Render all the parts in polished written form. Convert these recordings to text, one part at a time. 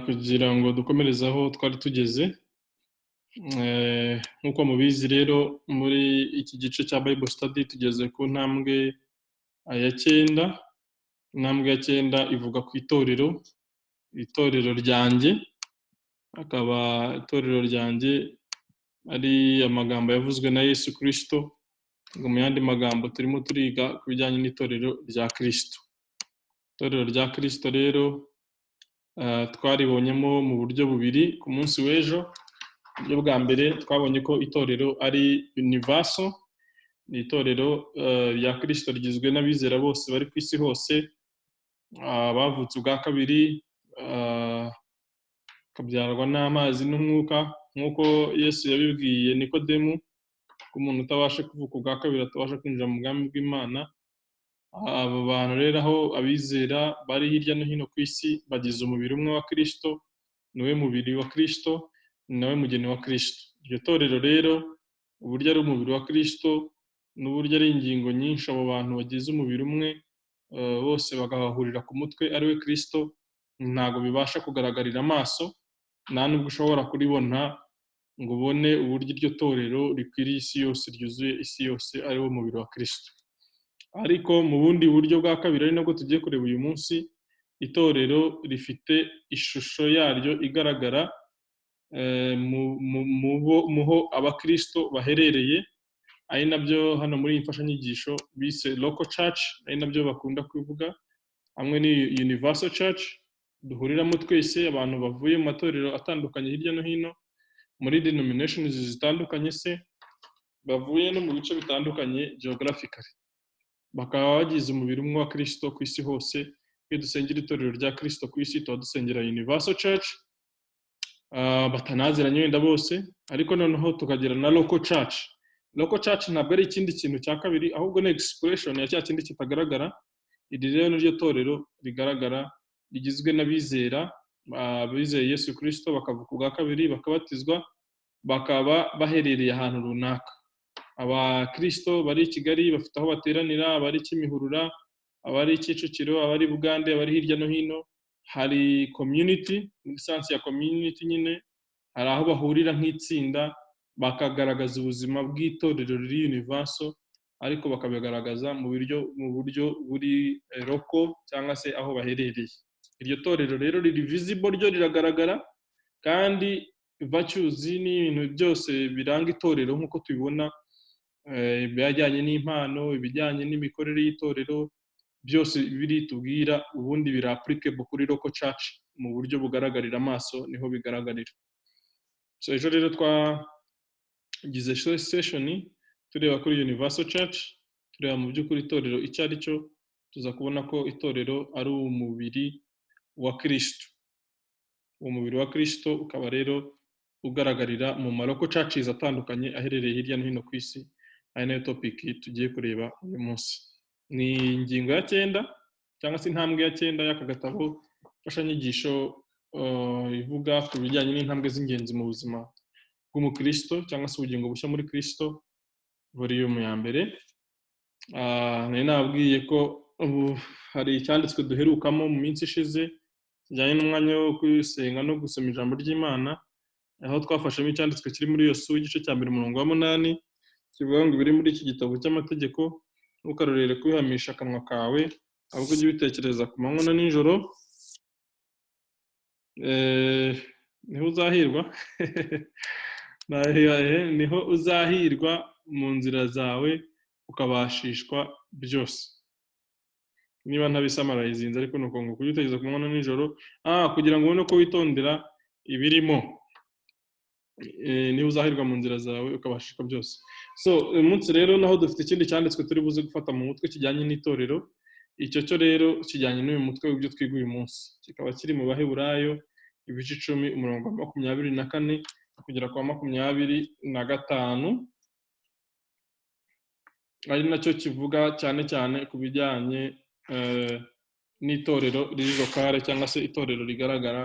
kugira ngo dukomereze aho twari tugeze. Nk'uko mubizi rero muri iki gice cya Bible Study tugeze ku ntambwe ya 9. Intambwe ya 9 ivuga ku itorero ryanjye, akaba itorero ryanjye ari amagambo yavuzwe na Yesu Kristo. Ngo mu yandi magambo turimo turiga ku bijyanye n'itorero rya Kristo. Itorero rya Kristo rero twaribonyemo mu buryo bubiri ku munsi w'ejo. Uburyo bwa mbere twabonye ko itorero ari universal, ni itorero rya Kristo rigizwe n'abizera bose bari ku isi hose, bavutse ubwa kabiri, kabyarwa n'amazi n'umwuka, nk'uko Yesu yabibwiye Nikodemu ko umuntu utabasha kuvuka ubwa kabiri atabasha kwinjira mu bwami bw'Imana. Abo bantu rero aho abizera bari hirya no hino ku isi bagize umubiri umwe wa Kristo, niwe mubiri wa Kristo, ni nawe mugeni wa Kristo. Iryo torero rero uburyo ari umubiri wa Kristo n'uburyo ari ingingo nyinshi, abo bantu bagize umubiri umwe bose bagahurira ku mutwe ari we Kristo, ntago bibasha kugaragarira amaso, nta nubwo ushobora kuribona ngo ubone uburyo iryo torero rikwiriye isi yose, ryuzuye isi yose, ari wo mubiri wa Kristo. Ariko mu bundi buryo bwa kabiri ari nabwo tugiye kureba uyu munsi, itorero rifite ishusho yaryo igaragara muho abakristo baherereye, ari nabyo hano muri iyi mfashanyigisho bise local church, ari nabyo bakunda kuvuga. Hamwe ni universal church, duhuriramo twese abantu bavuye mu matorero atandukanye hirya no hino muri denominations zitandukanye, se bavuye no mu bice bitandukanye geographically, bakaba bagize umubiri umwe wa Kristo ku isi hose. Iyo dusengera itorero rya Kristo ku isi tuba dusengera universal church, batanaziranye wenda bose. Ariko noneho tukagira na local church. Local church ntabwo ari ikindi kintu cya kabiri, ahubwo ni expression ya cya kindi kitagaragara. Iri rero niryo torero rigaragara, rigizwe n'abizera bizeye Yesu Kristo, bakavuka ubwa kabiri, bakabatizwa, bakaba baherereye ahantu runaka. Abakristo bari i Kigali bafite aho bateranira, abari Kimihurura, abari Kicukiro, abari Bugande, abari hirya no hino. Hari community, muri sense ya community nyine, hari aho bahurira nk'itsinda bakagaragaza ubuzima bw'itorero riri universal, ariko bakabigaragaza mu buryo buri local cyangwa se aho baherereye. Iryo torero rero riri visible, ryo riragaragara, kandi virtues n'ibintu byose biranga itorero nk'uko tubibona, ibijyanye n'impano, ibijyanye n'imikorere y'itorero, byose biri tubwira ubundi biri applicable kuri local church mu buryo bugaragarira amaso, niho bigaragarira. So ejo rero twagize session tureba kuri universal church, tureba mu by'ukuri itorero icyo ari cyo, tuza kubona ko itorero ari umubiri wa Kristo. Uwo mubiri wa Kristo ukaba rero ugaragarira mu maroko churches atandukanye aherereye hirya no hino ku isi. Ari nayo topic tugiye kureba uyu munsi. Ni ingingo ya 9 cyangwa se intambwe ya 9 y'aka gatabo mfashanyigisho ivuga ku bijyanye n'intambwe z'ingenzi mu buzima bw'umukristo cyangwa se ubugingo bushya muri Kristo, volume ya mbere. Nari nabwiye ko hari icyanditswe duherukamo mu minsi ishize kijyanye n'umwanya wo kwisenga no gusoma ijambo ry'Imana, aho twafashemo icyanditswe kiri muri Yosuwa igice cya 1 umurongo wa 8, kivuga ngo ibiri muri iki gitabo cy'amategeko ntukarorere kwihamisha akanwa kawe, ahubwo ujye ubitekereza ku manywa na nijoro, niho uzahirwa niho uzahirwa mu nzira zawe ukabashishwa byose. Niba ntabisamarayizinze, ariko nuko ngo kujya utekereza ku manywa na nijoro, kugira ngo ubone ko witondera ibirimo, niho uzahirwa mu nzira zawe ukabashishwa byose. So uyu munsi rero naho dufite ikindi cyanditswe turi buze gufata mu mutwe kijyanye n'itorero. Icyo cyo rero kijyanye n'uyu mutwe w'ibyo twiga uyu munsi, kikaba kiri mu Baheburayo ibice 10 umurongo wa 24 kugera kwa 25, ari nacyo kivuga cyane cyane ku bijyanye n'itorero riri lokale cyangwa se itorero rigaragara,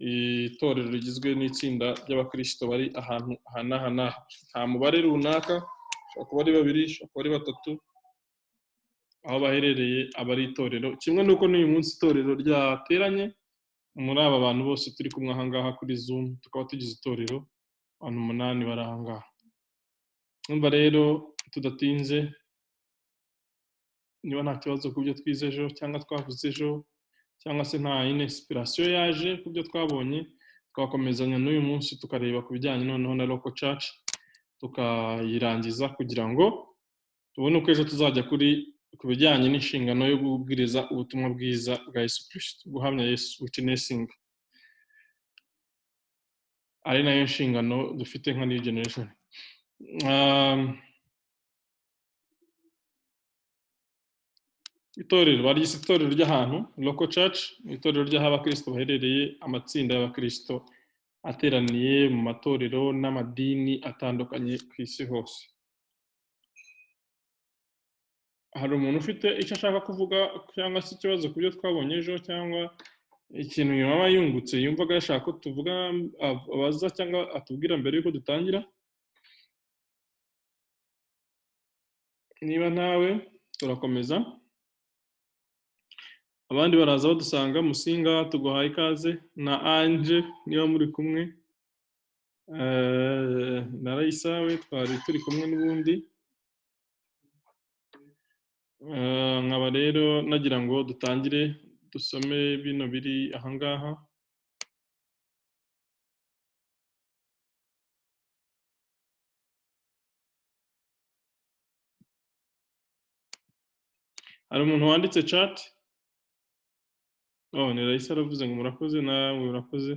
itorero rigizwe n'itsinda ry'abakristo bari ahantu hana, nta mubare runaka, kuba ari 2, kuba ari 3, aho baherereye abari itorero. Kimwe nuko n'uyu munsi itorero ryateranye muri aba bantu bose turi kumwe aha ngaha kuri Zoom tukaba tugize itorero abantu 8 bari aha ngaha. Numva rero tudatinze, niba nta kibazo ku byo twize ejo cyangwa twavuze ejo cyangwa se nta inspiration yaje ku byo twabonye, twakomezanya n'uyu munsi tukareba ku bijyanye noneho na local church tukayirangiza kugira ngo tubone uko ejo tuzajya ku bijyanye n'inshingano yo kubwiriza ubutumwa bwiza bwa Yesu Kristo, guhamya Yesu, witnessing, ari nayo nshingano dufite nka New Generation. Itorero baryise itorero ry'ahantu, local church, itorero ry'aho abakristo baherereye, amatsinda y'abakristo ateraniye mu matorero n'amadini atandukanye ku isi hose. Hari umuntu ufite icyo ashaka kuvuga cyangwa se ikibazo ku byo twabonye ejo, cyangwa ikintu yaba yungutse yumvaga yashaka ko tuvuga, abaza cyangwa atubwira mbere yuko dutangira? Niba ntawe turakomeza. Abandi baraza badusanga. Musinga tuguhaye ikaze, na Ange niba muri kumwe, na Rayisawe twari turi kumwe n'ubundi. Nkaba rero nagira ngo dutangire dusome bino biri aha ngaha. Hari umuntu wanditse chat? Ni Raisa aravuze ngo murakoze, nawe urakoze.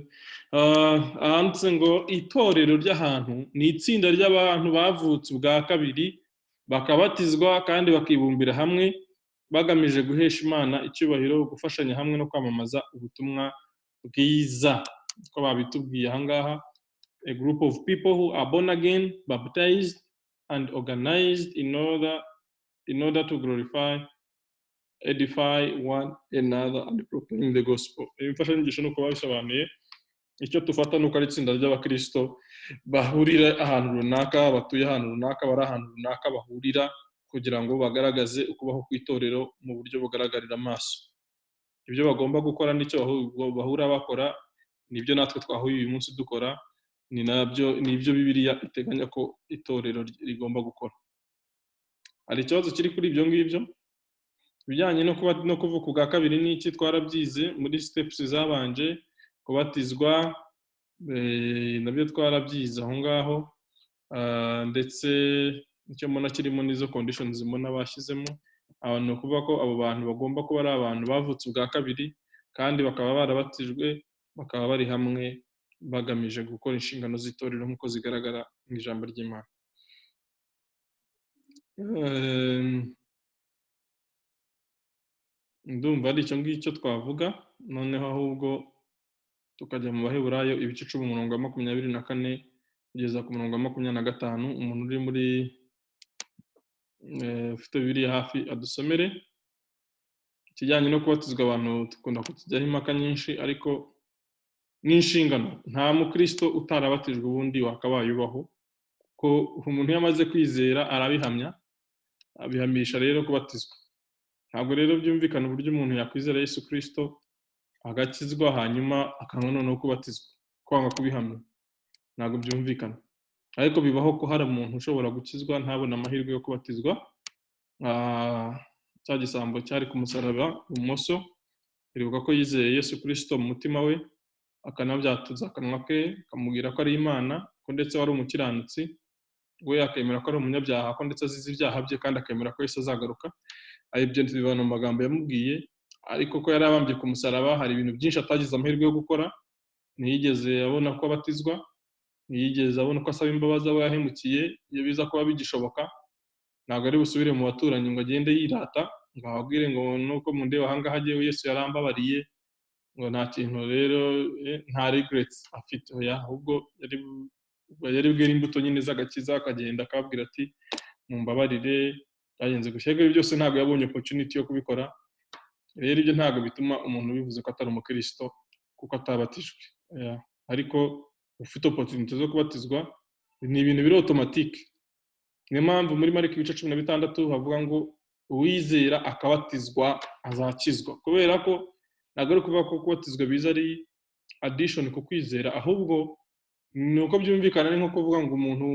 Handitse ngo itorero ry'ahantu ni itsinda ry'abantu bavutse ubwa kabiri bakabatizwa kandi bakibumbira hamwe bagamije guhesha Imana icyubahiro, gufashanya hamwe no kwamamaza ubutumwa bwiza. Ko babitubwiye aha ngaha, a group of people who are born again, baptized and organized in order to glorify, edify one another and proclaim the gospel. Imfashanyigisho nuko babisobanuye. Icyo tufata nuko ari itsinda ry'abakristo bahurira ahantu runaka, batuye ahantu runaka, bari ahantu runaka bahurira kugira ngo bagaragaze ukubaho kw'itorero mu buryo bugaragarira amaso. Ibyo bagomba gukora n'icyo bahura bakora nibyo natwe twahuye uyu munsi dukora, nibyo Bibiliya iteganya ko itorero rigomba gukora. Hari ikibazo kiri kuri ibyo ngibyo bijyanye no kuvuka ubwa kabiri? N'iki twarabyize muri steps zabanje. Kubatizwa nabyo twarabyize aho ngaho, ndetse icyo mbona kirimo n'izo conditions mbona bashyizemo. Abantu kuvuga ko abo bantu bagomba kuba ari abantu bavutse ubwa kabiri kandi bakaba barabatijwe, bakaba bari hamwe bagamije gukora inshingano z'itorero nk'uko zigaragara mu ijambo ry'Imana. Ndumva ari icyo ngicyo twavuga. Noneho ahubwo tukajya mu Baheburayo ibice 10 umurongo wa 24 kugeza ku murongo wa 25. Umuntu uri muri ufite Bibiliya hafi adusomere. Ikijyanye no kubatizwa abantu dukunda kukijyaho impaka nyinshi, ariko n'inshingano. Nta mukristo utarabatijwe ubundi wakabaye ubaho, ko umuntu yamaze kwizera arabihamya, abihamisha rero kubatizwa. Ntabwo rero byumvikana uburyo umuntu yakwizera Yesu Kristo agakizwa hanyuma akanga noneho kubatizwa, kwanga kubihamya. Ntabwo byumvikana. Ariko bibaho ko hari umuntu ushobora gukizwa ntabone amahirwe yo kubatizwa. Cya gisambo cyari ku musaraba ibumoso, iribuka ko yizeye Yesu Kristo mu mutima we, akanabyatuza akanwa ke, akamubwira ko ari Imana, ko ndetse wari umukiranutsi, we akemera ko ari umunyabyaha, ko ndetse azize ibyaha bye, kandi akemera ko Yesu azagaruka. Ibyo bibana mu magambo yamubwiye. Ariko ko yari abambye ku musaraba, hari ibintu byinshi atagize amahirwe yo gukora. Ntiyigeze abona ko abatizwa, ntiyigeze abona ko asaba imbabazi abo yahemukiye. Iyo biza kuba bigishoboka, ntabwo ari busubire mu baturanyi ngo agende yirata, ngo ababwire ngo nuko mundeba aha ngaha agiye Yesu yarambabariye, ngo nta kintu rero, nta regrets afite. Ahubwo yari bwira imbuto nyine z'agakiza, akagenda akababwira ati mumbabarire, byagenze gushyirwa. Ibi byose ntabwo yabonye opportunity yo kubikora. Rero ibyo ntabwo bituma umuntu bivuze ko atari umukristo kuko atabatijwe. Ariko ufite opportunity zo kubatizwa, ni ibintu biri automatique. Niyo mpamvu muri Mariko ibice 16 havuga ngo uwizera akabatizwa azakizwa, kubera ko ntabwo ari ukuvuga ko kubatizwa biza ari addition ku kwizera, ahubwo ni uko byumvikana, ni nko kuvuga ngo umuntu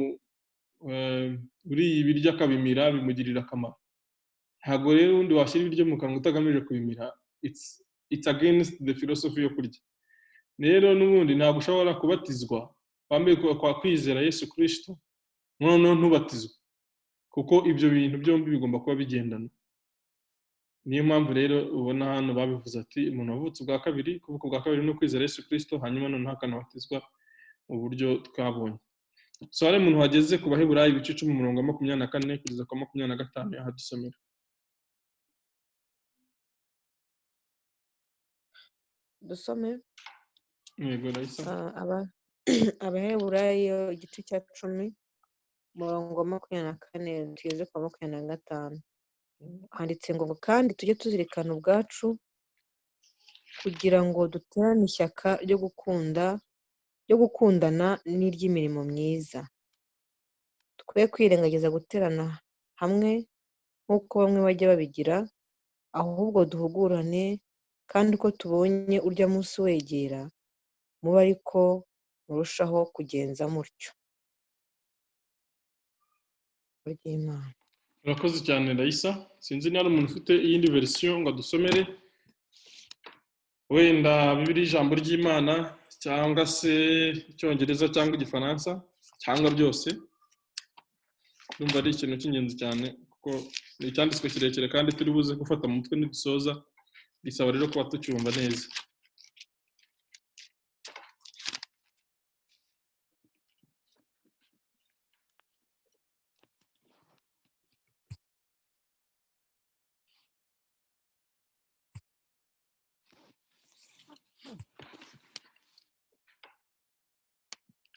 uriye ibiryo akabimira bimugirira akamaro. Ntabwo rero undi washyira ibiryo mu kanwa utagamije kubimira, it's against the philosophy yo kurya. Rero n'ubundi ntabwo ushobora kubatizwa wambaye kwa kwizera Yesu Kristo noneho ntubatizwe, kuko ibyo bintu byombi bigomba kuba bigendana. Niyo mpamvu rero ubona hano babivuze ati umuntu wavutse ubwa kabiri, kuvuka ubwa kabiri no kwizera Yesu Kristo, hanyuma noneho akanabatizwa mu buryo twabonye. So hari umuntu wageze ku Baheburayo ibice 10:24 kugeza ku 25 yahadusomera. Dusome Yego Raisa. Abaheburayo igice cya 10 umurongo wa 24 tugeze ku 25. Handitse ngo kandi tujye tuzirikana ubwacu kugira ngo duterane ishyaka ryo gukundana n'iry'imirimo myiza, twe kwirengagiza guterana hamwe nk'uko bamwe bajya babigira, ahubwo duhugurane, kandi uko tubonye urya munsi wegera muba ariko murushaho kugenza mutyo. Ry'Imana. Urakoze cyane Raisa. Sinzi niba umuntu ufite iyindi version ngo adusomere, wenda Bibiliya ijambo ry'Imana cyangwa se Icyongereza cyangwa Igifaransa cyangwa byose. Ndumva ari ikintu cy'ingenzi cyane kuko ni icyanditswe kirekire kandi turi buze gufata mu mutwe nidusoza, bisaba rero kuba tucyumva neza.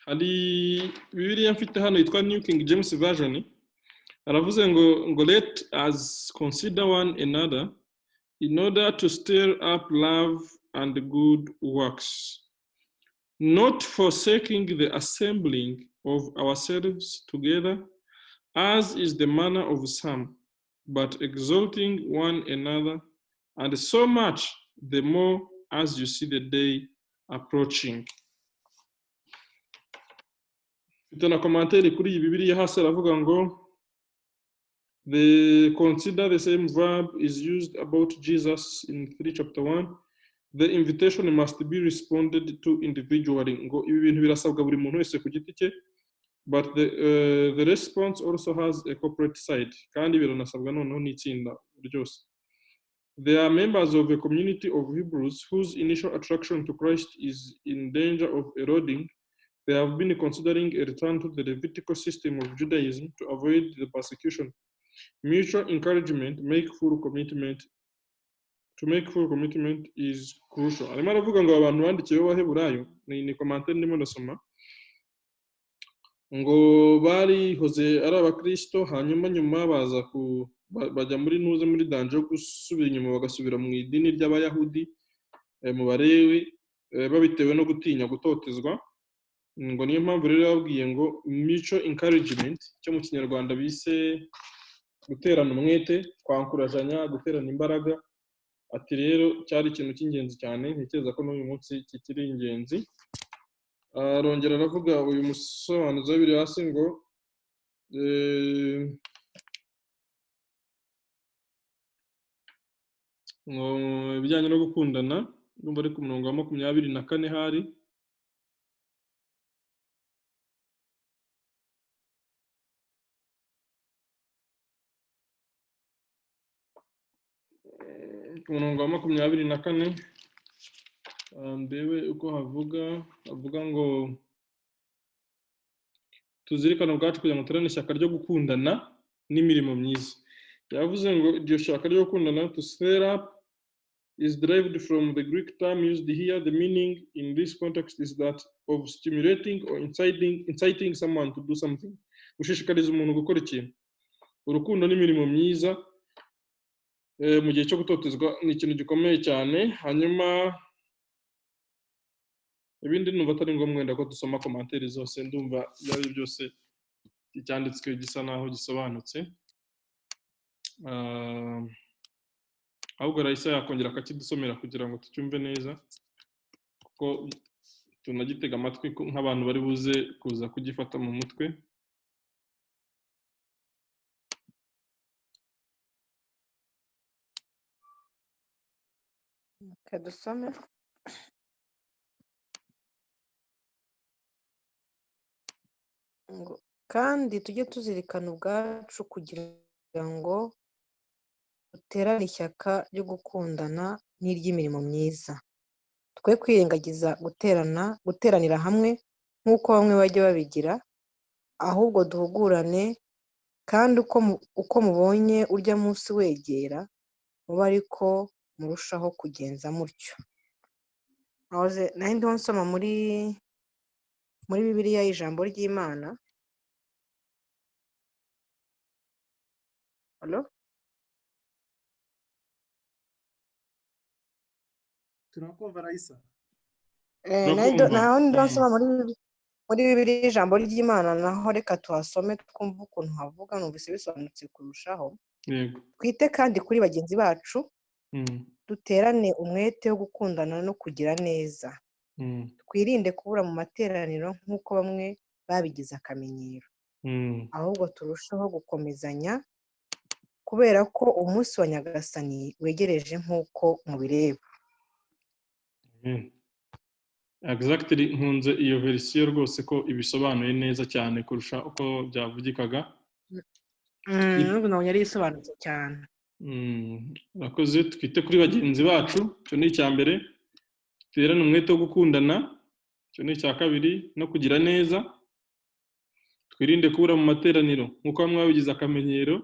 Hari Bibiliya mfite hano yitwa New King James Version, aravuze ngo let us consider one another in order to stir up love and good works, not forsaking the assembling of ourselves together, as is the manner of some, but exalting one another, and so much the more as you see the day approaching. Itana commentary kuri iyi Bibiliya hasi aravuga ngo the consider the same verb is used about Jesus in 3 chapter 1. The invitation must be responded to individually. Ngo ibi bintu birasabwa buri muntu wese ku giti cye, but the response also has a corporate side, kandi biranasabwa noneho n'itsinda ryose. They are members of a community of Hebrews whose initial attraction to Christ is in danger of eroding. They have been considering a return to the Levitical system of Judaism to avoid the persecution. Mutual encouragement, to make full commitment is crucial. Arimo aravuga ngo abantu bandikiye Abaheburayo, ni commentaire ndimo ndasoma, ngo barihoze ari abakristo, hanyuma nyuma baza bajya muri danger yo gusubira inyuma bagasubira mu idini ry'Abayahudi, mu Balewi, babitewe no gutinya gutotezwa. Ngo niyo mpamvu rero yababwiye ngo mutual encouragement, cyo mu Kinyarwanda bise guterana umwete, kwankurajanya, guterana imbaraga. Ati rero cyari ikintu cy'ingenzi cyane, ntekereza ko n'uyu munsi kikiri ingenzi. Arongera aravuga uyu musobanuzi biri hasi ngo ibijyanye no gukundana, ndumva ari ku murongo wa 24 hari. Ku murongo wa 24 ndebe uko avuga ngo tuzirikana ubwacu kugira ngo turane ishyaka ryo gukundana n'imirimo myiza. Yavuze ngo iryo shyaka ryo gukundana, to stir up, is derived from the Greek term used here. The meaning in this context is that of stimulating or inciting someone to do something. Gushishikariza umuntu gukora ikintu. Urukundo n'imirimo myiza mu gihe cyo gutotezwa ni ikintu gikomeye cyane. Hanyuma ibindi numva atari ngombwa wenda ko dusoma commentaire zose, ndumva byari byose icyanditswe gisa naho gisobanutse. ahubwo Raisa yakongera akakidusomera kugira ngo tucyumve neza kuko tunagitega amatwi nk'abantu bari buze kuza kugifata mu mutwe. kadusome. Ngo kandi tujye tuzirikana ubwacu kugira ngo duterane ishyaka ryo gukundana n'iry'imirimo myiza, twe kwirengagiza guteranira hamwe nk'uko bamwe bajya babigira, ahubwo duhugurane, kandi uko mubonye urya munsi wegera muba ariko murushaho kugenza mutyo. Nari ndiho nsoma muri Bibiliya ijambo ry'Imana. Halo? Turakumva Raisa. Naho ndiho nsoma muri Bibiliya ijambo ry'Imana, naho reka tuhasome twumve ukuntu havuga, numvise bisobanutse kurushaho. Yego. Twite kandi kuri bagenzi bacu, duterane umwete wo gukundana no kugira neza. Twirinde kubura mu materaniro nk'uko bamwe babigize akamenyero, ahubwo turushaho gukomezanya, kubera ko umunsi wa Nyagasani wegereje nk'uko mubireba. Exactly, nkunze iyo verisiyo rwose ko ibisobanuye neza cyane kurusha uko byavugikaga. Nubwo nabonye ari isobanutse cyane. Urakoze. Twite kuri bagenzi bacu, cyo ni icya mbere. Duterane umwete wo gukundana, cyo ni icya kabiri, no kugira neza. Twirinde kubura mu materaniro nk'uko bamwe babigize akamenyero,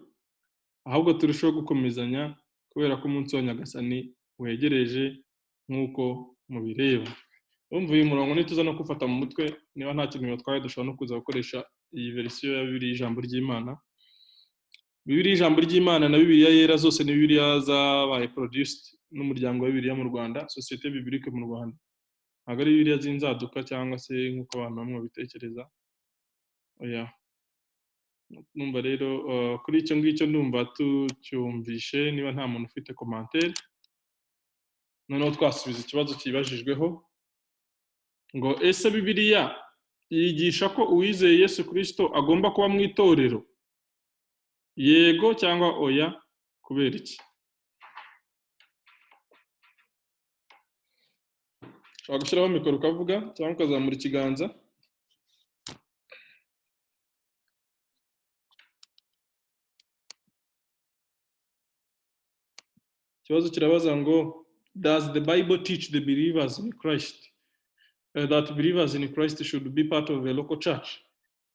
ahubwo turushaho gukomezanya, kubera ko umunsi wa Nyagasani wegereje nk'uko mubireba. Umva uyu murongo nituza no gufata mu mutwe, niba nta kintu batwaye dushobora no kuza gukoresha iyi verisiyo ya Bibiliya ijambo ry'Imana. Bibiliya ijambo ry'Imana na Bibiliya yera zose ni Bibiliya zabaye produced n'umuryango wa Bibiliya mu Rwanda, Société Biblique mu Rwanda. Ntabwo ari Bibiliya z'inzaduka cyangwa se nk'uko abantu bamwe babitekereza. Oya. Numva rero kuri icyo ngicyo ndumva tucyumvishe. Niba nta muntu ufite commentaire, noneho twasubiza ikibazo kibajijweho ngo ese Bibiliya yigisha ko uwizeye Yesu Kristo agomba kuba mu itorero? Yego cyangwa oya, kubera iki? Ushobora gushyiraho mikoro ukavuga cyangwa ukazamura ikiganza. Ikibazo kirabaza ngo does the Bible teach the believers in Christ that believers in Christ should be part of a local church?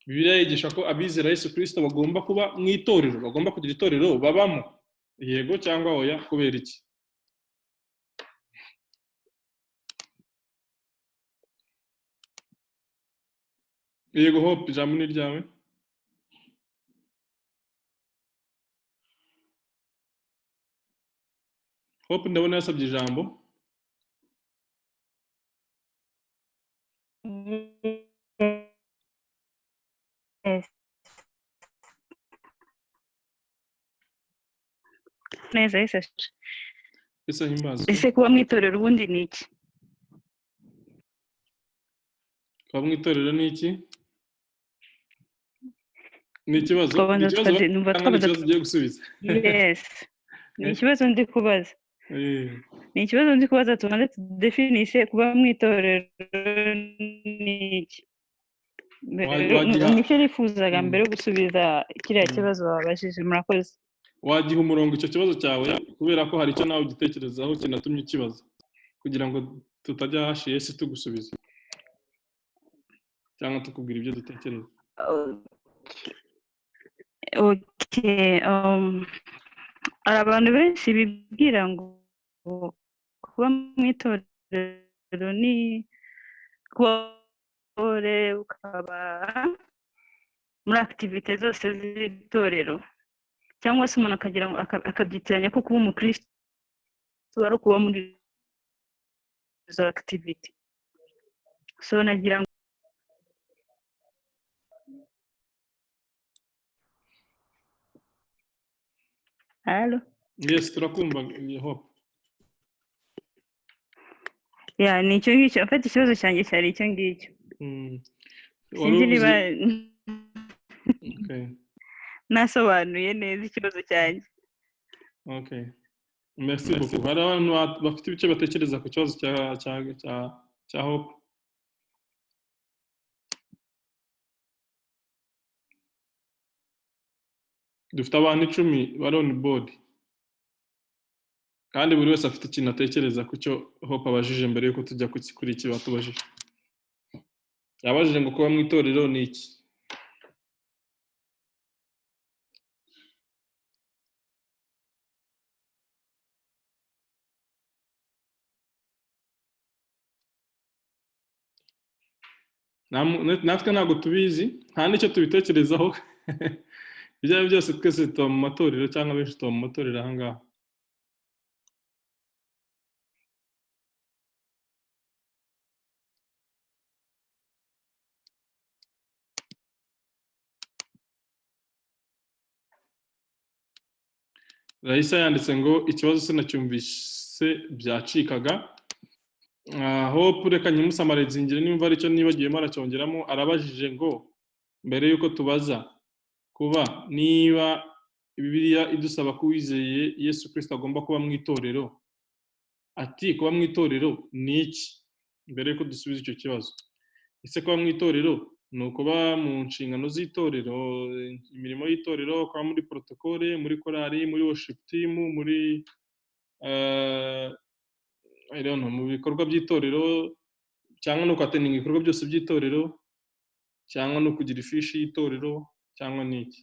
Bibiliya yigisha ko abizera Yesu Kristo bagomba kuba mu itorero, bagomba kugira itorero babamo. Yego cyangwa oya, kubera iki? Yego Hope, ijambo ni ryawe. Hope ndabona yasabye ijambo. Neza Yesu. Ese himbazo. Ese kuba mu itorero ubundi ni iki? Kuba mu itorero ni iki? Ni ikibazo. Ikibazo ugiye gusubiza. Yes. Ni ikibazo ndi kubaza. Ni ikibazo ndi kubaza, tubanze tudefinishe kuba mu itorero ni iki. Nicyo nifuzaga mbere yo gusubiza kiriya kibazo babajije. Murakoze. Wagiha umurongo icyo kibazo cyawe, kubera ko hari icyo nawe ugitekerezaho kinatumye ikibazo, kugira ngo tutajya hashiye si tugusubiza cyangwa tukubwira ibyo dutekereza. Okay. Hari abantu benshi bibwira ngo kuba mu itorero ni kuba ukaba muri activite zose z'itorero, cyangwa se umuntu akabyitiranya ko kuba umukristo ari ukuba muri izo activite. So nagira ngo Halo? Yes, turakumva Hope. ni icyo ngicyo afite ikibazo cyanjye cyari icyo ngicyo sinzi niba nasobanuye neza ikibazo cyanjye. Merci beaucoup. Hari abantu bafite ibice batekereza ku kibazo cya Hope? Dufite abantu 10 bari on board kandi buri wese afite ikintu atekereza ku cyo Hope abajije mbere yuko tujya kuri iki batubajije. Yabajije ngo kuba mu itorero ni iki? Natwe ntabwo tubizi, nta n'icyo tubitekerezaho. Ibyo ari byo byose twese tuba mu matorero cyangwa benshi tuba mu matorero aha ngaha. Raisa yanditse ngo ikibazo sinacyumvise byacikaga. Hope reka nyimusamare zingire nimba aricyo nibagiyemo aracyongeramo. Arabajije ngo mbere yuko tubaza kuba niba Bibiliya idusaba ko uwizeye Yesu Kristo agomba kuba mu itorero, ati kuba mu itorero ni iki? Mbere yuko dusubiza icyo kibazo, ese kuba mu itorero ni ukuba mu nshingano z'itorero, imirimo y'itorero, kuba muri protokole, muri korali, muri worship team, muri mu bikorwa by'itorero, cyangwa no kwateninga ibikorwa byose by'itorero, cyangwa no kugira ifishi y'itorero, cyangwa n'iki?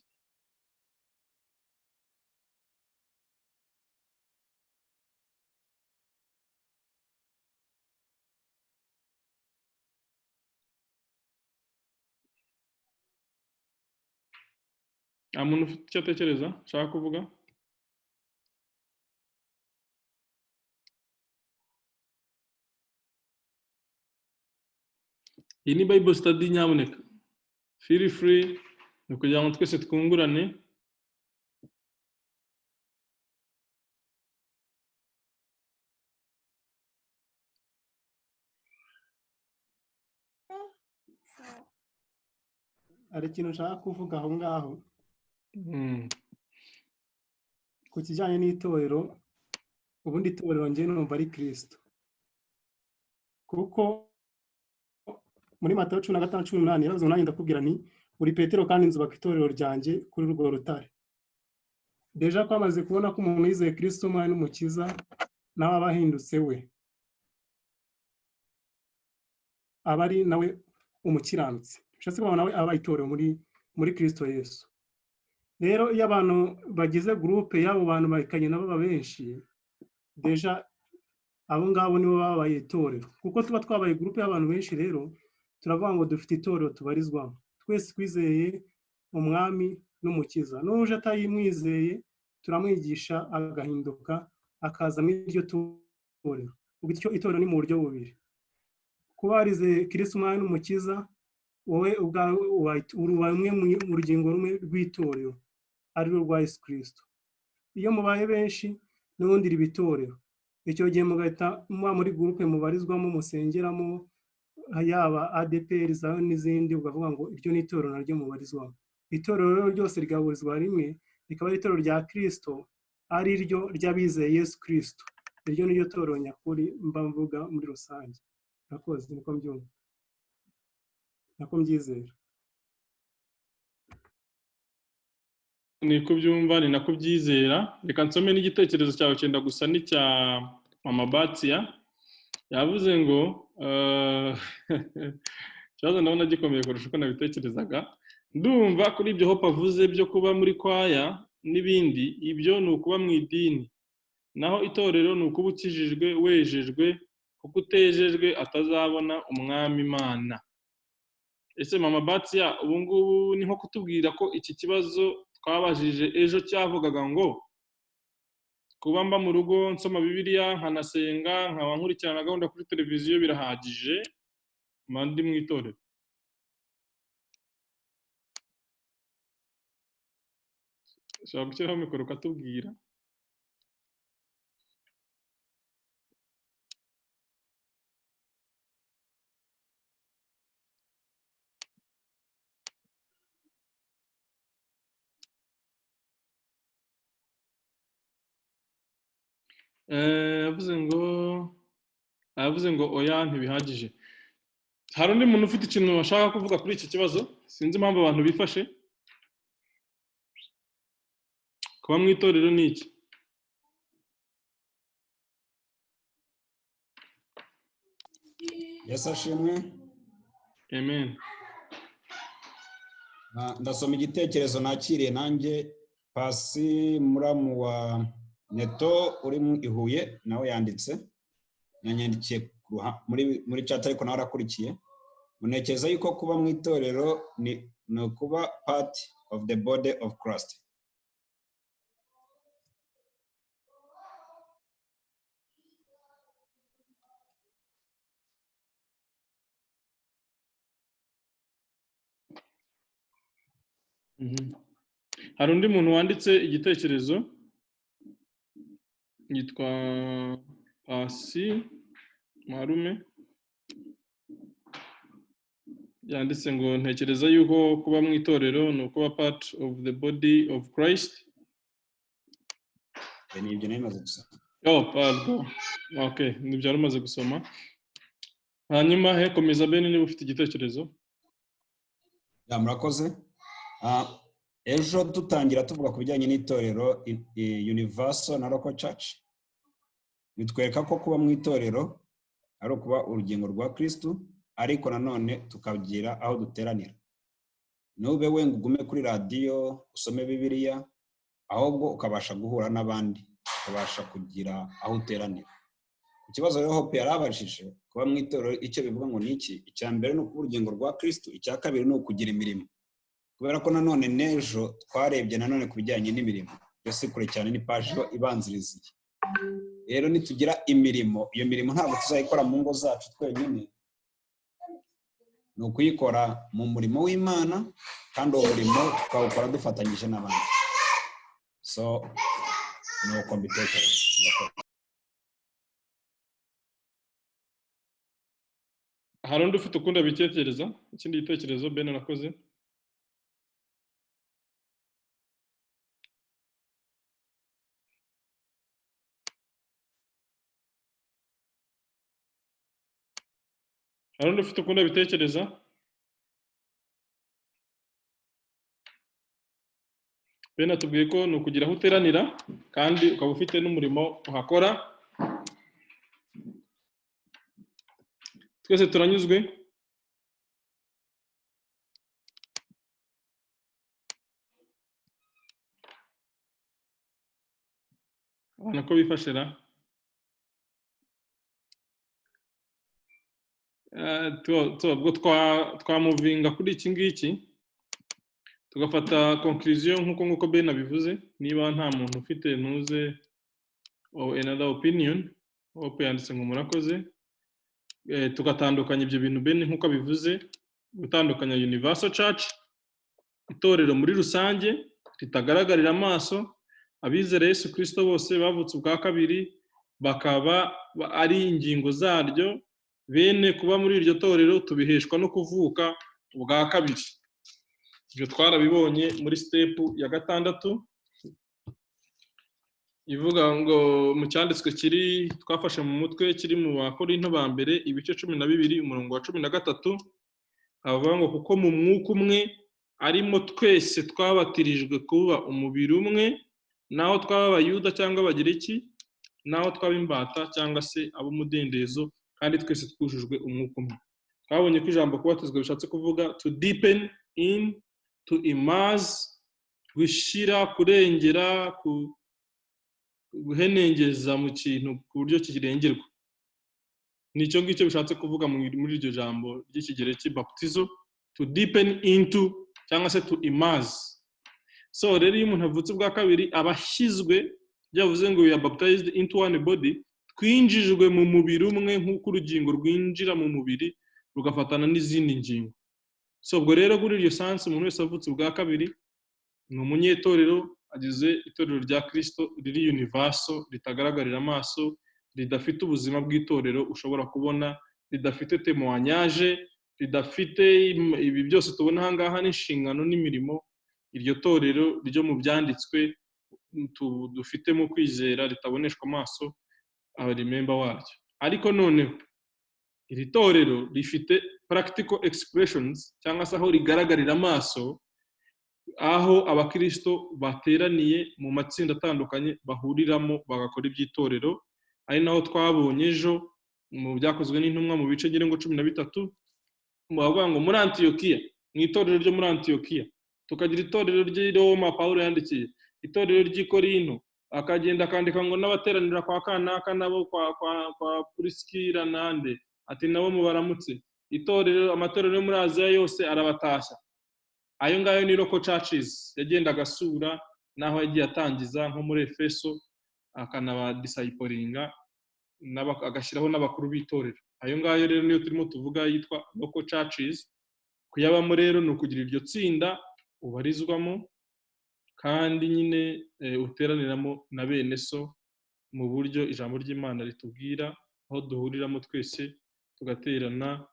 Nta muntu ufite icyo atekereza nshaka kuvuga? Iyi ni Bible study nyamuneka, feel free, ni kugira ngo twese twungurane. hari ikintu nshaka kuvuga aho ngaho ku kijyanye n'itorero. Ubundi itorero njye numva ari Kristo, kuko muri Matayo 15:18 yaravuze ngo nanjye ndakubwira nti uri Petero kandi nzubaka itorero ryanjye kuri urwo rutare. Deja twamaze kubona ko umuntu yizeye Kristo umwami n'umukiza nawe aba ahindutse we, aba ari nawe umukiranutsi, bishatse kuvuga nawe aba itorero muri Kristo Yesu. Rero iyo abantu bagize groupe y'abo bantu bakanye nabo benshi, deja abo ngabo nibo babaye itorero, kuko tuba twabaye groupe y'abantu benshi. Rero turavuga ngo dufite itorero tubarizwamo, twese twizeye umwami n'umukiza. N'uje atayimwizeye turamwigisha agahinduka akaza muri iryo torero. Bityo itorero ni mu buryo bubiri: kuba warizeye Kristo umwami n'umukiza, wowe ubwawe uri umwe mu rugingo rumwe rw'itorero ari rwo rwa Yesu Kristo. Iyo mubaye benshi n'ubundi riba itorero, icyo gihe mugahita muba muri groupe mubarizwamo, musengeramo, yaba ADPR zawe n'izindi, ukavuga ngo iryo ni itorero naryo mubarizwamo. Itorero rero ryose rigahurizwa rimwe, rikaba ari itorero rya Kristo, ari ryo ry'abizeye Yesu Kristo. Iryo ni ryo torero nyakuri mba mvuga muri rusange. Nakoze niko mbyumva, nako mbyizera. Ni kubyumva, ni nako byizera. Reka nsome n'igitekerezo cyawe cyenda gusa n'icya Mama Batia. Yavuze ngo ikibazo ndabona gikomeye kurusha uko nabitekerezaga. Ndumva kuri ibyo Hope avuze byo kuba muri kwaya n'ibindi, ibyo ni ukuba mu idini, naho itorero ni ukuba ukijijwe, wejejwe, kuko utejejwe atazabona umwami Imana. Ese Mama Batia, ubu ngubu ni nko kutubwira ko iki kibazo twabajije ejo cyavugaga ngo kuba mba mu rugo nsoma Bibiliya nkanasenga nkaba nkurikirana gahunda kuri televiziyo birahagije mandi mu itorero? Ushobora gushyiraho mikoro ukatubwira? yavuze ngo oya ntibihagije. Hari undi muntu ufite ikintu ashaka kuvuga kuri iki kibazo? Sinzi impamvu abantu bifashe. Kuba mu itorero ni iki? Yesu ashimwe. Amen. Ndasoma igitekerezo nakiriye nanjye. Pasi muramu wa Neto uri mu Ihuye nawe yanditse, yanyandikiye muri chat ariko nawe arakurikiye. Munekeza yuko kuba mu itorero ni kuba part of the body of Christ. Hari undi muntu wanditse igitekerezo yitwa Pasi Marume, yanditse ngo ntekereza yuko kuba mu itorero ni ukuba part of the body of Christ. Ni ibyo nemaze gusoma. Pardon. Okay, nibyo rumaze gusoma. Hanyuma komeza Ben niba ufite igitekerezo. Murakoze. Ejo dutangira tuvuga ku bijyanye n'itorero Universal na Local Church, bitwereka ko kuba mu itorero ari ukuba urugingo rwa Kristo, ariko nanone tukagira aho duteranira. Nube we ngo ugume kuri radio usome Bibiliya, ahubwo ukabasha guhura n'abandi, ukabasha kugira aho uteranira. Ku kibazo rero Hope yarabashije kuba mu itorero icyo bivuga ngo ni iki? Icya mbere ni ukuba urugingo rwa Kristo, icya kabiri ni ukugira imirimo. Kubera ko nanone nejo twarebye nanone ku bijyanye n'imirimo, byose kure cyane ni page ibanziriza. Rero nitugira imirimo, iyo mirimo ntabwo tuzayikora mu ngo zacu twenyine, ni ukuyikora mu murimo w'Imana, kandi uwo murimo tukawukora dufatanyije n'abandi. So no competition. Hari undi ufite ukunda bitekereza? Ikindi gitekerezo Ben nakoze? Hari undi ufite ukunda bitekereza? Ben atubwiye ko ni ukugira aho uteranira kandi ukaba ufite n'umurimo uhakora. Twese turanyuzwe. Abana ko bifashira. Ubwo twamuvinga kuri iki ngiki tugafata conclusion nkuko Ben abivuze. Niba nta muntu ufite ntuze another opinion, Hope yanditse ngo murakoze. Tugatandukanya ibyo bintu Ben nkuko abivuze, gutandukanya Universal Church, itorero muri rusange ritagaragarira amaso, abizera Yesu Kristo bose bavutse ubwa kabiri bakaba ari ingingo zaryo. Bene kuba muri iryo torero tubiheshwa no kuvuka ubwa kabiri. Ibyo twarabibonye muri step ya 6 ivuga ngo mu cyanditswe kiri twafashe mu mutwe kiri mu Bakorinto ba mbere ibice 12 umurongo wa 13, avuga ngo kuko mu mwuka umwe arimo twese twabatirijwe kuba umubiri umwe, naho twaba abayuda cyangwa abagiriki, naho twaba imbata cyangwa se ab'umudendezo, kandi twese twujujwe umwuka umwe. Twabonye ko ijambo kubatizwa bishatse kuvuga to deepen in, to immerse, gushira, kurengera, guhenengeza mu kintu ku buryo kirengerwa. Nicyo ngicyo bishatse kuvuga muri iryo jambo ry'ikigereki baptizo, to deepen into cyangwa se to immerse. So rero iyo umuntu avutse ubwa kabiri abashyizwe, byavuze ngo we are baptized into one body, twinjijwe mu mubiri umwe nk'uko urugingo rwinjira mu mubiri rugafatana n'izindi ngingo. So ubwo rero kuri iryo sansi umuntu wese avutse ubwa kabiri ni umunyetorero, agize itorero rya Kristo riri universal, ritagaragarira amaso, ridafite ubuzima bw'itorero ushobora kubona, ridafite témoignage, ridafite ibi byose tubona aha ngaha n'inshingano n'imirimo. Iryo torero ryo mu byanditswe dufitemo kwizera ritaboneshwa amaso, abari member waryo. Ariko noneho iri torero rifite practical expressions cyangwa se aho rigaragarira amaso, aho abakristo bateraniye mu matsinda atandukanye bahuriramo bagakora iby'itorero. Ari naho twabonye ejo mu byakozwe n'intumwa mu bice ngira ngo 13 bavuga ngo muri Antiyokiya, mu itorero ryo muri Antiyokiya, tukagira itorero ry'i Roma Pawulo yandikiye, itorero ry'i Korinto, akagenda akandika ngo n'abateranira kwa kanaka nabo kwa Priskila nande, ati nabo mubaramutse. Itorero, amatorero yo muri Aziya yose arabatashya. Ayo ngayo ni local churches yagendaga asura, naho yagiye atangiza nko muri Efeso akanaba disciplinga agashyiraho n'abakuru b'itorero. Ayo ngayo rero niyo turimo tuvuga yitwa local churches. Kuyabamo rero ni ukugira iryo tsinda ubarizwamo kandi nyine uteraniramo na bene so mu buryo ijambo ry'Imana ritubwira, aho duhuriramo twese tugaterana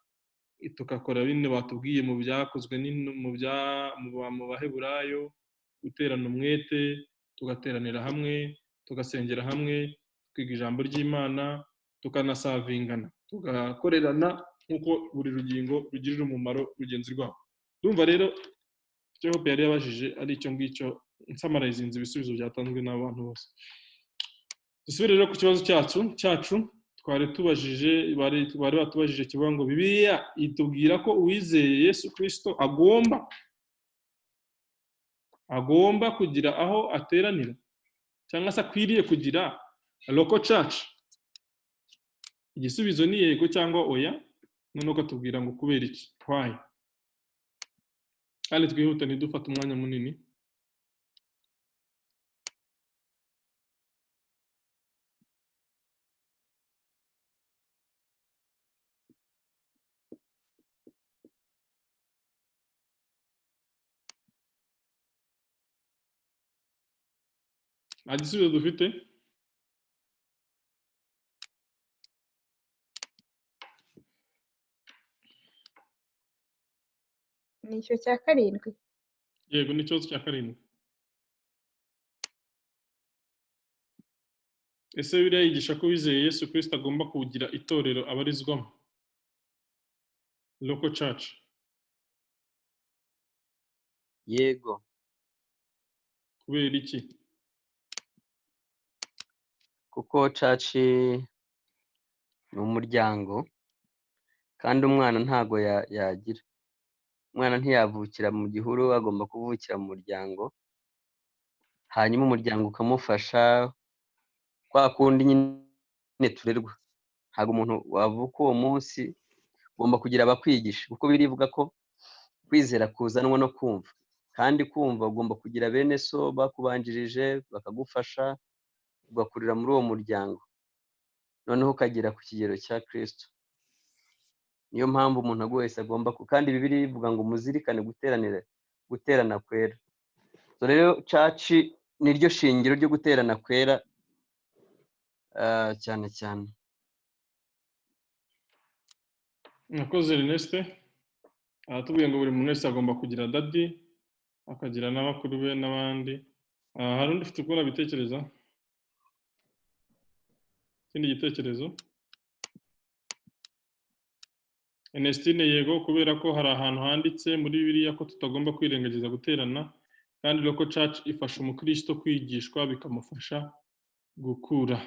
tukakora bine batubwiye mu byakozwe mu Baheburayo, guterana umwete, tugateranira hamwe, tugasengera hamwe, twiga ijambo ry'Imana, tukanasavingana, tugakorerana nk'uko buri rugingo rugirira umumaro rugenzi rwabo. Ndumva rero icyo Hope yari yabajije ari icyo ngicyo, nsamarayizinze ibisubizo byatanzwe n'abantu bose. Dusubire rero ku kibazo cyacu twari tubajije, bari batubajije kivuga ngo Bibiliya itubwira ko uwizeye Yesu Kristo agomba kugira aho ateranira cyangwa se akwiriye kugira local church. Igisubizo ni yego cyangwa oya, noneho katubwira ngo kubera iki, why. Kandi twihuta ntidufate umwanya munini. Nta gisubizo dufite? Ni icyo cya karindwi. Yego, ni ikibazo cya karindwi. Ese Bibiliya yigisha ko wizeye Yesu Kristo agomba kugira itorero abarizwamo, local church? Yego. Kubera iki? Kuko church ni umuryango kandi umwana ntago yagira. Umwana ntiyavukira mu gihuru, agomba kuvukira mu muryango, hanyuma umuryango ukamufasha kwa kundi nyine turerwa. Ntago umuntu wavuka uwo munsi, ugomba kugira abakwigisha, kuko birivuga ko kwizera kuzanwa no kumva, kandi kumva ugomba kugira bene so bakubanjirije bakagufasha ugakurira muri uwo muryango, noneho ukagera ku kigero cya Kristo. Niyo mpamvu umuntu wese agomba kandi Bibiliya ivuga ngo muzirikane guterana kwera. So rero church niryo shingiro ryo guterana kwera cyane cyane. Nakoze Ernest aratubwiye ngo buri muntu wese agomba kugira dadi, akagira n'abakuru be n'abandi. Hari undi ufite uko abitekereza? Ikindi gitekerezo? Ernestine yego, kubera ko hari ahantu handitse muri Bibiliya ko tutagomba kwirengagiza guterana, kandi local church ifasha umukristo kwigishwa bikamufasha gukura.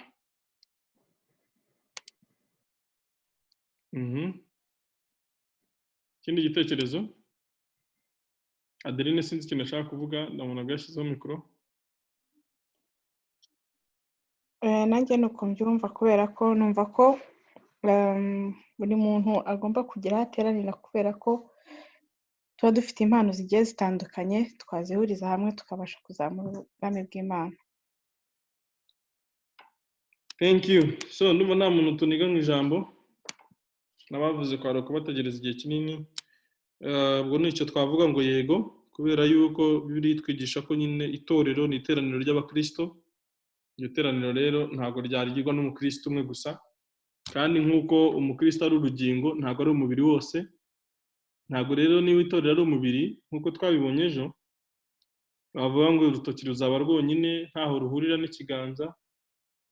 Ikindi gitekerezo? Adeline sinzi ikintu ashaka kuvuga, ndabona agashyizeho mikoro. Nanjye nuko mbyumva, kubera ko numva ko buri muntu agomba kugira aho ateranira, kubera ko tuba dufite impano zigiye zitandukanye, twazihuriza hamwe tukabasha kuzamura ubwami bw'Imana. Thank you. So ndumva nta muntu tuniga mu ijambo, nabavuze ko ari bategereza igihe kinini. Ubwo nicyo twavuga ngo yego, kubera yuko Bibiliya itwigisha ko nyine itorero ni iteraniro ry'abakristo. Iryo teraniro rero ntabwo ryarigirwa n'umukristo umwe gusa, kandi nk'uko umukristo ari urugingo ntabwo ari umubiri wose. Ntabwo rero niba itorero ari umubiri nk'uko twabibonye ejo, bavuga ngo urutoki ruzaba rwonyine ntaho ruhurira n'ikiganza,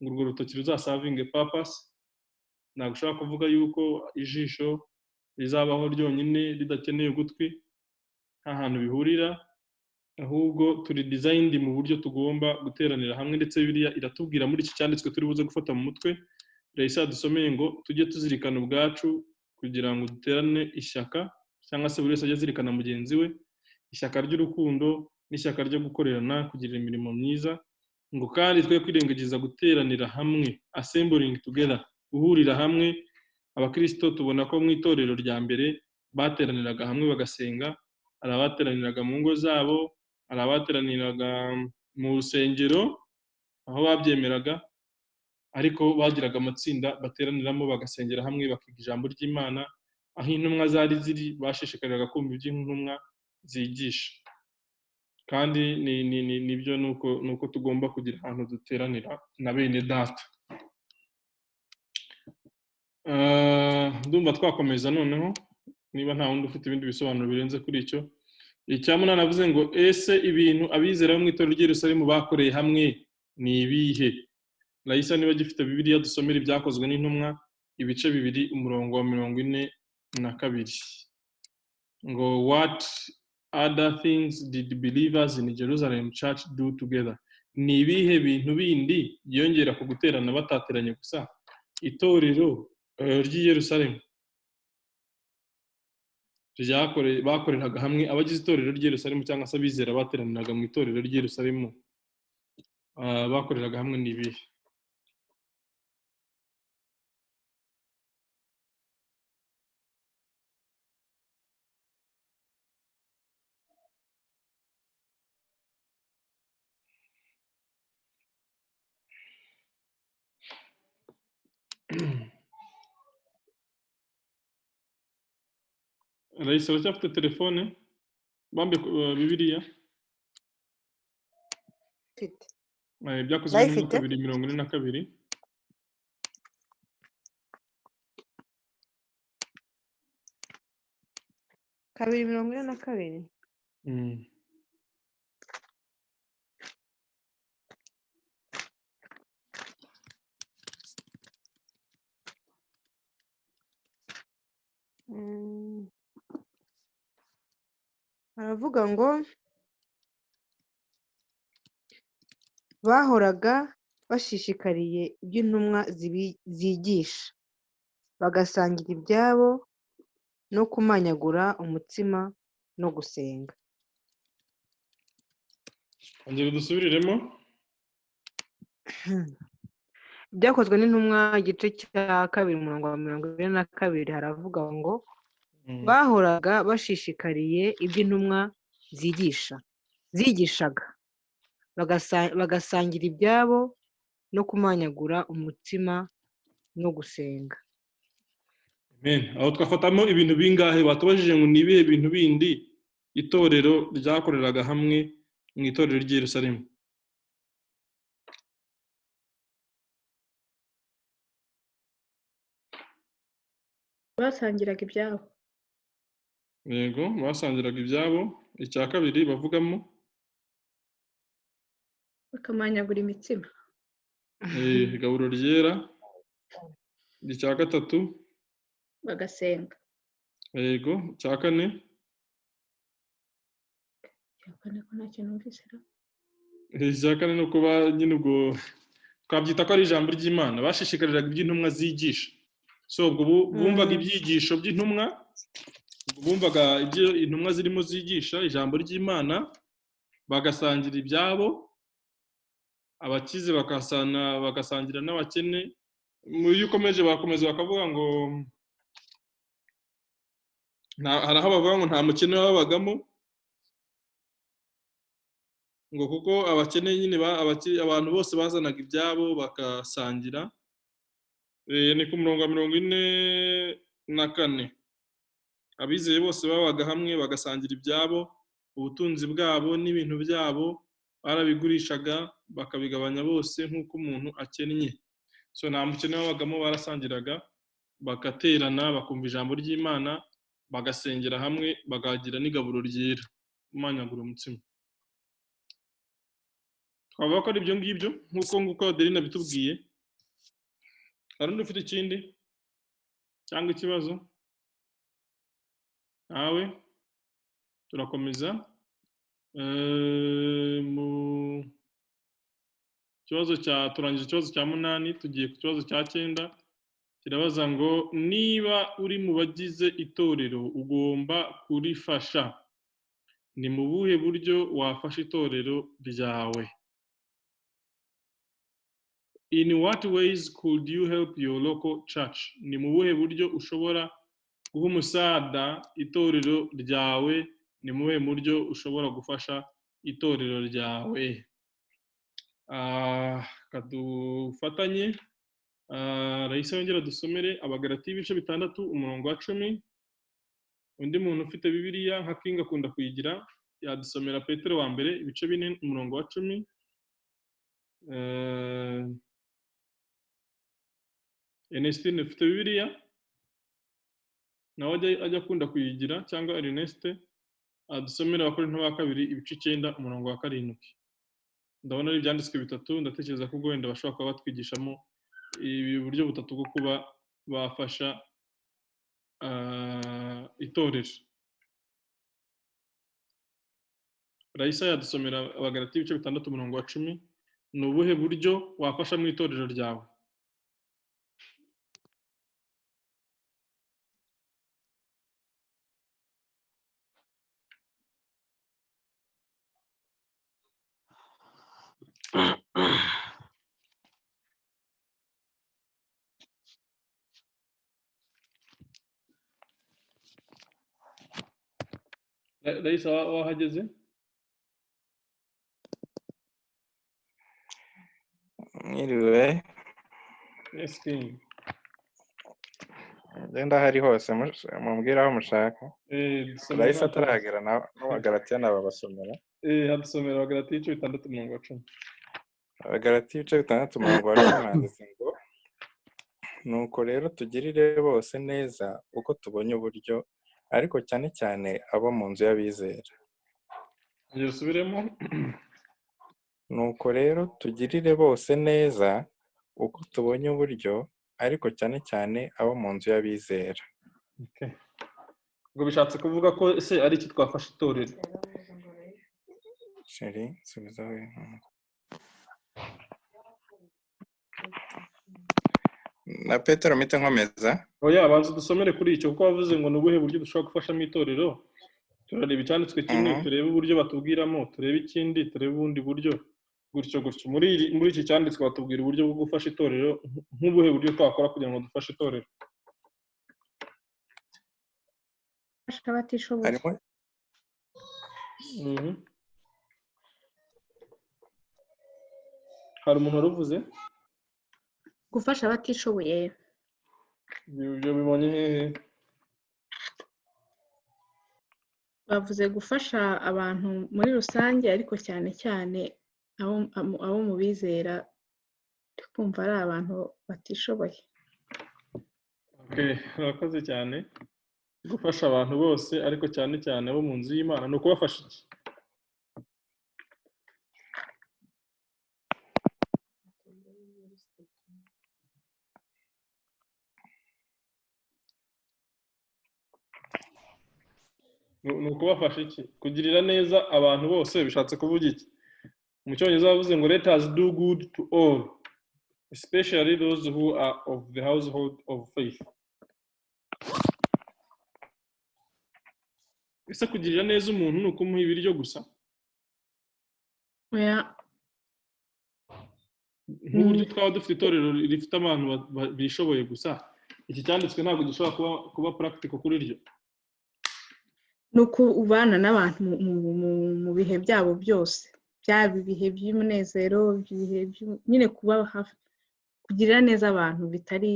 ngo urwo rutoki ruzasavinge purpose. Ntabwo ushobora kuvuga yuko ijisho rizabaho ryonyine ridakeneye ugutwi, nta hantu bihurira, ahubwo turi designed mu buryo tugomba guteranira hamwe, ndetse Bibiliya iratubwira muri iki cyanditswe turi buze gufata mu mutwe, Raisa dusomeye ngo tujye tuzirikana ubwacu kugira ngo duterane ishyaka, cyangwa se buri wese ajye azirikana mugenzi we, ishyaka ry'urukundo n'ishyaka ryo gukorerana, kugira imirimo myiza, ngo kandi twe kwirengagiza guteranira hamwe, assembling together, guhurira hamwe. Abakristo tubona ko mu itorero rya mbere bateraniraga hamwe bagasenga, hari abateraniraga mu ngo zabo, hari abateraniraga mu rusengero aho babyemeraga, ariko bagiraga amatsinda bateraniramo bagasengera hamwe, bakiga ijambo ry'Imana. Aho intumwa zari ziri bashishikariraga kumva ibyo intumwa zigisha, kandi nibyo nuko tugomba kugira ahantu duteranira na bene data. Ndumva twakomeza noneho, niba nta wundi ufite ibindi bisobanuro birenze kuri icyo. Icyamunani avuze ngo ese ibintu abizera bo mu itorero ry'i Yerusalemu bakoreye hamwe ni ibihe? Raisa niba gifite Bibiliya dusomera ibyakozwe n'intumwa ibice 2 umurongo wa 42, ngo what other things did believers in Jerusalem church do together? Ni ibihe bintu bindi byongera ku guterana batateranye gusa? Itorero ry'i Yerusalemu bakoreraga hamwe, abagize itorero ry'i Yerusalemu cyangwa se abizera bateraniraga mu itorero ry'i Yerusalemu bakoreraga hamwe n'ibihe? Raisa uracyafite telefone? Bambe Bibiliya mfite byakozwe n'intumwa 2:42. kabiri 42. Aravuga ngo bahoraga bashishikariye ibyo intumwa zigisha, bagasangira ibyabo no kumanyagura umutsima no gusenga. Ongera dusubiriremo. Byakozwe n'intumwa igice cya 2 umurongo wa 42 haravuga ngo bahoraga bashishikariye ibyo intumwa zigishaga, bagasangira ibyabo no kumanyagura umutsima no gusenga. Amen. Aho twafatamo ibintu bingahe? Batubajije ngo ni ibihe bintu bindi itorero ryakoreraga hamwe mu itorero ry'i Yerusalemu? Basangiraga ibyabo. Yego, basangiraga ibyabo. Icya kabiri bavugamo bakamanyagura imitsima. Igaburo ryera. Icya gatatu bagasenga. Yego, icya kane ko nta kintu numvise. Icya kane no kuba nyine ubwo twabyita ko ari ijambo ry'Imana, bashishikariraga iby'intumwa zigisha. So ubwo bumvaga ibyigisho by'intumwa, bumvaga ibyo intumwa zirimo zigisha ijambo ry'Imana, bagasangira ibyabo, abakize bagasangira n'abakene. Iyo ukomeje bakomeza bakavuga ngo hari aho bavuga ngo nta mukene wabagamo, ngo kuko abakene nyine abantu bose bazanaga ibyabo bakasangira. Ni ku murongo wa 44. Abizeye bose babaga hamwe bagasangira ibyabo, ubutunzi bwabo n'ibintu byabo barabigurishaga bakabigabanya bose nk'uko umuntu akennye. So nta mukene wabagamo, barasangiraga bagaterana bakumva ijambo ry'Imana, bagasengera hamwe, bagagira n'igaburo ryera, kumanyagura umutsima. Twavuga ko ari ibyo ngibyo nk'uko Adeline bitubwiye. hari undi ufite ikindi cyangwa ikibazo? Nawe turakomeza mu kibazo turangije ikibazo cya 8 tugiye ku kibazo cya 9 kirabaza ngo niba uri mu bagize itorero ugomba kurifasha, ni mu buhe buryo wafasha itorero ryawe? In what ways could you help your local church? Ni mu buhe buryo ushobora guha umusada itorero ryawe? Ni mu buhe buryo ushobora gufasha itorero ryawe? Kadufatanye. Rahise yongera dusomere Abagalatiya ibice 6 umurongo wa 10. Undi muntu ufite Bibiliya nka King akunda kuyigira yadusomera Petero wa mbere ibice 4 umurongo wa 10. Ernestine ufite Bibiliya nawe ajya akunda kuyigira, cyangwa Erneste adusomera Abakorinto ba kabiri ibice 9 umurongo wa 7. Ndabona ari ibyanditswe bitatu, ndatekereza ko ubwo wenda bashobora kuba batwigishamo ibi buryo butatu bwo kuba bafasha itorero. Raisa yadusomera Abagalatiya ibice 6 umurongo wa 10. Ni ubuhe buryo wafasha mu itorero ryawe? Raisa wahageze? Mwiriwe. Yes, King. Ndenda hari hose mumbwira aho mushaka. Raisa ataragera n'Abagalatiya nababasomera. Hadusomera Abagalatiya ibice 6 umurongo wa 10. Abagalatiya ibice 6 umurongo wa 10 handitse ngo nuko rero tugirire bose neza uko tubonye uburyo, ariko cyane cyane abo mu nzu y'abizera. Yosubiremo. Nuko rero tugirire bose neza uko tubonye uburyo, ariko cyane cyane abo mu nzu y'abizera. Okay. Ubwo bishatse kuvuga ko ese ari iki twafasha itorero? Sheri, subiza we. Na Petero mite nkomeza. Oya, banza dusomere kuri icyo kuko wavuze ngo ni ubuhe buryo dushobora gufasha mu itorero. Turareba icyanditswe kimwe, turebe uburyo batubwiramo, turebe ikindi, turebe ubundi buryo. Gutyo muri iki cyanditswe batubwira uburyo bwo gufasha itorero, nk'ubuhe buryo twakora kugira ngo dufashe itorero. Gufasha abatishoboye. Hari umuntu waruvuze? Gufasha abatishoboye. Ibyo bibonye hehe? Bavuze gufasha abantu muri rusange, ariko cyane cyane abo mu bizera, twumva ari abantu batishoboye. Okay, urakoze cyane. Gufasha abantu bose, ariko cyane cyane abo mu nzu y'Imana. Ni ukubafasha iki? Ni ukubafasha iki? Kugirira neza abantu bose bishatse kuvuga iki? Mu Cyongereza bavuze ngo let us do good to all, especially those who are of the household of faith. Ese kugirira neza umuntu ni ukumuha ibiryo gusa? Oya. Nk'uburyo twaba dufite itorero rifite abantu bishoboye gusa, iki cyanditswe ntabwo gishobora kuba practical kuri ryo. Nuko ubana n'abantu mu bihe byabo byose, byaba ibihe by'umunezero, ibihe nyine kuba hafi, kugirira neza abantu bitari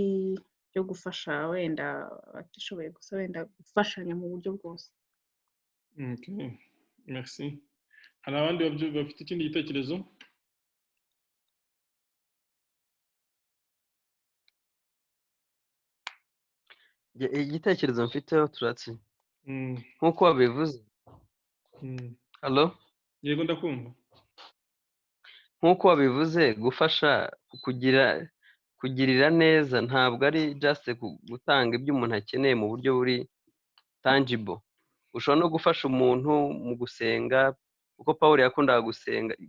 byo gufasha wenda batishoboye gusa, wenda gufashanya mu buryo bwose. Okay, merci. Hari abandi bafite ikindi gitekerezo? Igitekerezo mfiteho turatsi. Nk'uko wabivuze. Hello? Yego ndakumva. Nk'uko wabivuze gufasha kugirira neza ntabwo ari just gutanga ibyo umuntu akeneye mu buryo buri tangible. Ushobora no gufasha umuntu mu gusenga, kuko Paul yakundaga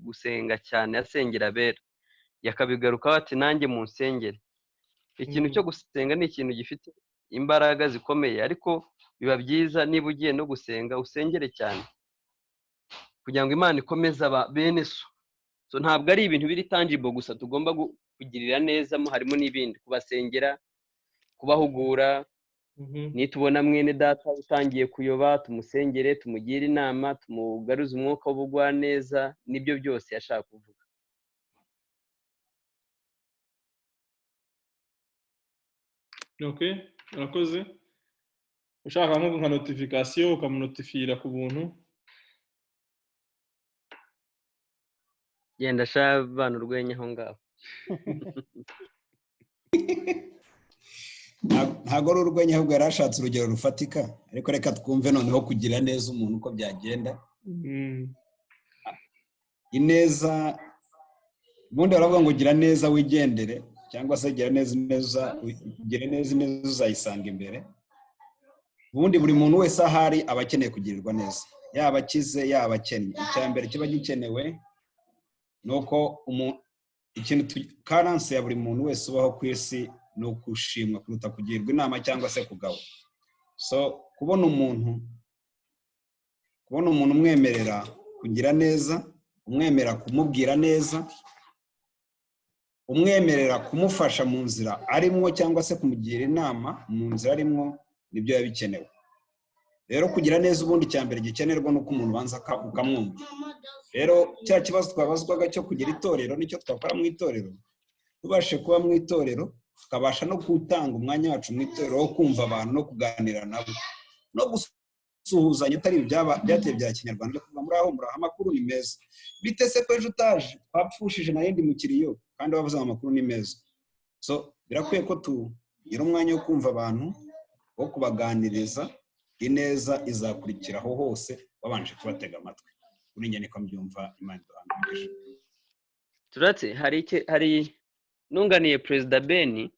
gusenga cyane, asengera abera, yakabigarukaho ati nanjye mu nsengere. Ikintu cyo gusenga ni ikintu gifite imbaraga zikomeye, ariko biba byiza niba ugiye no gusenga usengere cyane kugira ngo Imana ikomeze bene so ntabwo ari ibintu biri tangible gusa tugomba kugirira neza, harimo n'ibindi, kubasengera, kubahugura. Nitubona mwene data utangiye kuyoba, tumusengere, tumugire inama, tumugaruze umwuka w'ubugwaneza, nibyo byose yashaka kuvuga. Okay, urakoze. Ushaka nka notification ukamunotifira ku buntu, genda shabana urwenya aho ngaho. Ntago ari urwenya, ahubwo yarashatse urugero rufatika, ariko reka twumve noneho kugira neza umuntu uko byagenda. Ineza ubundi baravuga ngo gira neza wigendere, cyangwa se gira neza uzayisanga imbere. Ubundi buri muntu wese ahari aba akeneye kugirirwa neza, yaba akize yaba akennye. Icya mbere kiba gikenewe nuko ikintu karanse ya buri muntu wese ubaho ku isi ni ukushimwa kuruta kugirwa inama cyangwa se kugawa. So kubona umuntu umwemerera kugira neza, umwemerera kumubwira neza, umwemerera kumufasha mu nzira arimo cyangwa se kumugira inama mu nzira arimo, nibyo yabikenewe. Rero kugira neza ubundi cya mbere gikenerwa nuko umuntu banza ukamwumva. Rero cya kibazo twabazwaga cyo kugira itorero nicyo twakora mu itorero, tubashe kuba mu itorero, tukabasha no gutanga umwanya wacu mu itorero wo kumva abantu no kuganira nabo no gusuhuzanya, atari byateye bya kinyarwanda kuvuga muri aho amakuru ni meza, bite se ko ejo utaje twapfushije na yindi mukiriyo kandi bavuze amakuru ni meza. So birakwiye ko tugira umwanya wo kumva abantu, wo kubaganiriza. Ineza izakurikiraho hose babanje kubatega amatwi. Kuri njye niko mbyumva. Imana iduhangayikisha. Turatse hari nunganiye Perezida Ben,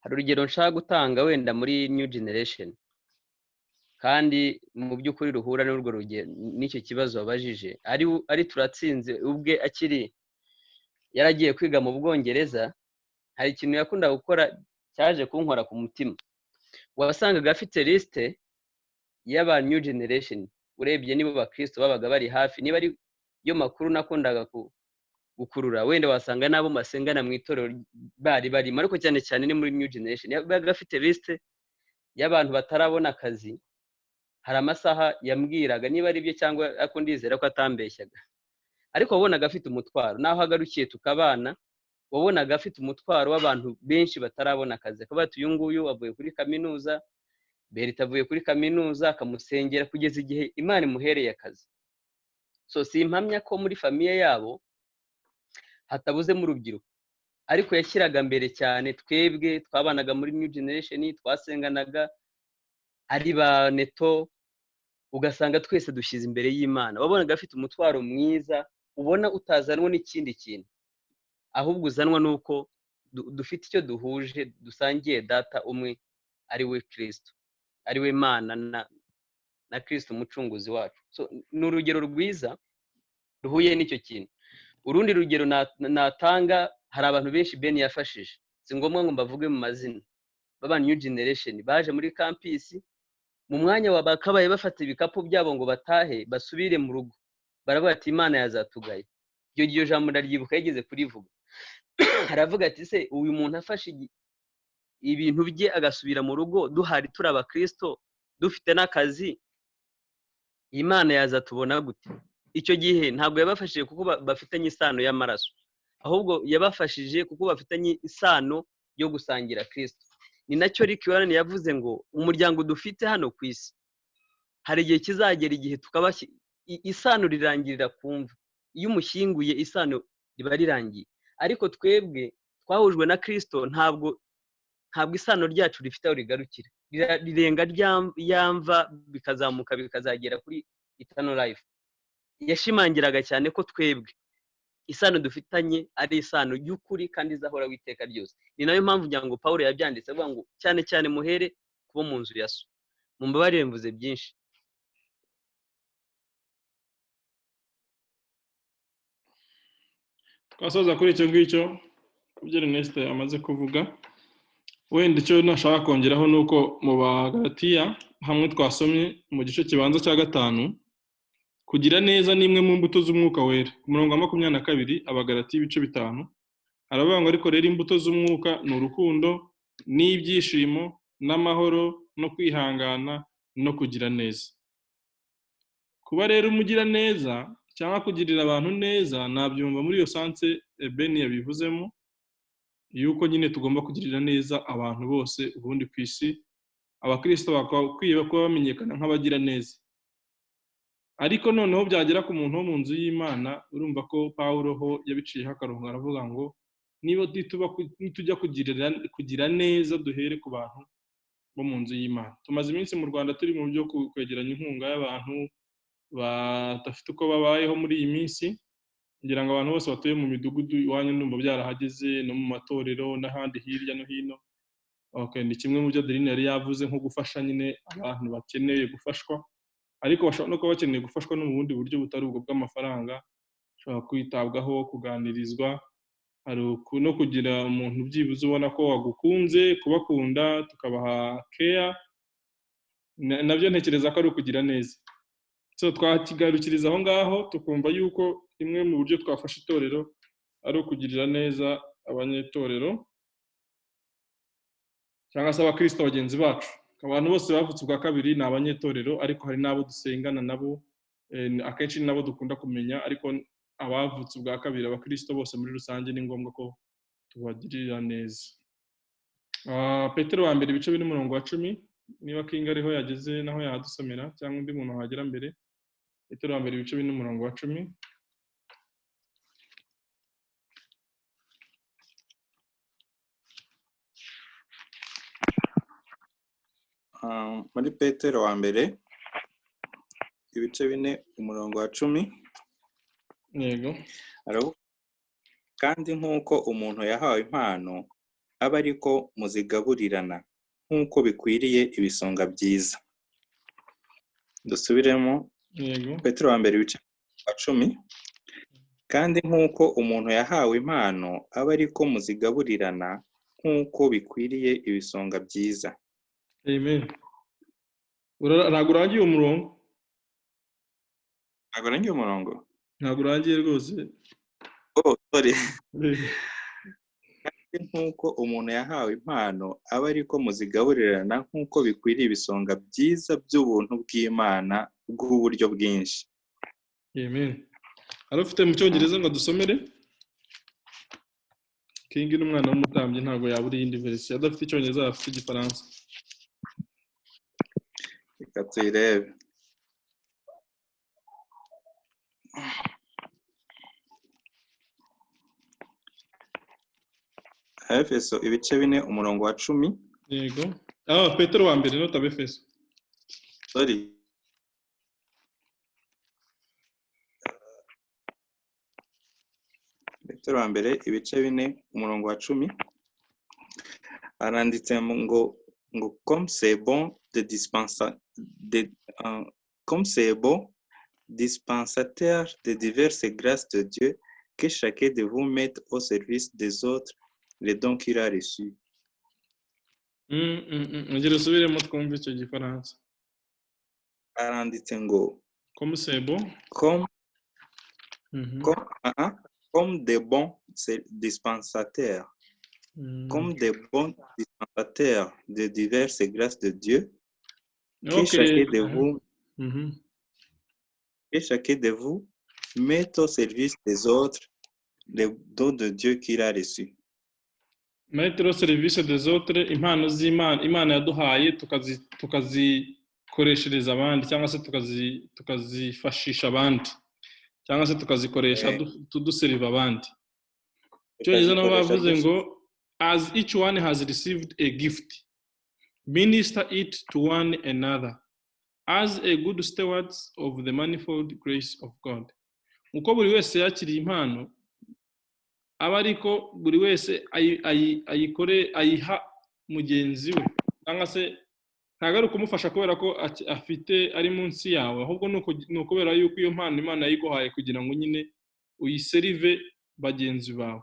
hari urugero nshaka gutanga wenda muri new generation, kandi mu by'ukuri ruhura n'urwo rugero n'icyo kibazo wabajije. Ari Turatsinze ubwe yaragiye kwiga mu Bwongereza, hari ikintu yakunda gukora cyaje kunkora ku mutima. Wasangaga afite liste y'aba new generation, urebye nibo bakristo babaga bari hafi, niba ari yo makuru nakundaga gukurura, wenda wasanga nabo masengana mu itorero bari ariko cyane cyane ni muri new generation. Yabaga afite liste y'abantu batarabona akazi, hari amasaha yambwiraga niba ari byo cyangwa akundizera ko atambeshyaga, ariko wabonaga afite umutwaro. Naho agarukiye tukabana, wabonaga afite umutwaro w'abantu benshi batarabona akazi. Akaba ati uyu nguyu avuye kuri kaminuza, Berita avuye kuri kaminuza, akamusengera kugeza igihe Imana imuhereye akazi. So simpamya ko muri famiye yabo hatabuzemo urubyiruko, ariko yashyiraga mbere cyane twebwe twabanaga muri new generation, twasenganaga ari ba Neto, ugasanga twese dushyize imbere y'Imana. Wabonaga afite umutwaro mwiza, ubona utazanwa n'ikindi kintu, ahubwo uzanwa nuko dufite icyo duhuje, dusangiye data umwe, ari we Kristo, ari we Mana na Kristo umucunguzi wacu. So ni urugero rwiza ruhuye n'icyo kintu. Urundi rugero natanga, hari abantu benshi Ben yafashije, si ngombwa ngo mbavuge mu mazina, baba new generation baje muri campus, mu mwanya wabakabaye bafata ibikapu byabo ngo batahe basubire mu rugo, baravuga ati Imana yazatugaye. Iryo jambo ndaryibuka yigeze kurivuga. Aravuga ati se uyu muntu afashe ibintu bye agasubira mu rugo, duhari turi abakristo dufite n'akazi, Imana yazatubona gute? Icyo gihe ntabwo yabafashije kuko bafitanye isano y'amaraso, ahubwo yabafashije kuko bafitanye isano yo gusangira Kristo. Ni nacyo Rick Warren yavuze ngo umuryango dufite hano ku isi hari igihe kizagera igihe tukaba isano rirangirira kumva. Iyo umushyinguye isano riba rirangiye, ariko twebwe twahujwe na Kristo ntabwo isano ryacu rifite aho rigarukira, rirenga yamva bikazamuka bikazagera kuri eternal life. Yashimangiraga cyane ko twebwe isano dufitanye ari isano y'ukuri kandi izahora witeka ryose. Ni nayo mpamvu ngira ngo Pawulo yabyanditse avuga ngo cyane cyane muhere kuba mu nzu ya so. Mumbabarire mvuze byinshi. Twasoza kuri icyo ngicyo ibyo Ernest amaze kuvuga. Wenda icyo nashaka kongeraho nuko mu Bagalatiya hamwe twasomye mu gice kibanza cya 5 kugira neza nimwe mu mbuto z'umwuka wera. Ku murongo wa 22 Abagalatiya ibice 5 aravuga ngo ariko rero imbuto z'umwuka ni urukundo n'ibyishimo n'amahoro no kwihangana no kugira neza. Kuba rero umugira neza cyangwa kugirira abantu neza nabyumva muri iyo sanse Ben yabivuzemo yuko nyine tugomba kugirira neza abantu bose ubundi ku isi. Abakristo bakwiye kuba bamenyekana nk'abagira neza. Ariko noneho byagera ku muntu wo mu nzu y'Imana urumva ko Pawulo ho yabiciyeho akarongo aravuga ngo niba tujya kugira neza duhere ku bantu bo mu nzu y'Imana. Tumaze iminsi mu Rwanda turi mu byo kwegeranya inkunga y'abantu badafite uko babayeho muri iyi minsi. Ngira ngo abantu bose batuye mu midugudu iwanyu ndumva byarahageze no mu matorero n'ahandi hirya no hino. Ni kimwe mu byo Adeline yari yavuze nko gufasha nyine abantu bakeneye gufashwa, ariko bashobora no kuba bakeneye gufashwa no mu bundi buryo butari ubwo bw'amafaranga. Ushobora kwitabwaho, kuganirizwa, no kugira umuntu byibuze ubona ko wagukunze, kubakunda, tukabaha care, nabyo ntekereza ko ari ukugira neza. So twakigarukiriza aho ngaho tukumva yuko imwe mu buryo twafasha itorero ari ukugirira neza abanyetorero cyangwa se abakristo bagenzi bacu. Abantu bose bavutse ubwa kabiri ni abanyetorero, ariko hari n'abo dusengana nabo akenshi nabo dukunda kumenya, ariko abavutse ubwa kabiri abakristo bose muri rusange ni ngombwa ko tubagirira neza. Petero wa mbere ibice 4:10 niba King ariho yageze naho yadusomera cyangwa undi muntu wagera mbere. Petero wa mbere ibice 4:10. Muri Petero wa mbere ibice 4:10 Yego. Kandi nk'uko umuntu yahawe impano aba ariko muzigaburirana nk'uko bikwiriye ibisonga byiza. Dusubiremo. Yego. Petero wa mbere ibice 10. Kandi nk'uko umuntu yahawe impano aba ariko muzigaburirana nk'uko bikwiriye ibisonga byiza. Amen. Ntabwo urangiye umurongo? Ntabwo urangiye umurongo? Ntabwo urangiye rwose. Oh, sorry. Kandi nk'uko umuntu yahawe impano aba ariko muzigaburirana nk'uko bikwiriye ibisonga byiza by'ubuntu bw'Imana bw'uburyo bwinshi. Amen. Hari ufite mu Cyongereza ngo dusomere? King n'umwana w'umutambyi ntabwo yabura iyindi version. Adafite Icyongereza afite Igifaransa. Reka tuyirebe. Efeso ibice 4:10. Yego. Petero wa mbere nota Efeso. Sorry. Petero wa mbere ibice 4:10 aranditse ngo comme c'est bon dispensateur de diverses grâces de Dieu, que chacun de vous mette au service des autres les dons qu'il a reçus. Ngire subiremo twumve icyo Gifaransa. Aranditse ngo comme c'est bon, comme des bons dispensateurs, comme des bons dispensateurs de diverses grâces de Dieu, que chacun de vous mette au service des autres les dons de Dieu qu'il a reçus. Mettre au service des autres impano z'Imana Imana yaduhaye tukazikoreshereza abandi cyangwa se tukazifashisha abandi cyangwa se tukazikoresha tuduseriva abandi. Cyongereza nabo bavuze ngo as each one has received a gift, minister it to one another as a good stewards of the manifold grace of God. Uko buri wese yakiriye impano aba ariko buri wese ayiha mugenzi we, cyangwa se ntabwo ari ukumufasha kubera ko afite ari munsi yawe, ahubwo ni ukubera yuko iyo mpano Imana yayiguhaye kugira ngo nyine uyiserive bagenzi bawe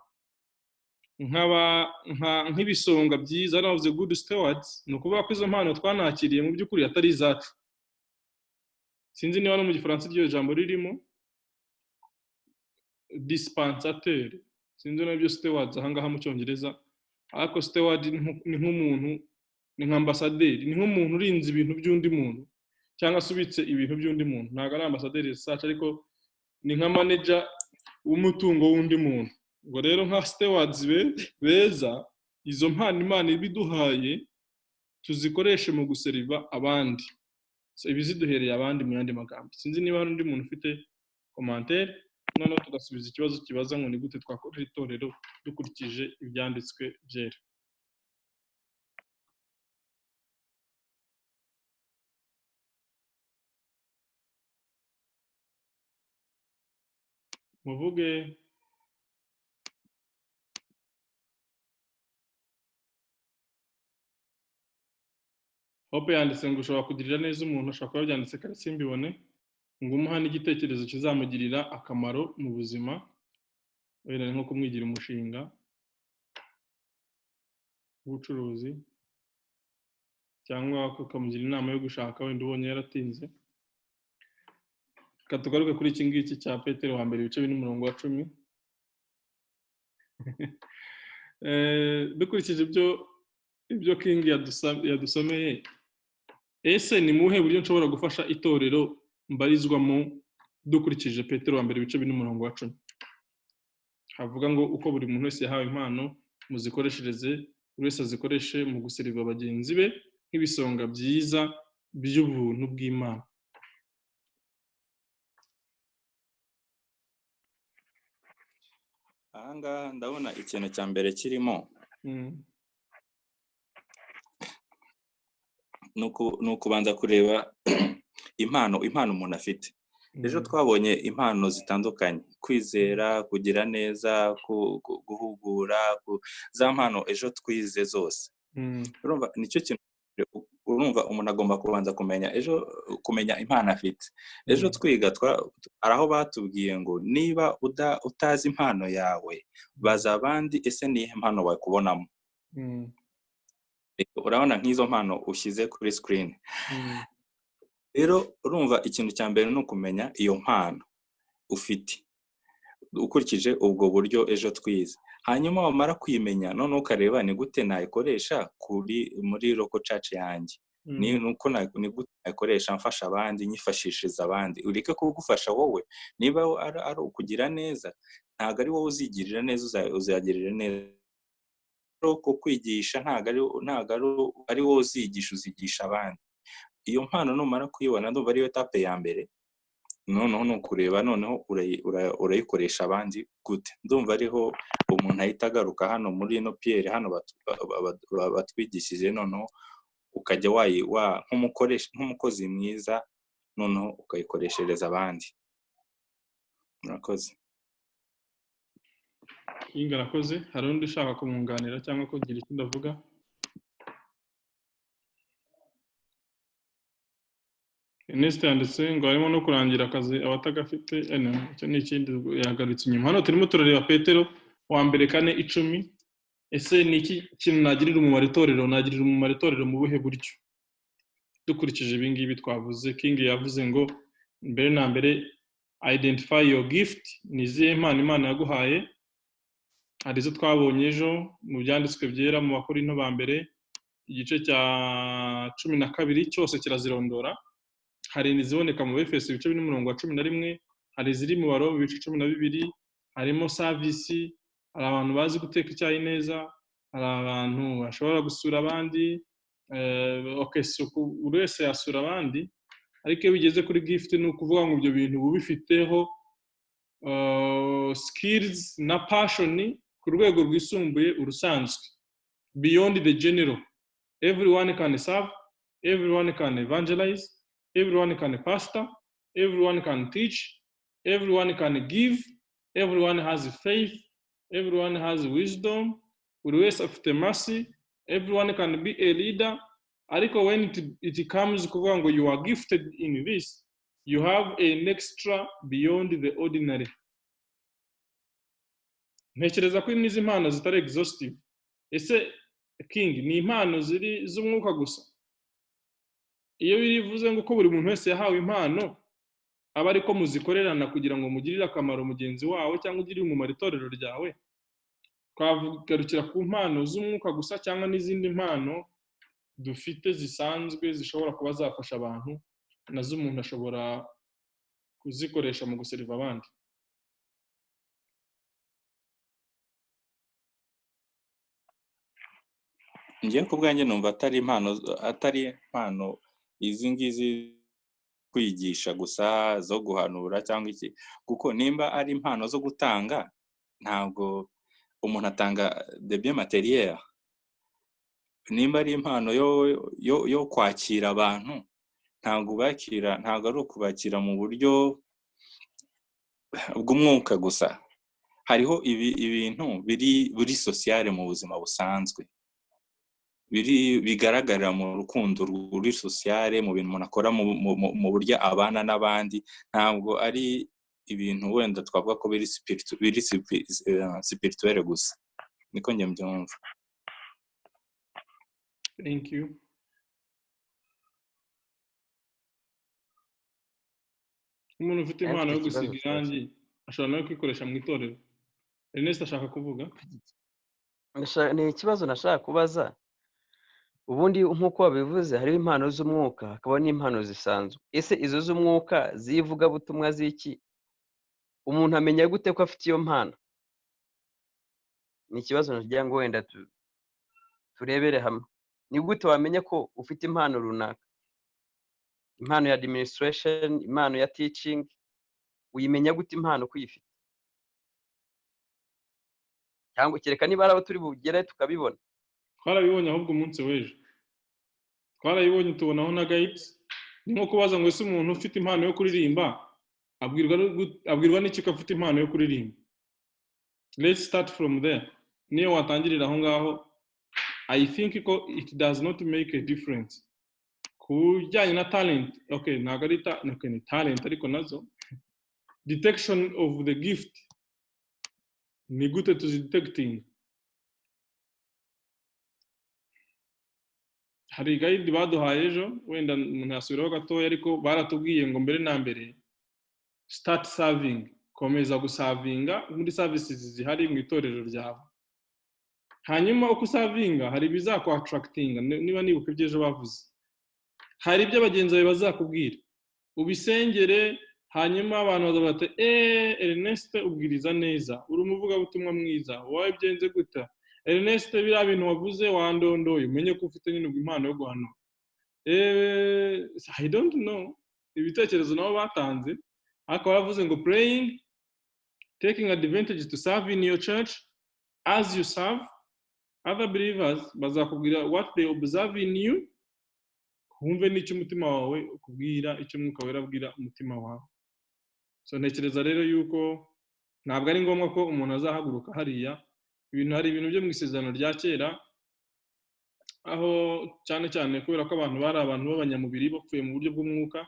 nk'ibisonga byiza, navuze good stewards. Ni ukuvuga ko izo mpano twanakiriye mu by'ukuri atari izacu. Sinzi niba no mu gifaransa iryo jambo ririmo dispensateur, sinzi nabyo stewards ahangaha mu cyongereza, ariko steward ni nk'umuntu, ni nk'ambasaderi, ni nk'umuntu urinze ibintu by'undi muntu cyangwa se ubitse ibintu by'undi muntu. Ntabwo ari ambasaderi sacu, ariko ni nka manager w'umutungo w'undi muntu. Ngo rero nka stewards beza, izo mpano Imana ibiduhaye tuzikoreshe mu guseriva abandi, ibiziduhereye abandi mu yandi magambo. Sinzi niba hari undi muntu ufite commentaire, noneho tugasubiza ikibazo kibaza ngo ni gute twakorera itorero dukurikije ibyanditswe byera. Muvuge. Hope yanditse ngo ushobora kugirira neza umuntu, ashobora kuba byanditse kare simbibone, ngo umuha n'igitekerezo kizamugirira akamaro mu buzima, wenda nko kumwigira umushinga w'ubucuruzi, cyangwa ukamugira inama yo gushaka wenda ubonye yaratinze. Reka tugaruke kuri iki ngiki cya Petero wa mbere ibice 4:10. Dukurikije ibyo King yadusomeye, ese ni muhe buryo nshobora gufasha itorero mbarizwamo dukurikije Petero wa mbere ibice 4:10? Havuga ngo uko buri muntu wese yahawe impano muzikoreshereze, buri wese azikoreshe mu guseriva bagenzi be nk'ibisonga byiza by'ubuntu bw'Imana. Ahangaha ndabona ikintu cya mbere kirimo ni ukubanza kureba impano umuntu afite. Ejo twabonye impano zitandukanye: kwizera, kugira neza, guhugura, za mpano ejo twize zose. Urumva nicyo kintu, urumva umuntu agomba kubanza kumenya impano afite. Ejo twiga ari aho batubwiye ngo niba utazi impano yawe, baza abandi, ese nihe mpano bakubonamo. Urabona nk'izo mpano ushyize kuri screen. Rero urumva ikintu cya mbere ni ukumenya iyo mpano ufite ukurikije ubwo buryo ejo twize. Hanyuma wamara kuyimenya, none ukareba ni gute nayikoresha muri Local Church yanjye. Ni gute nayikoresha mfasha abandi, nyifashishiriza abandi. Ureke kugufasha wowe. Niba ari ukugira neza, ntabwo ari wowe uzigirira neza, uzagirira neza. Ko kwigisha ntabwo ari wowe uzigisha abandi. Iyo mpano numara kuyibona, ndumva ariyo etape ya mbere. Noneho ni ukureba, noneho urayikoresha abandi gute. Ndumva ariho umuntu ahita agaruka hano muri ino Pierre hano batwigishije, noneho ukajya nk'umukozi mwiza, noneho ukayikoreshereza abandi. Murakoze. Ingarakoze. Hari undi ushaka kumwunganira cyangwa kugira icyo ndavuga? Ernest yanditse ngo harimo no kurangira akazi abatagafite. Icyo ni ikindi yagarutse inyuma. Hano turimo turareba Petero wa mbere 4:10. Ese ni iki kintu nagirira umumaro itorero? Nagirira umumaro itorero mu buhe buryo? Dukurikije ibi ngibi twavuze, King yavuze ngo mbere na mbere identify your gift. Ni izihe mpano Imana yaguhaye? Hari izo twabonye ejo mu byanditswe byera mu Bakorinto ba mbere igice cya 12 cyose kirazirondora. Hari n'iziboneka mu Efeso ibice 4:11, hari iziri mu Baroma ibice 12, harimo service, hari abantu bazi guteka icyayi neza, hari abantu bashobora gusura abandi. Buri wese yasura abandi, ariko iyo bigeze kuri gift ni ukuvuga ngo ibyo bintu bubifiteho skills na passion ku rwego rwisumbuye urusanzwe, beyond the general. Everyone can serve, everyone can evangelize, everyone can pastor, everyone can teach, everyone can give, everyone has faith, everyone has wisdom, buri wese afite mercy, everyone can be a leader, ariko when it comes kuvuga ngo you are gifted in this, you have an extra beyond the ordinary. Ntekereza ko n'izi impano zitari exhaustive. Ese King, ni impano ziri z'umwuka gusa? Iyo birivuze ngo ko buri muntu wese yahawe impano, aba ariko muzikorerana kugira ngo mugirire akamaro mugenzi wawe cyangwa ugirire umumaro itorero ryawe, twavugarukira ku mpano z'umwuka gusa cyangwa n'izindi mpano dufite zisanzwe zishobora kuba zafasha abantu, nazo umuntu ashobora kuzikoresha mu guseriva abandi? Ngiye ku bwanjye numva atari impano izi ngizi kwigisha gusa zo guhanura cyangwa iki, kuko nimba ari impano zo gutanga, ntabwo umuntu atanga de bien materiel. Nimba ari impano yo kwakira abantu, ntabwo ari ukubakira mu buryo bw'umwuka gusa. Hariho ibintu biri sociale mu buzima busanzwe, bigaragarira mu rukundo ruri sociale, mu bintu umuntu akora mu buryo abana n'abandi. Ntabwo ari ibintu wenda twavuga ko biri spirituelle gusa. Niko njye mbyumva. Thank you. Umuntu ufite impano yo gusiga irangi ashobora no kwikoresha mu itorero. Ernest ashaka kuvuga? Ni ikibazo nashaka kubaza. Ubundi nk'uko wabivuze, hariho impano z'umwuka, hakaba n'impano zisanzwe. Ese izo z'umwuka zivuga butumwa z'iki? Umuntu amenya gute ko afite iyo mpano? Ni ikibazo nagira ngo wenda turebere hamwe. Ni gute wamenya ko ufite impano runaka? Impano ya administration, impano ya teaching, uyimenya gute impano kuyifite? Cyangwa kereka niba ari abo turi bugere tukabibona. Twarabibonye ahubwo umunsi w'ejo. Twarabibonye tubonaho na guides. Ni nko kubaza ngo ese umuntu ufite impano yo kuririmba abwirwa n'iki ko afite impano yo kuririmba? Let's start from there. Niyo watangirira aho ngaho, I think it does not make a difference. Kujyanye na talent, okay, ntabwo ari talent ariko nazo detection of the gift, ni gute tuzidetecting? Hari guide baduhaye ejo, wenda umuntu yasubiraho gatoya, ariko baratubwiye ngo mbere na mbere start serving, komeza gusavinga muri services zihari mu itorero ryawe. Hanyuma uko usavinga hari bizakwa attracting, niba nibuka ibyo ejo bavuze. Hari ibyo abagenzi bawe bazakubwira, ubisengere, hanyuma abantu bazavuga bati Ernest ubwiriza neza, uri umuvugabutumwa mwiza, wowe byenze gute? Ernest biriya bintu wavuze wandondoye, umenye ko ufite nyine impano yo guhanura. I don't know, ibitekerezo nabo batanze, ariko bavuze ngo praying, taking advantage to serve in your church, as you serve other believers, bazakubwira what they observe in you, wumve n'icyo umutima wawe ukubwira, icyo Mwuka Wera abwira umutima wawe. So ntekereza rero yuko ntabwo ari ngombwa ko umuntu azahaguruka hariya. Hari ibintu byo mu isezerano rya kera, aho cyane cyane kubera ko abantu bari abantu b'abanyamubiri bapfuye mu buryo bw'umwuka,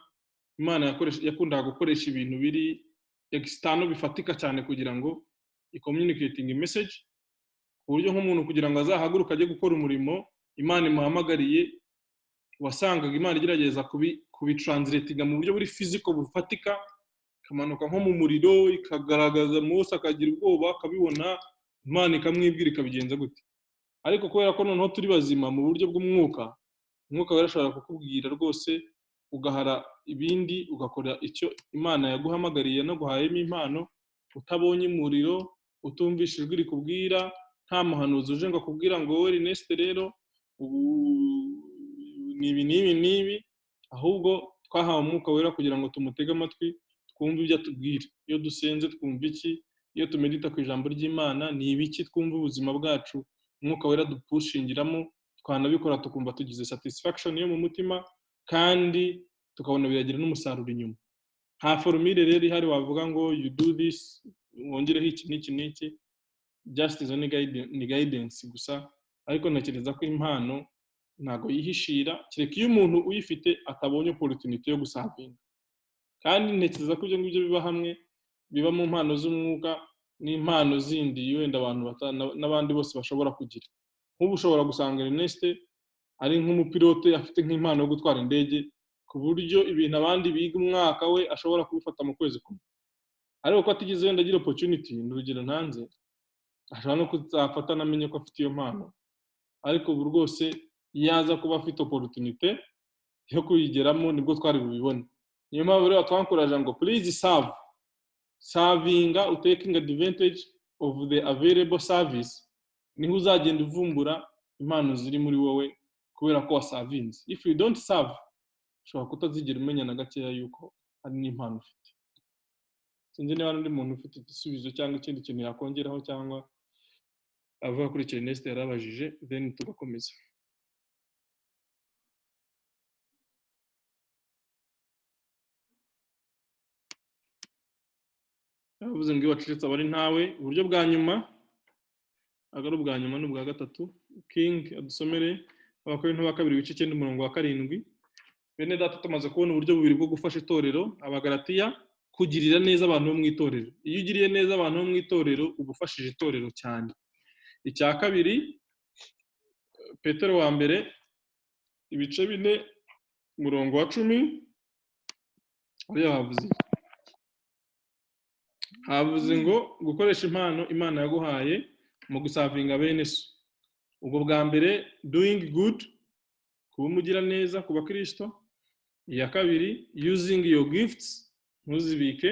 Imana yakundaga gukoresha ibintu biri external bifatika cyane kugira ngo communicating message, ku buryo nk'umuntu kugira ngo azahaguruka ajye gukora umurimo Imana imuhamagariye, wasangaga Imana igerageza kubitranslatinga mu buryo buri physical bufatika, ikamanuka nko mu muriro ikagaragaza Mose akagira ubwoba akabibona, Imana ikamwibwira ikabigenza gute. Ariko kubera ko noneho turi bazima mu buryo bw'umwuka, Umwuka Wera ashobora kukubwira rwose, ugahara ibindi ugakora icyo Imana yaguhamagariye no guhayemo impano, utabonye umuriro, utumvishe ijwi rikubwira, nta muhanuzi uje ngo akubwira ngo wowe Ernest rero nibi, ahubwo twahawe Umwuka Wera kugira ngo tumutege amatwi, twumve ibyo atubwira. Iyo dusenze twumva iki, iyo tumedita ku ijambo ry'Imana ni ibiki, twumva ubuzima bwacu Umwuka Wera dupushingiramo, twanabikora tukumva tugize satisfaction yo mu mutima, kandi tukabona biragira n'umusaruro inyuma. Nta formule rero ihari wavuga ngo you do this wongereho iki n'iki n'iki. just izo ni guidance gusa, ariko ntekereza ko impano ntago yihishira kereka iyo umuntu uyifite atabonye opportunity yo gusavinga, kandi ntekereza ko ibyo ngibyo biba hamwe, biba mu mpano z'umwuka n'impano zindi wenda abantu n'abandi bose bashobora kugira. Nk'ubu ushobora gusanga Ernest ari nk'umupilote afite nk'impano yo gutwara indege, ku buryo ibintu abandi biga umwaka we ashobora kubifata mu kwezi kumwe, ariko ko atigeze wenda agira opportunity, n'urugero ntanze, ashobora no kuzafata namenye ko afite iyo mpano, ariko ubu rwose yaza kuba afite opportunity yo kuyigeramo nibwo twari bubibone. Niyo mpamvu rero twankuraje ngo please servinga, taking advantage of the available service, niho uzagenda uvumbura impano ziri muri wowe kubera ko wasavinze. If you don't serve, ushobora kutazigera umenya na gakeya yuko hari n'impano ufite. Sinzi niba n'undi muntu ufite igisubizo cyangwa ikindi kintu yakongeraho cyangwa avuga kuri icyo Ernest yarabajije, then tugakomeza. Yavuze ngo wacitse abari ntawe. Uburyo bwa nyuma, agari ubwa nyuma n'ubwa gatatu, King adusomere Abakorinto ba kabiri ibice 9 umurongo wa 7. Bene data tumaze kubona uburyo bubiri bwo gufasha itorero, Abagalatiya kugirira neza abantu bo mu itorero. Iyo ugiriye neza abantu bo mu itorero ubufashije itorero cyane. Icya kabiri, Petero wa mbere ibice 4 umurongo wa 10, ariyo havuze ngo gukoresha impano Imana yaguhaye mu gusavinga bene so. Ubwo bwa mbere doing good, kuba umugira neza ku bakristo. Iya kabiri using your gifts, ntuzibike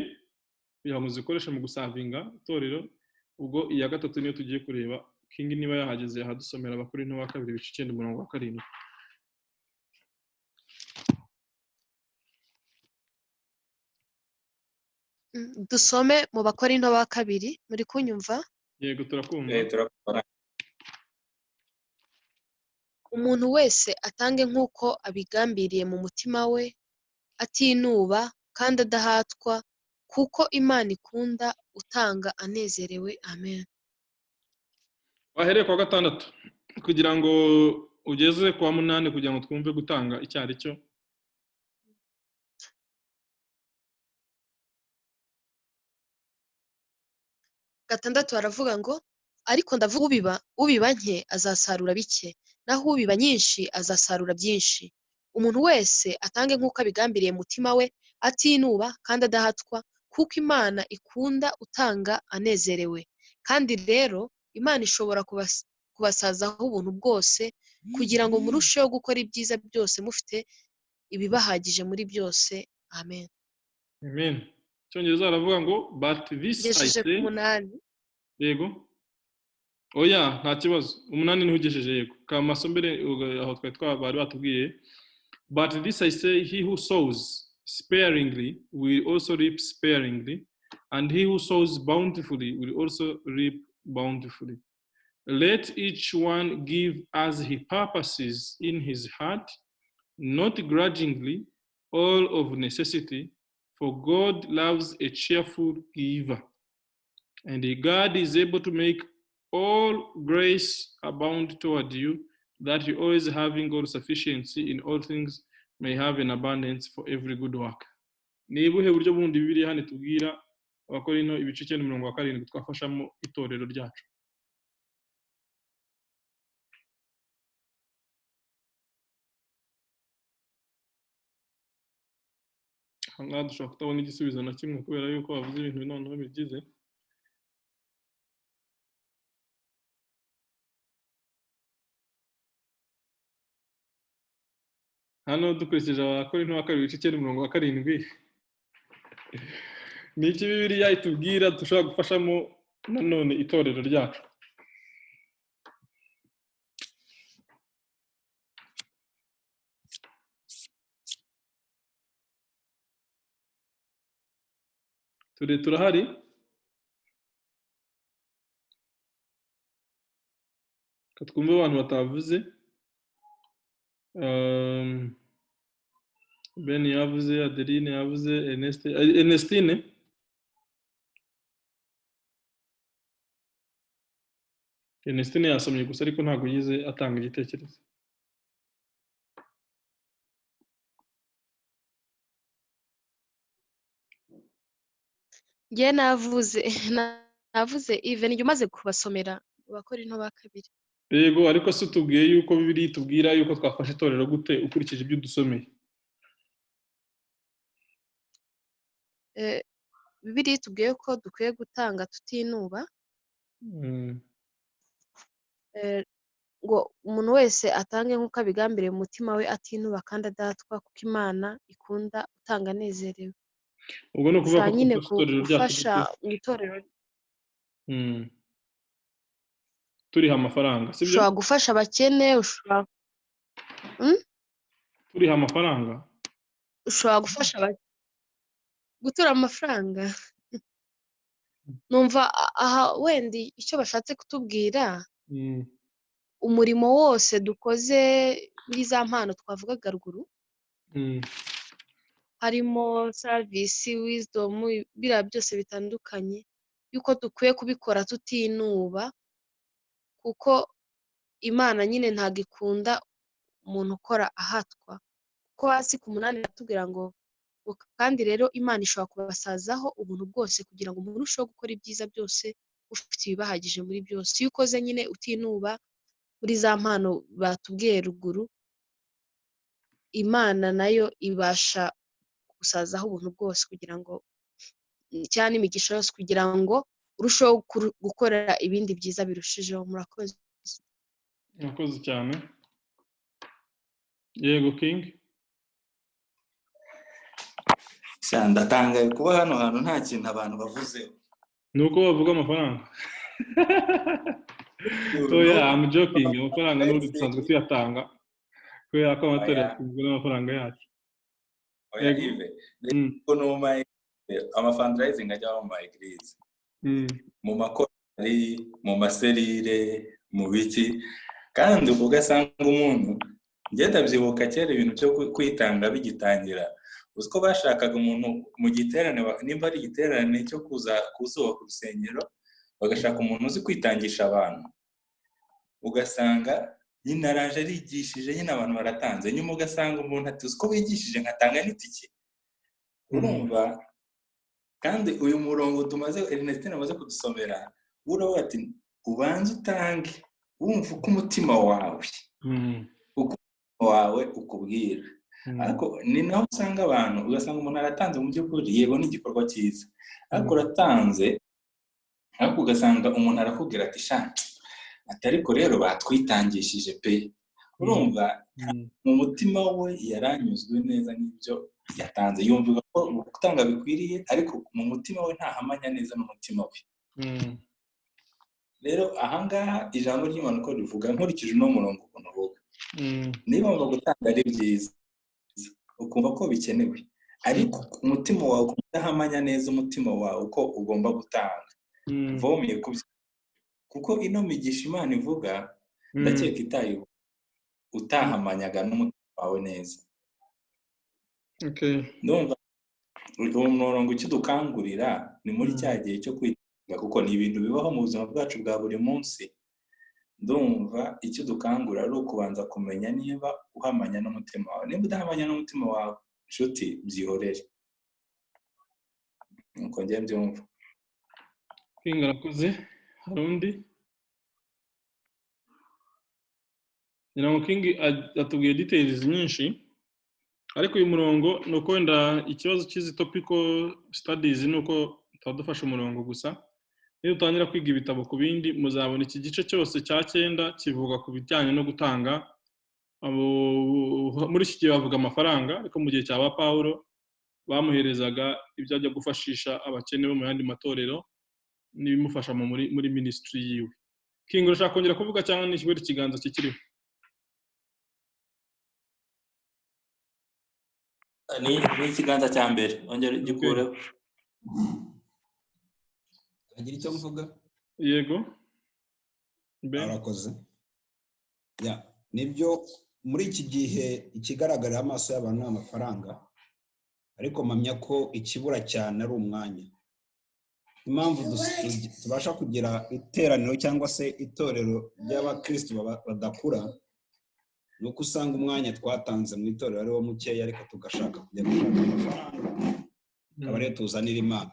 kugira ngo uzikoreshe mu gusavinga itorero. Ubwo iya gatatu niyo tugiye kureba. King niba yahageze yahadusomera Abakorinto ba kabiri ibice 9 umurongo wa 7. Dusome mu Bakorinto ba kabiri, muri kunyumva? Yego turakumva. Umuntu wese atange nk'uko abigambiriye mu mutima we, atinuba kandi adahatwa, kuko Imana ikunda utanga anezerewe. Amen. Wahereye kwa gatandatu kugira ngo ugeze kwa 8 kugira ngo twumve gutanga icyo ari cyo. Gatandatu aravuga ngo ariko ndavuga ubiba nke azasarura bike, naho ubiba nyinshi azasarura byinshi. Umuntu wese atange nk'uko abigambiriye mu mutima we, atinuba kandi adahatwa, kuko Imana ikunda utanga anezerewe. Kandi rero Imana ishobora kubasazaho ubuntu bwose, kugira ngo murusheho gukora ibyiza byose mufite ibibahagije muri byose. Amen. Amen. Cyongereza aravuga ngo but this I say. Yego. Oya nta kibazo. 8 niho ugejeje. Yego. Kamasombere aho bari batubwiye. But this I say, he who sows sparingly will also reap sparingly, and he who sows bountifully will also reap bountifully. Let each one give as he purposes in his heart, not grudgingly, all of necessity, for God loves a cheerful giver. And God is able to make all grace abound toward you, that you always having all sufficiency in all things may have an abundance for every good work. Ni buhe buryo bundi bibiri hano tubwira Abakorinto ibice 9 umurongo wa 7 twafashamo itorero ryacu. Hanga dushobora kutabona igisubizo na kimwe kubera yuko bavuze ibintu noneho bigize. Hano dukurikije Abakorinto ba kabiri ibice 9 umurongo wa 7. Ni iki Bibiliya itubwira dushobora gufashamo nanone itorero ryacu? Turahari? Katwumva abantu batavuze. Ben yavuze, Adeline yavuze, Ernestine. Ernestine yasomye gusa ariko ntabwo yize atanga igitekerezo. Njye navuze even njye umaze kubasomera Abakorinto ba kabiri. Yego, ariko se tubwiye yuko Bibiliya tubwira yuko twafashe itorero gute ukurikije ibyo dusomeye? Bibiliya tubwiye ko dukwiye gutanga tutinuba, ngo umuntu wese atange nk'uko abigambiriye mu mutima we atinuba kandi adatwa, kuko Imana ikunda utanga anezerewe. Ubwo ni ukuvuga ko nyine gufasha mu itorero turiha amafaranga, sibyo? ushobora gufasha abakene, turiha amafaranga, ushobora gufasha gutura amafaranga. Numva aha wenda icyo bashatse kutubwira, umurimo wose dukoze muri za mpano twavugaga ruguru, harimo service, wisdom, biriya byose bitandukanye, yuko dukwiye kubikora tutinuba, kuko Imana nyine ntabwo ikunda umuntu ukora ahatwa. Kuko hasi ku 8 batubwira ngo kandi rero Imana ishobora kubasazaho ubuntu bwose kugira ngo umuntu urusheho gukora ibyiza byose ufite ibibahagije muri byose. Iyo ukoze nyine utinuba muri za mpano batubwiye ruguru, Imana nayo ibasha gusazaho ubuntu bwose kugira ngo cyane imigisha yose kugira ngo urusheho gukora ibindi byiza birushijeho. Murakoze. Murakoze cyane. Yego King. Ndatangaye kuba hano hantu nta kintu abantu bavuzeho. Nuko bavuga amafaranga. Oya, I'm joking. Amafaranga n'ubundi dusanzwe tuyatanga kubera ko amatora yatunzwe n'amafaranga yacu. Oya ive. Amafundraising ajya mu eglise, mu makorali, mu maserire, mu biki, kandi ugasanga umuntu ngenda byibuka kera ibintu byo kwitanga bigitangira, uziko bashakaga umuntu mu giterane, nimba ari igiterane cyo kuzubaka urusengero, bagashaka umuntu uzi kwitangisha abantu, ugasanga nyine araje arigishije, nyine abantu baratanze, nyuma ugasanga umuntu ati uziko bigishije nkatanga n'itike. Urumva? Kandi uyu murongo tumaze Ernestine amaze kudusomera, uravuga ati ubanze utange wumva uko umutima wawe ukubwira. Ariko ni naho usanga abantu, ugasanga umuntu aratanze mu by'ukuri, yego n'igikorwa cyiza, ariko uratanze, ariko ugasanga umuntu arakubwira ati sha atariko rero batwitangishije pe. Urumva? Mu mutima we yaranyuzwe neza n'ibyo yatanze, yumva ko gutanga bikwiriye, ariko mu mutima we ntahamanya neza n'umutima we. Rero ahangaha ijambo ry'Imana uko rivuga, nkurikije no murongo ukuntu uvuga, niba ngo gutanga ari byiza ukumva ko bikenewe, ariko umutima wawe udahamanya neza umutima wawe uko ugomba gutanga, vomye kuko ino migisha Imana ivuga, ndakeka itayiho utahamanyaga n'umutima wawe neza. Ndumva uwo murongo ukidukangurira ni muri cya gihe cyo kwiga, kuko ni ibintu bibaho mu buzima bwacu bwa buri munsi. Ndumva icyo dukangurira ari ukubanza kumenya niba uhamanya n'umutima wawe. Niba udahamanya n'umutima wawe, nshuti, byihorere. Nuko njye mbyumva. King arakoze. Hari undi? Nyirango King atubwiye details nyinshi, ariko uyu murongo ni uko wenda ikibazo cy'izi topical studies ni uko tutadufasha umurongo gusa. Iyo utangira kwiga ibitabo ku bindi, muzabona iki gice cyose cya 9 kivuga ku bijyanye no gutanga. Muri iki gihe bavuga amafaranga, ariko mu gihe cya ba Paulo bamuherezaga ibyo ajya gufashisha abakene bo mu yandi matorero n'ibimufasha muri ministry yiwe. King, urashaka kongera kuvuga cyangwa n'ikiburi ikiganza kikiriho? Ni ikiganza cya mbere, ongera gikureho. Agira icyo mvuga? Yego. Arakoze. Nibyo, muri iki gihe ikigaragara amaso y'abantu n'amafaranga, ariko mpamya ko ikibura cyane ari umwanya. impamvu tubasha kugira iteraniro cyangwa se itorero ry'abakristo badakura ni uko usanga umwanya twatanze mu itorero ari wo mukeya, ariko tugashaka kujya gushaka amafaranga akaba ariyo tuzanira Imana,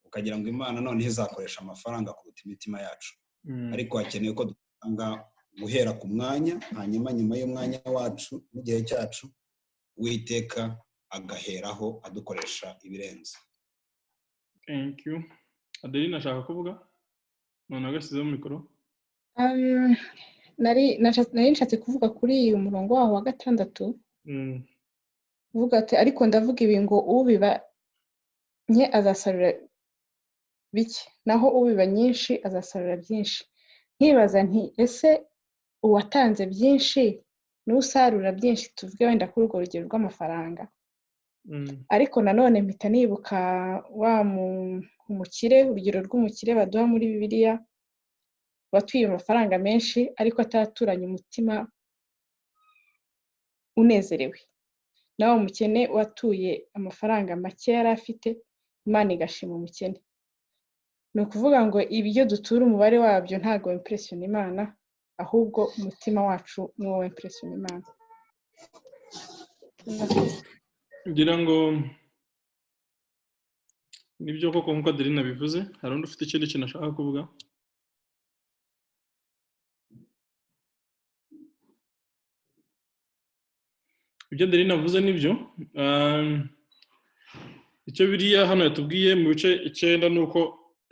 ukagira ngo Imana noneho izakoresha amafaranga kuruta imitima yacu. Ariko hakenewe ko dutanga guhera ku mwanya, hanyuma nyuma y'umwanya wacu n'igihe cyacu Uwiteka agaheraho adukoresha ibirenze. Thank you. Adeline ashaka kuvuga? None agashyizeho mikoro. Nari nshatse kuvuga kuri uyu murongo waho wa 6. Uvuga ati ariko ndavuga ibi ngo ubiba nke azasarura bike, naho ubiba nyinshi azasarura byinshi. Nkibaza nti ese uwatanze byinshi n'usarura byinshi, tuvuge wenda kuri urwo rugero rw'amafaranga. Ariko nanone mpita nibuka wa umukire, urugero rw'umukire baduha muri Bibiliya, watuye amafaranga menshi ariko ataturanye umutima unezerewe. Nawe umukene watuye amafaranga make yari afite, Imana igashima umukene. Ni ukuvuga ngo ibyo dutura umubare wabyo ntabwo impression Imana, ahubwo umutima wacu niwo impression Imana. Ngira ngo nibyo koko nkuko Adeline bivuze. Hari undi ufite ikindi kintu ashaka kuvuga? Ibyo Adeline avuze nibyo. Icyo biriya hano yatubwiye mu bice 9 nuko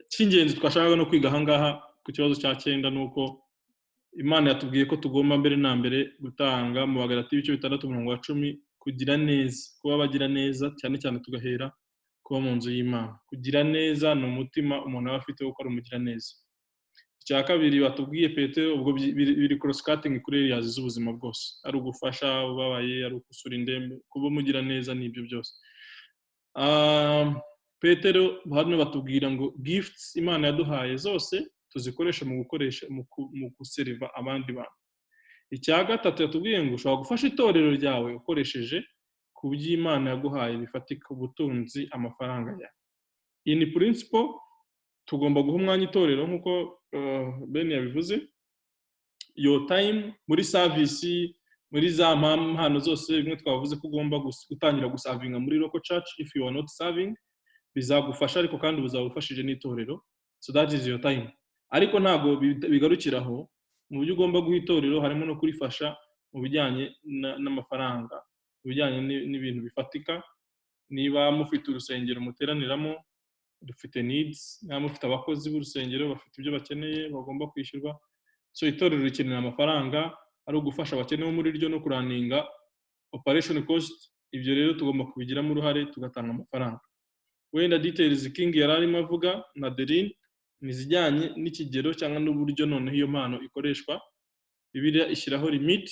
cy'ingenzi twashakaga no kwiga ahangaha ku kibazo cya 9 nuko Imana yatubwiye ko tugomba mbere na mbere gutanga mu Bagalatiya ibice 6:10 kugira neza, kuba bagira neza, cyane cyane tugahera kuba mu nzu y'Imana. Kugira neza ni umutima umuntu aba afite wo gukora umugira neza. Icya kabiri batubwiye Petero, ubwo biri cross cutting kuri areas z'ubuzima bwose, ari ugufasha ubabaye, ari ukusura indembe, kuba mugira neza n'ibyo byose. Petero hano batubwira ngo gifts Imana yaduhaye zose tuzikoresha mu guseriva abandi bantu. Icya gatatu yatubwiye ngo ushobora gufasha itorero ryawe ukoresheje ku by'Imana yaguhaye bifatika ubutunzi, amafaranga yawe. Iyi ni principle tugomba guha umwanya itorero nk'uko Ben yabivuze. Your time muri service, muri za mpano zose bimwe twavuze ko ugomba gutangira gusavinga muri local church. If you are not serving, bizagufasha ariko kandi buzagufashije n'itorero. So that is your time. Ariko ntago bigarukiraho. Mu buryo ugomba guha itorero harimo no kurifasha mu bijyanye n'amafaranga, mu bijyanye n'ibintu bifatika. Niba mufite urusengero muteraniramo, dufite needs, niba mufite abakozi b'urusengero bafite ibyo bakeneye bagomba kwishyurwa. So itorero rikenera amafaranga, ari ugufasha abakeneye muri ryo no kuraninga operation cost. Ibyo rero tugomba kubigiramo uruhare, tugatanga amafaranga. Wenda details King yararimo avuga na Adeline nizijyanye n'ikigero cyangwa n'uburyo noneho iyo mpano ikoreshwa. Bibiliya ishyiraho limit,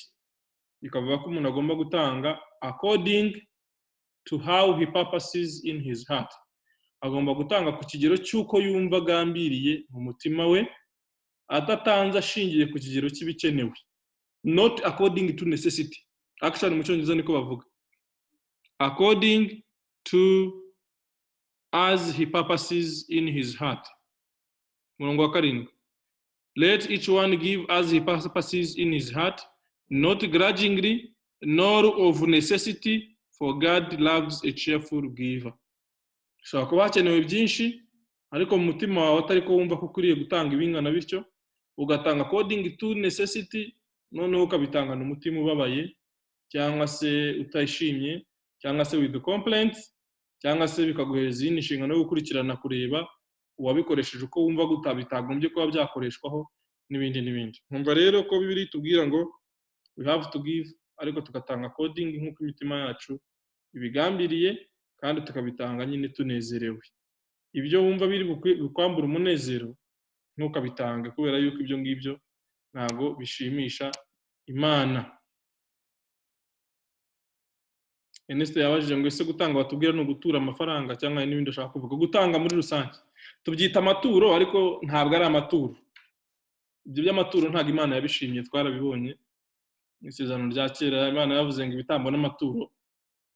ikavuga ko umuntu agomba gutanga according to how he purposes in his heart. Agomba gutanga ku kigero cy'uko yumva agambiriye mu mutima we, adatanze ashingiye ku kigero cy'ibikenewe, not according to necessity. Actually mu Cyongereza niko bavuga, according to as he purposes in his heart. Murongo wa 7, let each one give as he purposes in his heart, not grudgingly nor of necessity, for God loves a cheerful giver. Ushobora kuba hakenewe byinshi ariko mu mutima wawe atari ko wumva ko ukwiriye gutanga ibingana bityo, ugatanga according to necessity, noneho ukabitangana umutima ubabaye cyangwa se utayishimye cyangwa se with complaints, cyangwa se bikaguhereza iyi inshingano yo gukurikirana kureba uwabikoresheje uko wumva bitagombye kuba byakoreshwaho n'ibindi. Nkumva rero ko Bibiliya itubwira ngo we have to give, ariko tugatanga coding nk'uko imitima yacu ibigambiriye, kandi tukabitanga nyine tunezerewe. Ibyo wumva biri bukwambura umunezero ntukabitanga, kubera yuko ibyo ngibyo ntago bishimisha Imana. Ernest yabajije ngo ese gutanga batubwira no gutura amafaranga cyangwa n'ibindi ashaka kuvuga. Gutanga muri rusange tubyita amaturo, ariko ntabwo ari amaturo. Ibyo by'amaturo ntabwo Imana yabishimye, twarabibonye mu Isezerano rya Kera. Imana yavuze ngo ibitambo n'amaturo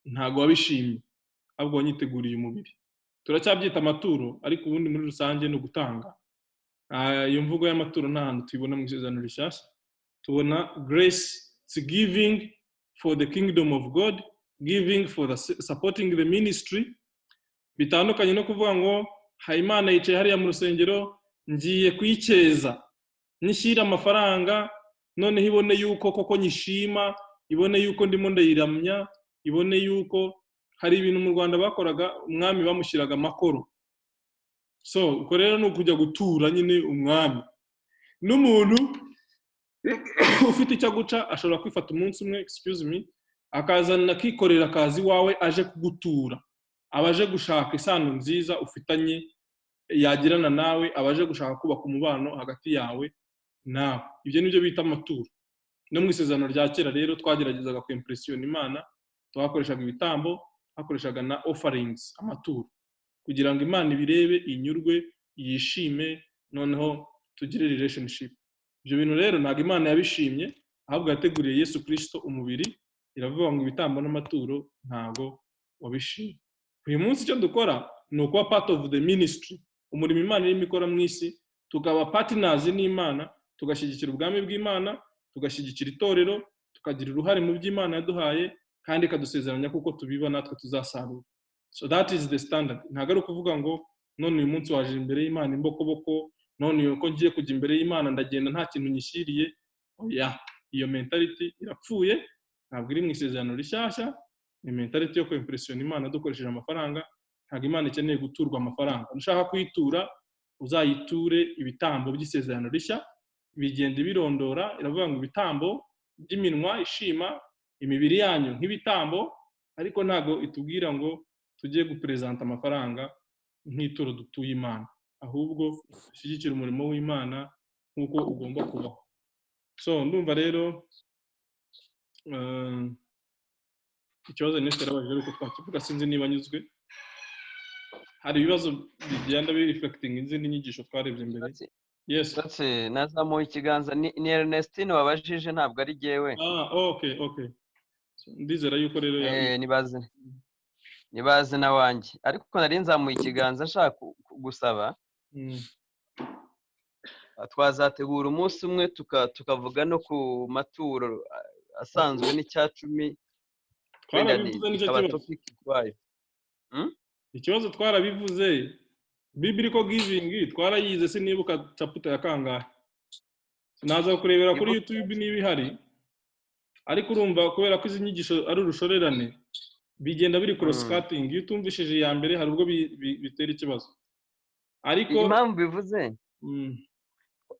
ntabwo wabishimye, ahubwo wanyiteguriye umubiri. turacyabyita amaturo ariko ubundi muri rusange ni ugutanga. Iyo mvugo y'amaturo nta hantu tuyibona mu isezerano rishyashya. Tubona grace to giving for the kingdom of God, giving for the supporting the ministry. Bitandukanye no kuvuga ngo Imana yicaye hariya mu rusengero ngiye kuyikeza nyishyira amafaranga noneho ibone yuko koko nyishima, ibone yuko ndimo ndayiramya, ibone yuko hari ibintu mu Rwanda bakoraga umwami bamushyiraga amakoro. So uko rero ni ukujya gutura nyine umwami. N'umuntu ufite icyo guca ashobora kwifata umunsi umwe, excuse me, akazana akikorera akazi wawe aje kugutura, abaje gushaka isano nziza ufitanye yagirana nawe, abaje gushaka kubaka umubano hagati yawe nawe. Ibyo nibyo bita amaturo. No mu isezerano rya kera rero twageragezaga ku impression Imana, twakoreshaga ibitambo, hakoreshaga na offerings, amaturo, kugira ngo Imana ibirebe, inyurwe, yishime, noneho tugire relationship. Ibyo bintu rero ntabwo Imana yabishimye, ahubwo yateguriye Yesu Kristo umubiri, iravuga ngo ibitambo n'amaturo ntabwo wabishimye. Uyu munsi icyo dukora ni ukuba part of the ministry, umurimo Imana irimo ikora mu isi, tukaba partners n'Imana, tugashyigikira ubwami bw'Imana, tugashyigikira itorero, tukagira uruhare mu by'Imana yaduhaye, kandi ikadusezeranya kuko tubiba natwe tuzasarura. So that is the standard. Ntabwo ari ukuvuga ngo none uyu munsi waje imbere y'Imana imbokoboko, none uko ngiye kujya imbere y'Imana ndagenda nta kintu nyishyiriye. Oya, iyo mentality irapfuye, ntabwo iri mu isezerano rishyashya. Ni mentality yo kwimpressiona Imana dukoresheje amafaranga. Ntabwo Imana ikeneye guturwa amafaranga. Ushaka kuyitura uzayiture ibitambo by'isezerano rishya, bigenda birondora. Iravuga ngo ibitambo by'iminwa ishima, imibiri yanyu nk'ibitambo, ariko ntago itubwira ngo tujye gupresenta amafaranga nk'ituro dutuye Imana, ahubwo dushyigikira umurimo w'Imana nk'uko ugomba kubaho. So ndumva rero ikibazo nese yarabajije uko twakivuga, sinzi niba nyuzwe. Hari ibibazo bigenda reflecting izindi nyigisho twarebye mbere. Yes. Nazamuye ikiganza, ni Ernestine wabajije, ntabwo ari jyewe. Okay. Ndizera yuko rero nibaze na wanjye, ariko nari nzamuye ikiganza nshaka gusaba. Twazategura umunsi umwe tukavuga no ku maturo asanzwe n'icyacumi. Ikibazo twarabivuze, biblical giving twarayize, sinibuka chapter ya kangahe. Naza kurebera kuri YouTube niba ihari, ariko urumva kubera ko izi nyigisho ari urushorerane bigenda biri cross cutting. Iyo utumvishije ya mbere hari ubwo bitera ikibazo. Ariko impamvu bivuze,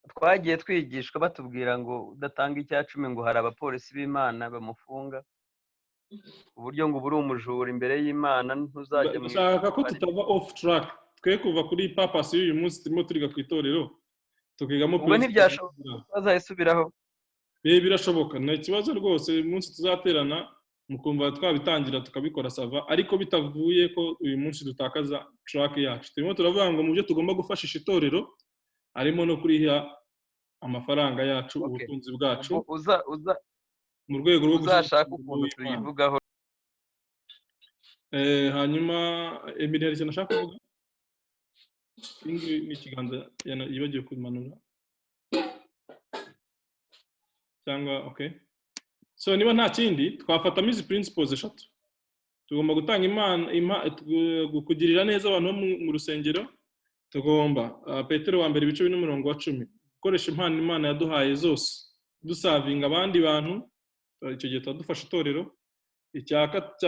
twagiye twigishwa batubwira ngo udatanga icyacumi ngo hari abapolisi b'Imana bamufunga, uburyo ngo buri umujura imbere y'Imana ntuzajya mu. Ndashaka ko tutava off track, twe kuva kuri purpose y'uyu munsi turimo turiga ku itorero, tukigamo ubwo ntibyashoboka bazayisubiraho. Birashoboka, nta kibazo rwose. Uyu munsi tuzaterana mukumva twabitangira tukabikora sava, ariko bitavuye ko uyu munsi dutakaza track yacu. Turimo turavuga ngo mu byo tugomba gufashisha itorero harimo no kuriha amafaranga yacu, ubutunzi bwacu, mu rwego rwo uzashaka ukuntu tuyivugaho. Hanyuma Emily hari ikintu ashaka kuvuga. Ni ikiganza yibagiwe kumanura cyangwa okay. So niba nta kindi twafatamo izi principles eshatu. Tugomba gutanga kugirira neza abantu mu rusengero. Tugomba Petero wa mbere ibice 10 gukoresha impano Imana yaduhaye zose dusavinga abandi bantu. Icyo gihe tudufasha itorero. Icya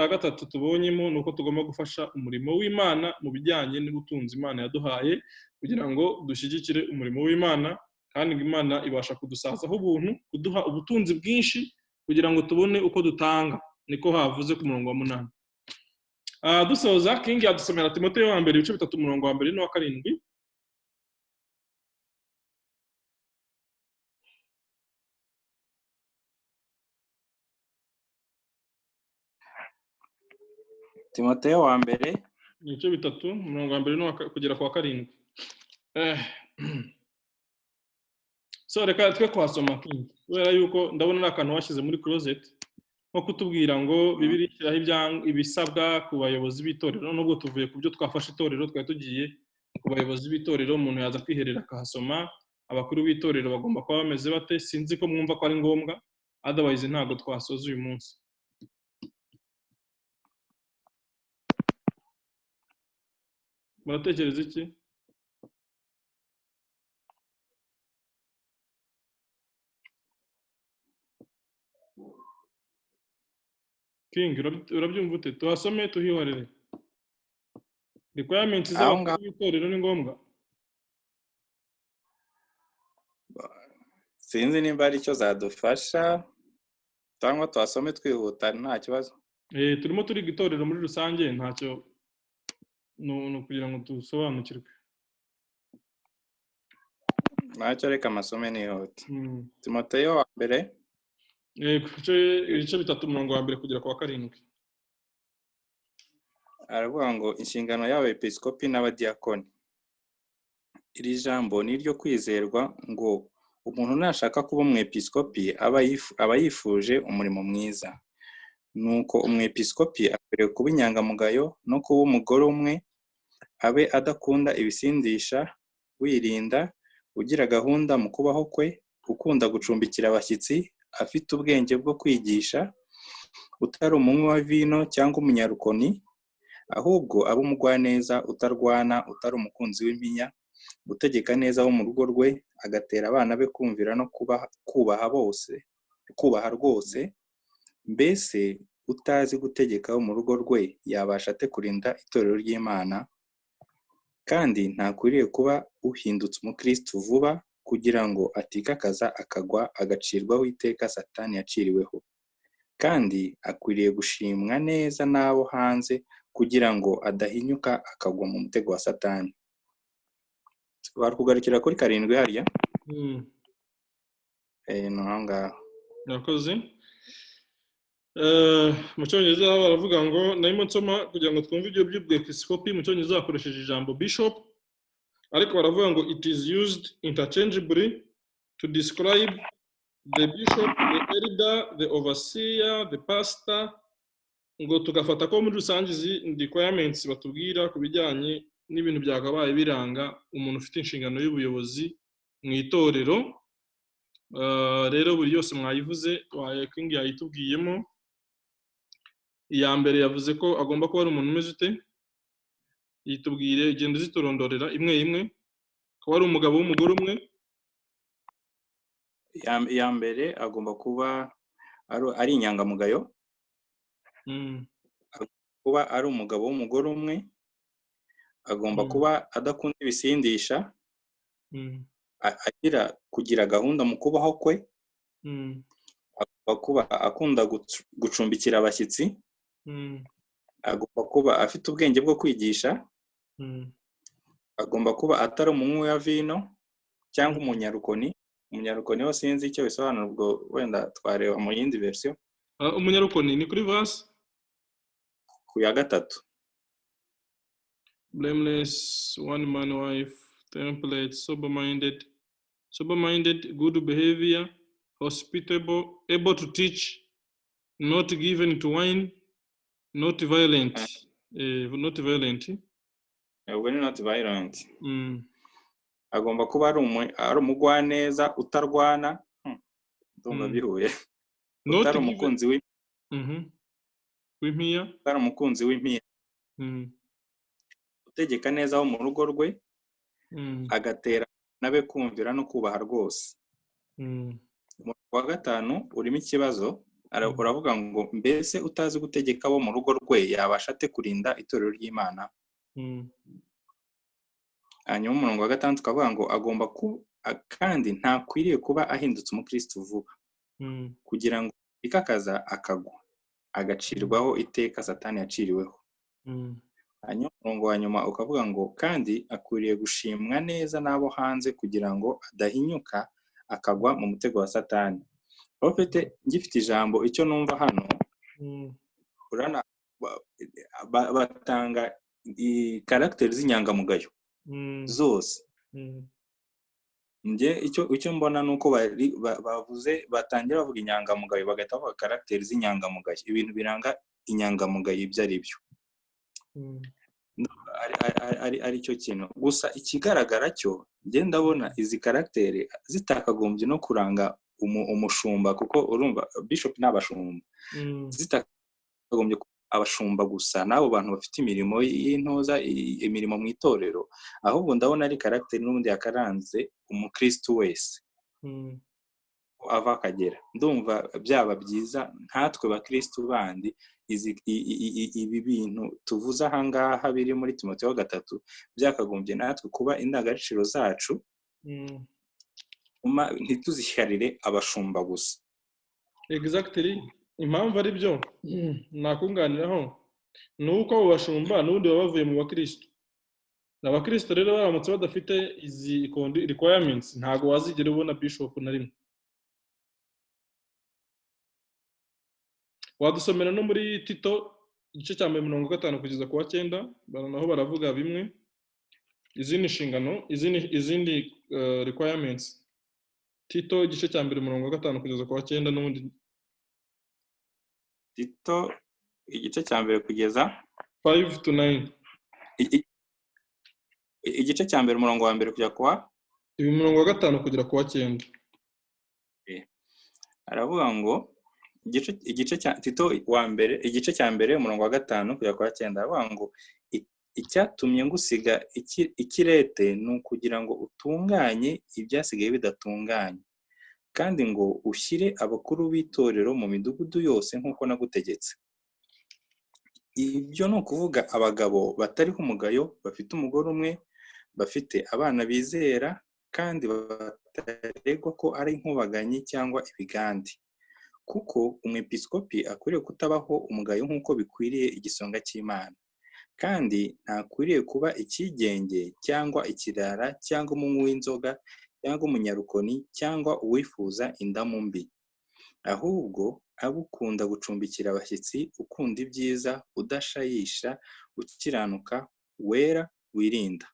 gatatu tubonyemo nuko tugomba gufasha umurimo w'Imana mu bijyanye n'ubutunzi Imana yaduhaye, kugira ngo dushyigikire umurimo w'Imana, kandi Imana ibasha kudusazaho ubuntu, kuduha ubutunzi bwinshi kugira ngo tubone uko dutanga. Niko havuze ku murongo wa 8. Dusoza King yadusomera Timoteyo wa mbere ibice 3 umurongo wa 2 n'uwa 7. Timoteyo wa mbere ibice 3 umurongo wa 2 kugera ku wa 7. So reka twe kwasoma King, kubera yuko ndabona n'akantu washyize muri closet nko kutubwira ngo Bibiliya ishyiraho ibisabwa ku bayobozi b'itorero, nubwo tuvuye ku byo twafashe itorero twari tugiye ku bayobozi b'itorero, umuntu yaza kwiherera akahasoma abakuru b'itorero bagomba kuba bameze bate. Sinzi ko mwumva ko ari ngombwa, otherwise ntabwo twasoza uyu munsi. muratekereza iki? King, urabyumva ute? Tuhasome tuhihorere. Requirements z'abakuru b'itorero ni ngombwa? Sinzi nimba ari cyo zadufasha cyangwa tuhasome twihuta nta kibazo. Turimo turiga itorero muri rusange, ntacyo no kugira ngo dusobanukirwe. Ntacyo, reka amasome nihuta. Timoteyo wa mbere ibice 3 umurongo wa mbere kugera ku wa 7. aravuga ngo inshingano y'abepiskopi n'abadiyakoni. Iri jambo ni iryo kwizerwa ngo umuntu nashaka kuba umwepiskopi aba yifuje umurimo mwiza. Nuko umwepiskopi akwiriye kuba inyangamugayo no kuba umugore umwe, abe adakunda ibisindisha, wirinda, ugira gahunda mu kubaho kwe, ukunda gucumbikira abashyitsi, afite ubwenge bwo kwigisha, utari umunywi wa vino cyangwa umunyarukoni, ahubwo aba umugwaneza, utarwana, utari umukunzi w'impinya, utegeka neza abo mu rugo rwe, agatera abana be kumvira no kubaha rwose. Mbese utazi gutegeka abo mu rugo rwe yabasha ate kurinda itorero ry'Imana? Kandi ntakwiriye kuba uhindutse umukristo vuba kugira ngo atikakaza akagwa agacirwaho iteka Satani yaciriweho. Kandi akwiriye gushimwa neza n'abo hanze kugira ngo adahinyuka akagwa mu mutego wa Satani. Kugarukira kuri 7 hariya. Nohanga. Nakoze. Mu cyongereza baravuga ngo narimo nsoma kugira ngo twumve ibyo by'ubwepiskopi. Mu cyongereza bakoresheje ijambo bishop, ariko baravuga ngo it is used interchangeably to describe the bishop, the elder, the overseer, the pastor. Ngo tugafata ko muri rusange izi requirements batubwira ku bijyanye n'ibintu byakabaye biranga umuntu ufite inshingano y'ubuyobozi mu itorero. Rero buri yose mwayivuze, King yayitubwiyemo. Iya mbere yavuze ko agomba kuba ari umuntu umeze ute, yitubwire, igenda ziturondorera imwe imwe. Ko ari umugabo w'umugore umwe. Iya mbere agomba kuba ari inyangamugayo. Kuba ari umugabo w'umugore umwe, agomba kuba adakunda ibisindisha, kugira gahunda mu kubaho kwe, agomba kuba akunda gucumbikira abashyitsi, agomba kuba afite ubwenge bwo kwigisha, agomba kuba atari umunywi wa vino cyangwa umunyarukoni. Umunyarukoni ho sinzi icyo bisobanura, ubwo wenda twareba mu yindi version. Umunyarukoni ni kuri verse ku ya 3. Blameless, one man wife, temperate, sober-minded, good behavior, hospitable, able to teach, not given to wine, not violent. Not violent. Not violent. Agomba kuba ari umugwaneza, utarwana. Ndumva bihuye. Utari umukunzi w'impiya. Utari umukunzi w'impiya. Utegeka neza abo mu rugo rwe, agatera nabe kumvira no kubaha rwose. Mu wa 5 urimo ikibazo, uravuga ngo mbese utazi gutegeka abo mu rugo rwe yabasha ate kurinda itorero ry'Imana? Hanyuma umurongo wa 6 tukavuga ngo agomba kandi ntakwiriye kuba ahindutse umukristo vuba kugira ngo ikakaza akagwa agacirwaho iteka Satani yaciriweho. Hanyuma umurongo wa nyuma ukavuga ngo kandi akwiriye gushimwa neza n'abo hanze kugira ngo adahinyuka akagwa mu mutego wa Satani. Profete ngifite ijambo icyo numva hano, urana batanga i characters z'inyangamugayo zose. icyo mbona ni uko bavuze batangira bavuga inyangamugayo bagahita bavuga karagiteri z'inyangamugayo, ibintu biranga inyangamugayo ibyo ari byo ari cyo kintu. Gusa ikigaragara cyo njye ndabona izi karagiteri zitakagombye no kuranga umushumba, kuko urumva bishop n'abashumba, zitakagombye abashumba gusa n'abo bantu bafite imirimo y'intoza, imirimo mu itorero, ahubwo ndabona ari karagiteri n'ubundi yakaranze umukristo wese ava akagera. Ndumva byaba byiza nkatwe bakristo bandi ibi bintu tuvuze ahangaha biri muri Timoteyo 3 byakagombye natwe kuba indangagaciro zacu, ntituzishyarire abashumba gusa. Exactly. Impamvu ari byo nakunganiraho ni uko abo bashumba n'ubundi baba bavuye mu bakristo. Abakristo rero baramutse badafite izi requirements ntago wazigera ubona bishop na rimwe. Wadusomera no muri Tito igice cya 5 kugeza ku wa 9 naho baravuga bimwe izindi nshingano izindi requirements. Tito igice cya 5 kugeza ku wa 9 n'ubundi Tito igice cya 1 kugeza 5 to 9. Igice cya 1 umurongo wa 1 kujya kwa 5 kugera ku wa 9. Aravuga ngo igice cya Tito wa 1 igice cya 1 umurongo wa 5 kujya kwa 9 aravuga ngo icyatumye ngusiga ikirete ni ukugira ngo utunganye ibyasigaye bidatunganye, kandi ngo ushyire abakuru b'itorero mu midugudu yose nk'uko nagutegetse. Ibyo ni ukuvuga abagabo batariho umugayo, bafite umugore umwe, bafite abana bizera, kandi bataregwa ko ari inkubaganyi cyangwa ibigandi, kuko umwepiskopi akwiriye kutabaho umugayo nk'uko bikwiriye igisonga cy'Imana, kandi ntakwiriye kuba ikigenge cyangwa ikirara cyangwa umunywi w'inzoga cyangwa umunyarukoni cyangwa uwifuza indamu mbi, ahubwo aba ukunda gucumbikira abashyitsi, ukunda ibyiza, udashayisha, ukiranuka, wera, wirinda,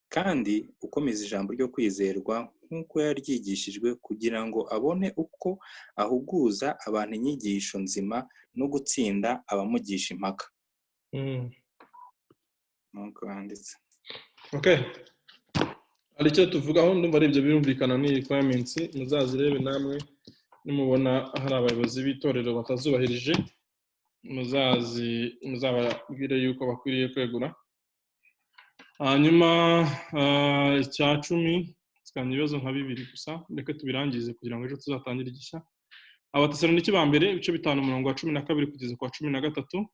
kandi ukomeza ijambo ryo kwizerwa nk'uko yaryigishijwe, kugira ngo abone uko ahuguza abantu inyigisho nzima no gutsinda abamugisha impaka. Nuko handitse. Okay. Hari icyo tuvugaho, ndumva ari ibyo birumvikana ni requirements, muzazirebe namwe nimubona hari abayobozi b'itorero batazubahirije, muzababwire yuko bakwiriye kwegura. Hanyuma icya 10 sikanye ibibazo nka 2 gusa, ndeke tubirangize kugira ngo ejo tuzatangire igishya. Abatesalonike ba mbere ibice 5 umurongo wa 12 kugeza ku wa 13,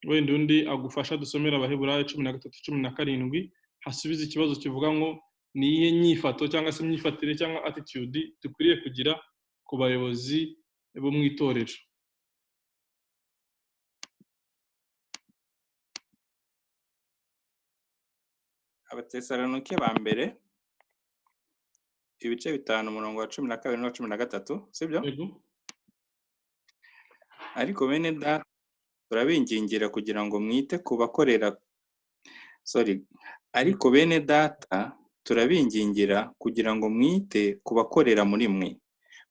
wenda undi agufasha dusomera Abaheburayo 13:17 hasubiza ikibazo kivuga ngo ni iyihe nyifato cyangwa se imyifatire cyangwa attitude dukwiriye kugira ku bayobozi bo mu itorero. Abatesalonike ba mbere ibice 5 umurongo wa 12 na 13, sibyo? Ariko bene data turabingingira kugira ngo mwite kubakorera ariko bene data turabingingira kugira ngo mwite kubakorera muri mwe,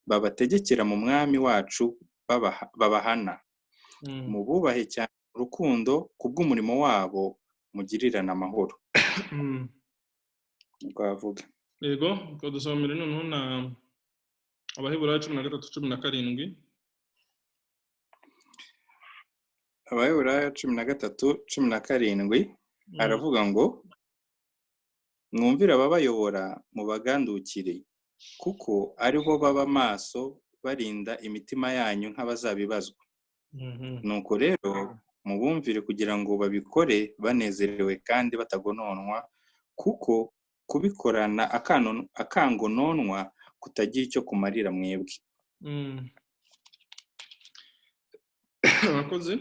babategekera mu mwami wacu babahana, mububahe cyane urukundo kubw'umurimo wabo, mugirirana amahoro. Twavuga yego dusomera noneho na Abaheburayo 13:17. Abaheburayo 13:17 aravuga ngo mwumvire ababayobora mubagandukire, kuko aribo baba maso barinda imitima yanyu nk'abazabibazwa. Nuko rero mubumvire kugira ngo babikore banezerewe kandi batagononwa, kuko kubikorana akangononwa kutagira icyo kumarira mwebwe. Abakozi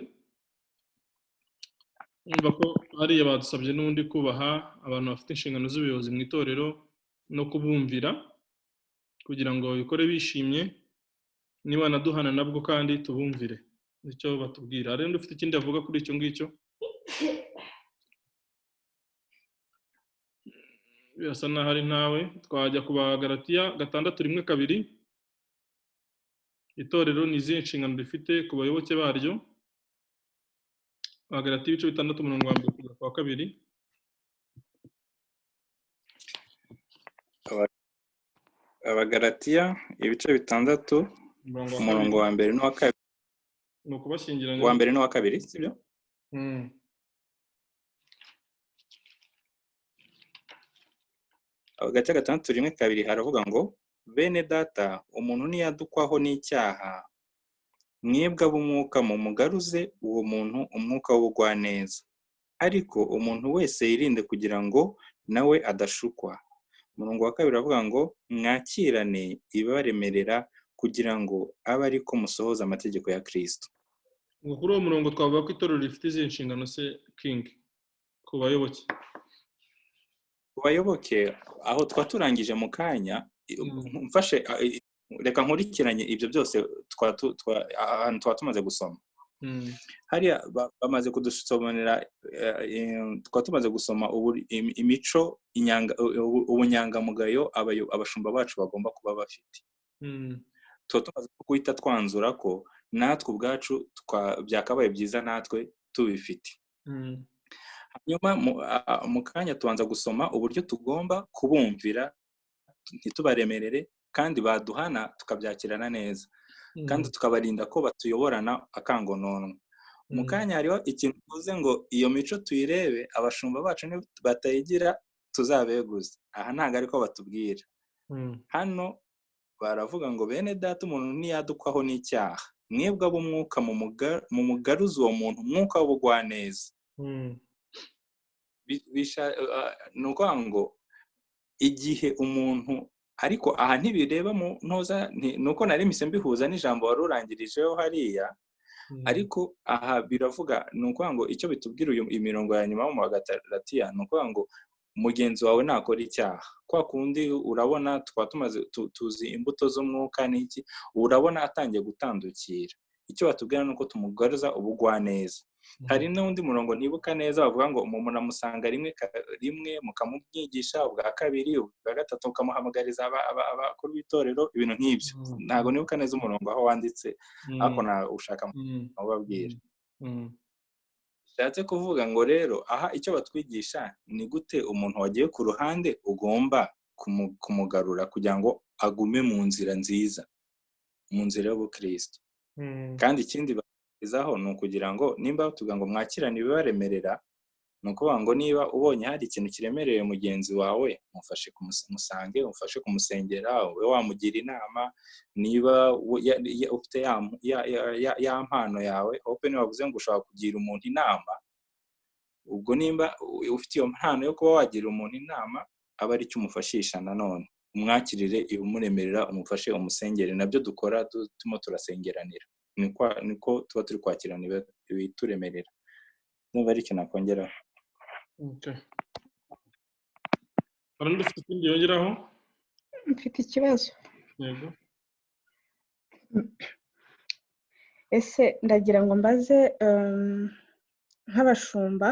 umva ko hariya badusabye n'undi kubaha abantu bafite inshingano z'ubuyobozi mu itorero no kubumvira kugira ngo babikore bishimye, niba naduhana nabwo kandi tubumvire icyo batubwira. Hari undi ufite ikindi avuga kuri icyo ngicyo? birasa naho ari ntawe. Twajya ku Bagalatiya 6:1-2. Itorero ni izihe nshingano rifite ku bayoboke baryo? Abagalatiya 6:1-2. Abagalatiya 6:6 umurongo wa mbere n'uwa kabiri. Ni ukubashyingiranya uwa mbere n'uwa kabiri, sibyo? Abagalatiya 6:1-2 haravuga ngo bene data umuntu niyadukwaho n'icyaha mwebwe ab'umwuka mumugaruze uwo muntu umwuka w'ubugwaneza, ariko umuntu wese yirinde kugira ngo nawe adashukwa. Umurongo wa kabiri avuga ngo mwakirane ibibaremerera kugira ngo abe ariko musohoza amategeko ya Kristo. Ngo kuri uwo murongo twavuga ko itorero rifite izihe nshingano se King ku bayoboke? Ku bayoboke aho twaturangije mu kanya, mfashe reka nkurikiranye ibyo byose ahantu tumaze gusoma. Hariya bamaze kudusomera, tumaze gusoma imico, ubunyangamugayo abashumba bacu bagomba kuba bafite. Tumaze guhita twanzura ko natwe ubwacu byakabaye byiza natwe tubifite. Hanyuma mu kanya tubanza gusoma uburyo tugomba kubumvira ntitubaremerere, kandi baduhana tukabyakirana neza, kandi tukabarinda ko batuyoborana akangononwa. Mu kanya hariho ikintu tuvuze ngo iyo mico tuyirebe, abashumba bacu batayigira tuzabeguze. Aha ntabwo ariko batubwira. Hano baravuga ngo bene data umuntu niyadukwaho n'icyaha mwebwe ab'umwuka mumugaruze uwo muntu umwuka w'ubugwaneza. Ni ukuvuga ngo igihe umuntu, ariko aha ntibireba mu ntoza, nuko nari mise mbihuza n'ijambo wari urangirijeho hariya, ariko aha biravuga, ni ukuvuga ngo icyo bitubwira imirongo ya nyuma mu Bagalatiya, ni ukuvuga ngo mugenzi wawe nakora icyaha. Kwa kundi urabona tuzi imbuto z'umwuka n'iki, urabona atangiye gutandukira. Icyo batubwira ni uko tumugaruza ubugwaneza. Hari n'undi murongo ntibuka neza bavuga ngo umuntu amusanga rimwe mukamubyigisha, ubwa kabiri ubwa gatatu mukamuhamagariza abakuru b'itorero, ibintu nk'ibyo. Ntabwo nibuka neza umurongo aho wanditse, ariko ushaka mubabwira. Bishatse kuvuga ngo rero aha icyo batwigisha ni gute umuntu wagiye ku ruhande ugomba kumugarura kugira ngo agume mu nzira nziza, mu nzira y'ubukristo. Kandi ikindi bakizaho ni ukugira ngo nimba tuvuga ngo mwakirane ibibaremerera, ni ukuvuga ngo niba ubonye hari ikintu kiremereye mugenzi wawe, mufashe kumusange, umufashe kumusengera, ube wamugira inama. Niba ufite ya mpano yawe, open wavuze ngo ushobora kugira umuntu inama, ubwo nimba ufite iyo mpano yo kuba wagira umuntu inama, aba ari cyo umufashisha. Nanone umwakirire ibimuremerera, umufashe, umusengere. Nabyo dukora turimo turasengeranira, niko tuba turi kwakirana ibituremerera. Niba ari ikintu nakongeraho. Barandi ufite ikindi yongeraho? Mfite ikibazo. Yego. Ese ndagira ngo mbaze, nk'abashumba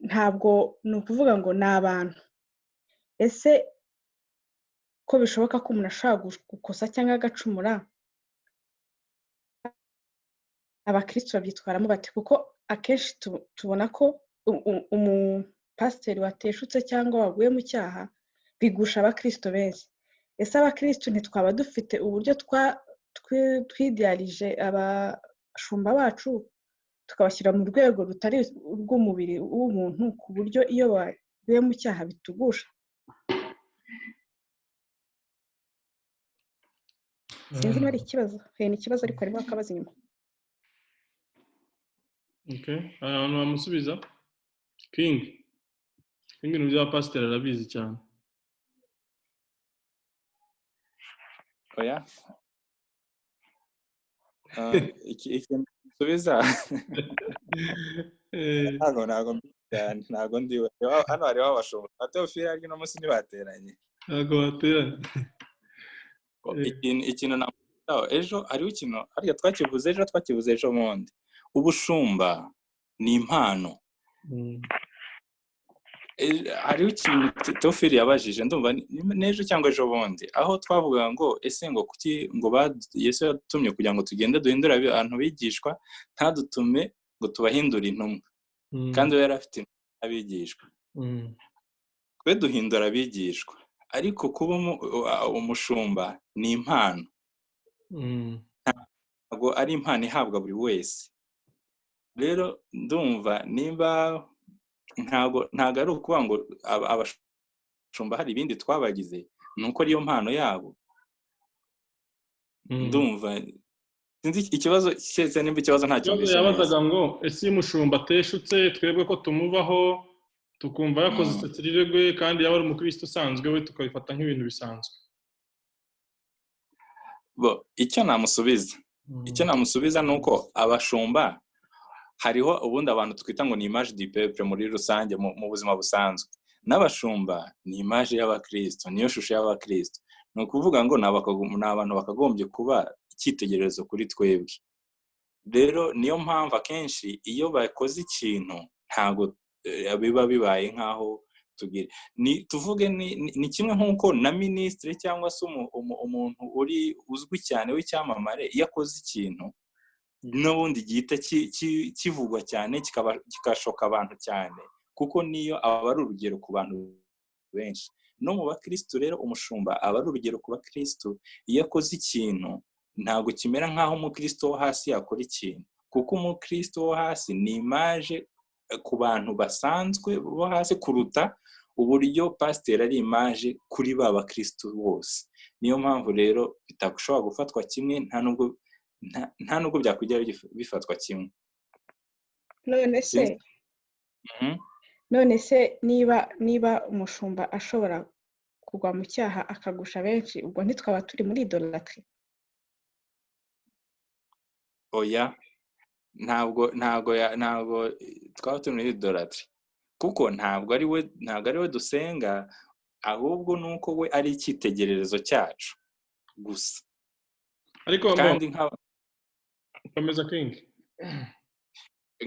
ntabwo ni ukuvuga ngo ni abantu. Ese ko bishoboka ko umuntu ashobora gukosa cyangwa agacumura, abakristo babyitwaramo bati? Kuko akenshi tubona ko umupasiteri wateshutse cyangwa waguye mu cyaha bigusha abakristo benshi. Ese abakristo ntitwaba dufite uburyo twidiyarije abashumba bacu tukabashyira mu rwego rutari urw'umubiri w'umuntu, ku buryo iyo baguye mu cyaha bitugusha? Sinzi niba ari ikibazo. Ni ikibazo ariko harimo akabazo inyuma. Abantu bamusubiza. King ibintu bya pasiteri arabizi cyane. Oya, ikintu nsubiza ntabwo ndiwe. Hano hariho abashumba Teofile, ariko uno munsi ntibateranye. Ntabwo bateranye. Ikintu namusaho ejo hariho ikintu ariko twakivuze ejo bundi. Ubushumba ni impano. hariho ikintu Tofili yabajije ndumva n'ejo cyangwa ejo bundi aho twavuga ngo ese ngo kuki ngo Yesu yatumye kugira ngo tugende duhindura abantu bigishwa ntadutume ngo tubahindure intumwa kandi we yari afite abigishwa twe duhindura abigishwa ariko kuba umushumba ni impano ntabwo ari impano ihabwa buri wese rero ndumva nimba ntabwo ari ukuvuga ngo abashumba hari ibindi twabagize ni uko ariyo mpano yabo ndumva sinzi ikibazo cyese nimba ikibazo nta cyumvise yabazaga ngo ese umushumba ateshutse twebwe ko tumubaho tukumva yakoze itakirirwe kandi yaba ari umukristo usanzwe we tukabifata nk'ibintu bisanzwe icyo namusubiza ni uko abashumba hariho ubundi abantu twita ngo ni image du peuple muri rusange mu buzima busanzwe n'abashumba ni image y'abakristo niyo shusho y'abakristo ni ukuvuga ngo ni abantu bakagombye kuba icyitegererezo kuri twebwe rero niyo mpamvu akenshi iyo bakoze ikintu ntabwo biba bibaye nk'aho tuvuge ni kimwe nk'uko na minisitiri cyangwa se umuntu uri uzwi cyane w'icyamamare iyo akoze ikintu n'ubundi gihita kivugwa cyane kikashoka abantu cyane kuko niyo aba ari urugero ku bantu benshi no mu bakristo rero umushumba aba ari urugero ku bakristo iyo akoze ikintu ntabwo kimera nk'aho umukristo wo hasi yakora ikintu kuko umukristo wo hasi ni imaje ku bantu basanzwe bo hasi kuruta uburyo pasiteri ari imaje kuri ba bakristo bose niyo mpamvu rero bitagushobora gufatwa kimwe nta nubwo byakugera bifatwa kimwe none se niba umushumba ashobora kugwa mu cyaha akagusha benshi ubwo ntitwaba turi muri idolatry oya ntabwo twaba turi muri idolatry kuko ntabwo ari we dusenga ahubwo nuko we ari icyitegererezo cyacu gusa ariko kandi komeza King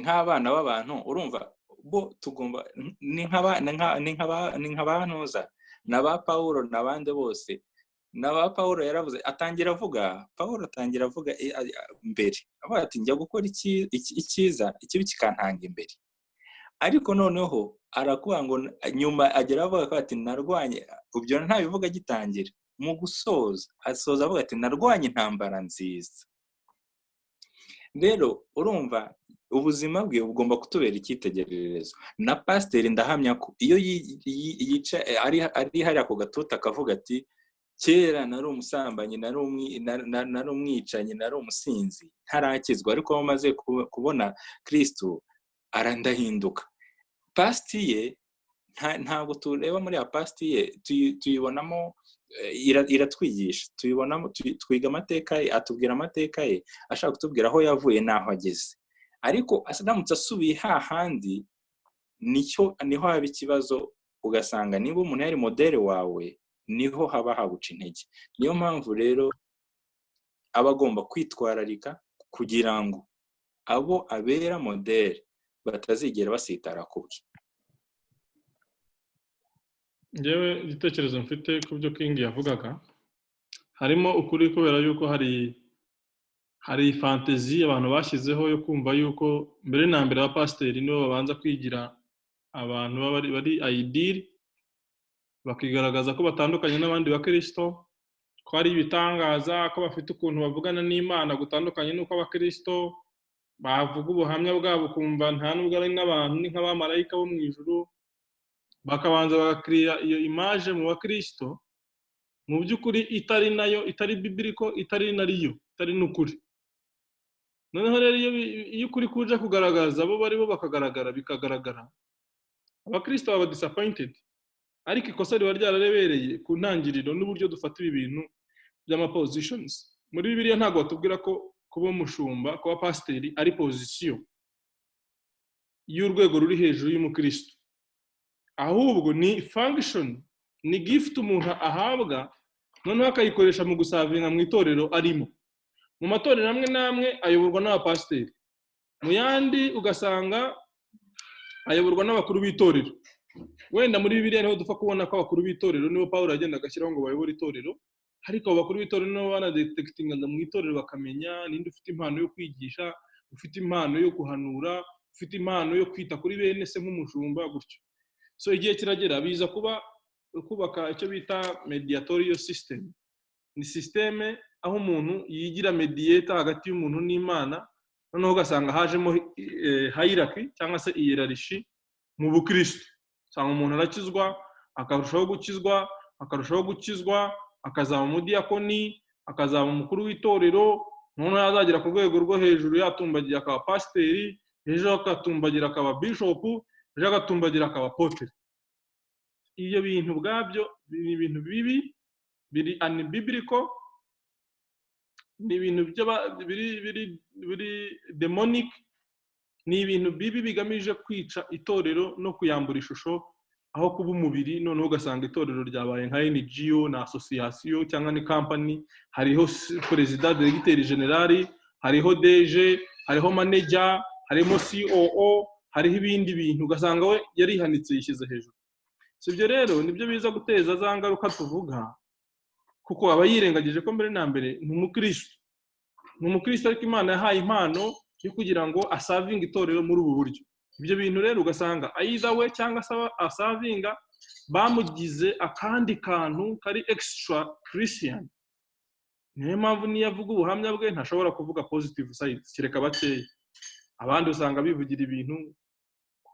nk'abana b'abantu urumva bo tugomba ni nk'abantuza na ba Pawulo n'abandi bose na ba Pawulo yaravuze atangira avuga mbere avuga ati njya gukora icyiza ikibi kikantanga imbere ariko noneho arakuvuga ngo nyuma agera avuga ati narwanye ibyo ntabivuga gitangira mu asoza avuga ati narwanye intambara nziza rero urumva ubuzima bwe bugomba kutubera icyitegererezo na pasiteri ndahamya ko iyo yica ari hariya ku gatuta akavuga ati kera nari umusambanyi nari umwicanyi nari umusinzi ntarakizwa ariko bamaze kubona Kristo arandahinduka pasiti ye ntabwo tureba muri ya pasiti ye tuyibonamo iratwigisha tuyibonamo twiga amateka ye atubwira amateka ye ashaka kutubwira aho yavuye n'aho ageze ariko asadamutse asubiye hahandi niho haba ikibazo ugasanga niba umuntu yari modere wawe niho haba haguca intege niyo mpamvu rero aba agomba kwitwararika kugira ngo abo abera modere batazigera basitara ku bwe njyewe igitekerezo mfite ku byo King yavugaga harimo ukuri kubera yuko hari fantezi abantu bashyizeho yo kumva yuko mbere na mbere abapasiteri nibo babanza kwigira abantu bari ideal bakigaragaza ko batandukanye n'abandi bakristo ko ari ibitangaza ko bafite ukuntu bavugana n'Imana gutandukanye n'uko abakristo bavuga ubuhamya bwabo kumva nta nubwo ari n'abantu ni nk'abamarayika bo mu ijuru bakabanza bagakiriya iyo image mu bakristo mu by'ukuri itari nayo itari biblical itari nariyo itari n'ukuri noneho rero iyo ukuri kuje kugaragaza abo bari bo bikagaragara abakristo baba disappointed ariko ikosa riba ryararebereye ku ntangiriro n'uburyo dufata ibi bintu by'amapositions muri Bibiliya ntabwo batubwira ko kuba umushumba kuba pasiteri ari position y'urwego ruri hejuru y'umukristo ahubwo ni function ni gift umuntu ahabwa noneho akayikoresha mu gusavinga mu itorero arimo mu matorero amwe namwe ayoborwa n'abapasiteri mu yandi ugasanga ayoborwa n'abakuru b'itorero wenda muri bibiliya niho dupfa kubona ko abakuru b'itorero nibo Pawulo yagenda agashyiraho ngo bayobore itorero, ariko abo bakuru b'itorero nibo banadetekitingaga mu itorero bakamenya ninde ufite impano yo kwigisha, ufite impano yo guhanura, ufite impano yo kwita kuri bene se nk'umushumba gutyo. So igihe kiragera biza kubaka icyo bita mediatorial system. Ni systeme aho umuntu yigira mediator hagati y'umuntu n'Imana, noneho ugasanga hajemo hierarchy cyangwa se hierarchy mu bukristo. Usanga umuntu arakizwa, akarushaho gukizwa, akazaba umudiyakoni, akazaba umukuru w'itorero, noneho yazagera ku rwego rwo hejuru yatumbagira akaba pasiteri, ejo akatumbagira akaba bishopu, ejo agatumbagira akaba apotre. Iyo bintu ubwabyo ni ibintu bibi, biri unbiblical, ni ibintu biri demonic, ni ibintu bibi bigamije kwica itorero no kuyambura ishusho aho kuba umubiri. Noneho ugasanga itorero ryabaye nka NGO na association cyangwa ni company, hariho president, directeur general, hariho DG, hariho manager, harimo COO, hariho ibindi bintu ugasanga we yarihanitse yishyize hejuru. Sibyo rero nibyo biza guteza za ngaruka tuvuga, kuko aba yirengagije ko mbere na mbere ni umukristo ariko Imana yahaye impano yo kugira ngo asavinga itorero muri ubu buryo. Ibyo bintu rero ugasanga either we cyangwa asavinga bamugize akandi kantu kari extra Christian. Niyo mpamvu niyo avuga ubuhamya bwe ntashobora kuvuga positive side, kireka bakeya. Abandi usanga bivugira ibintu,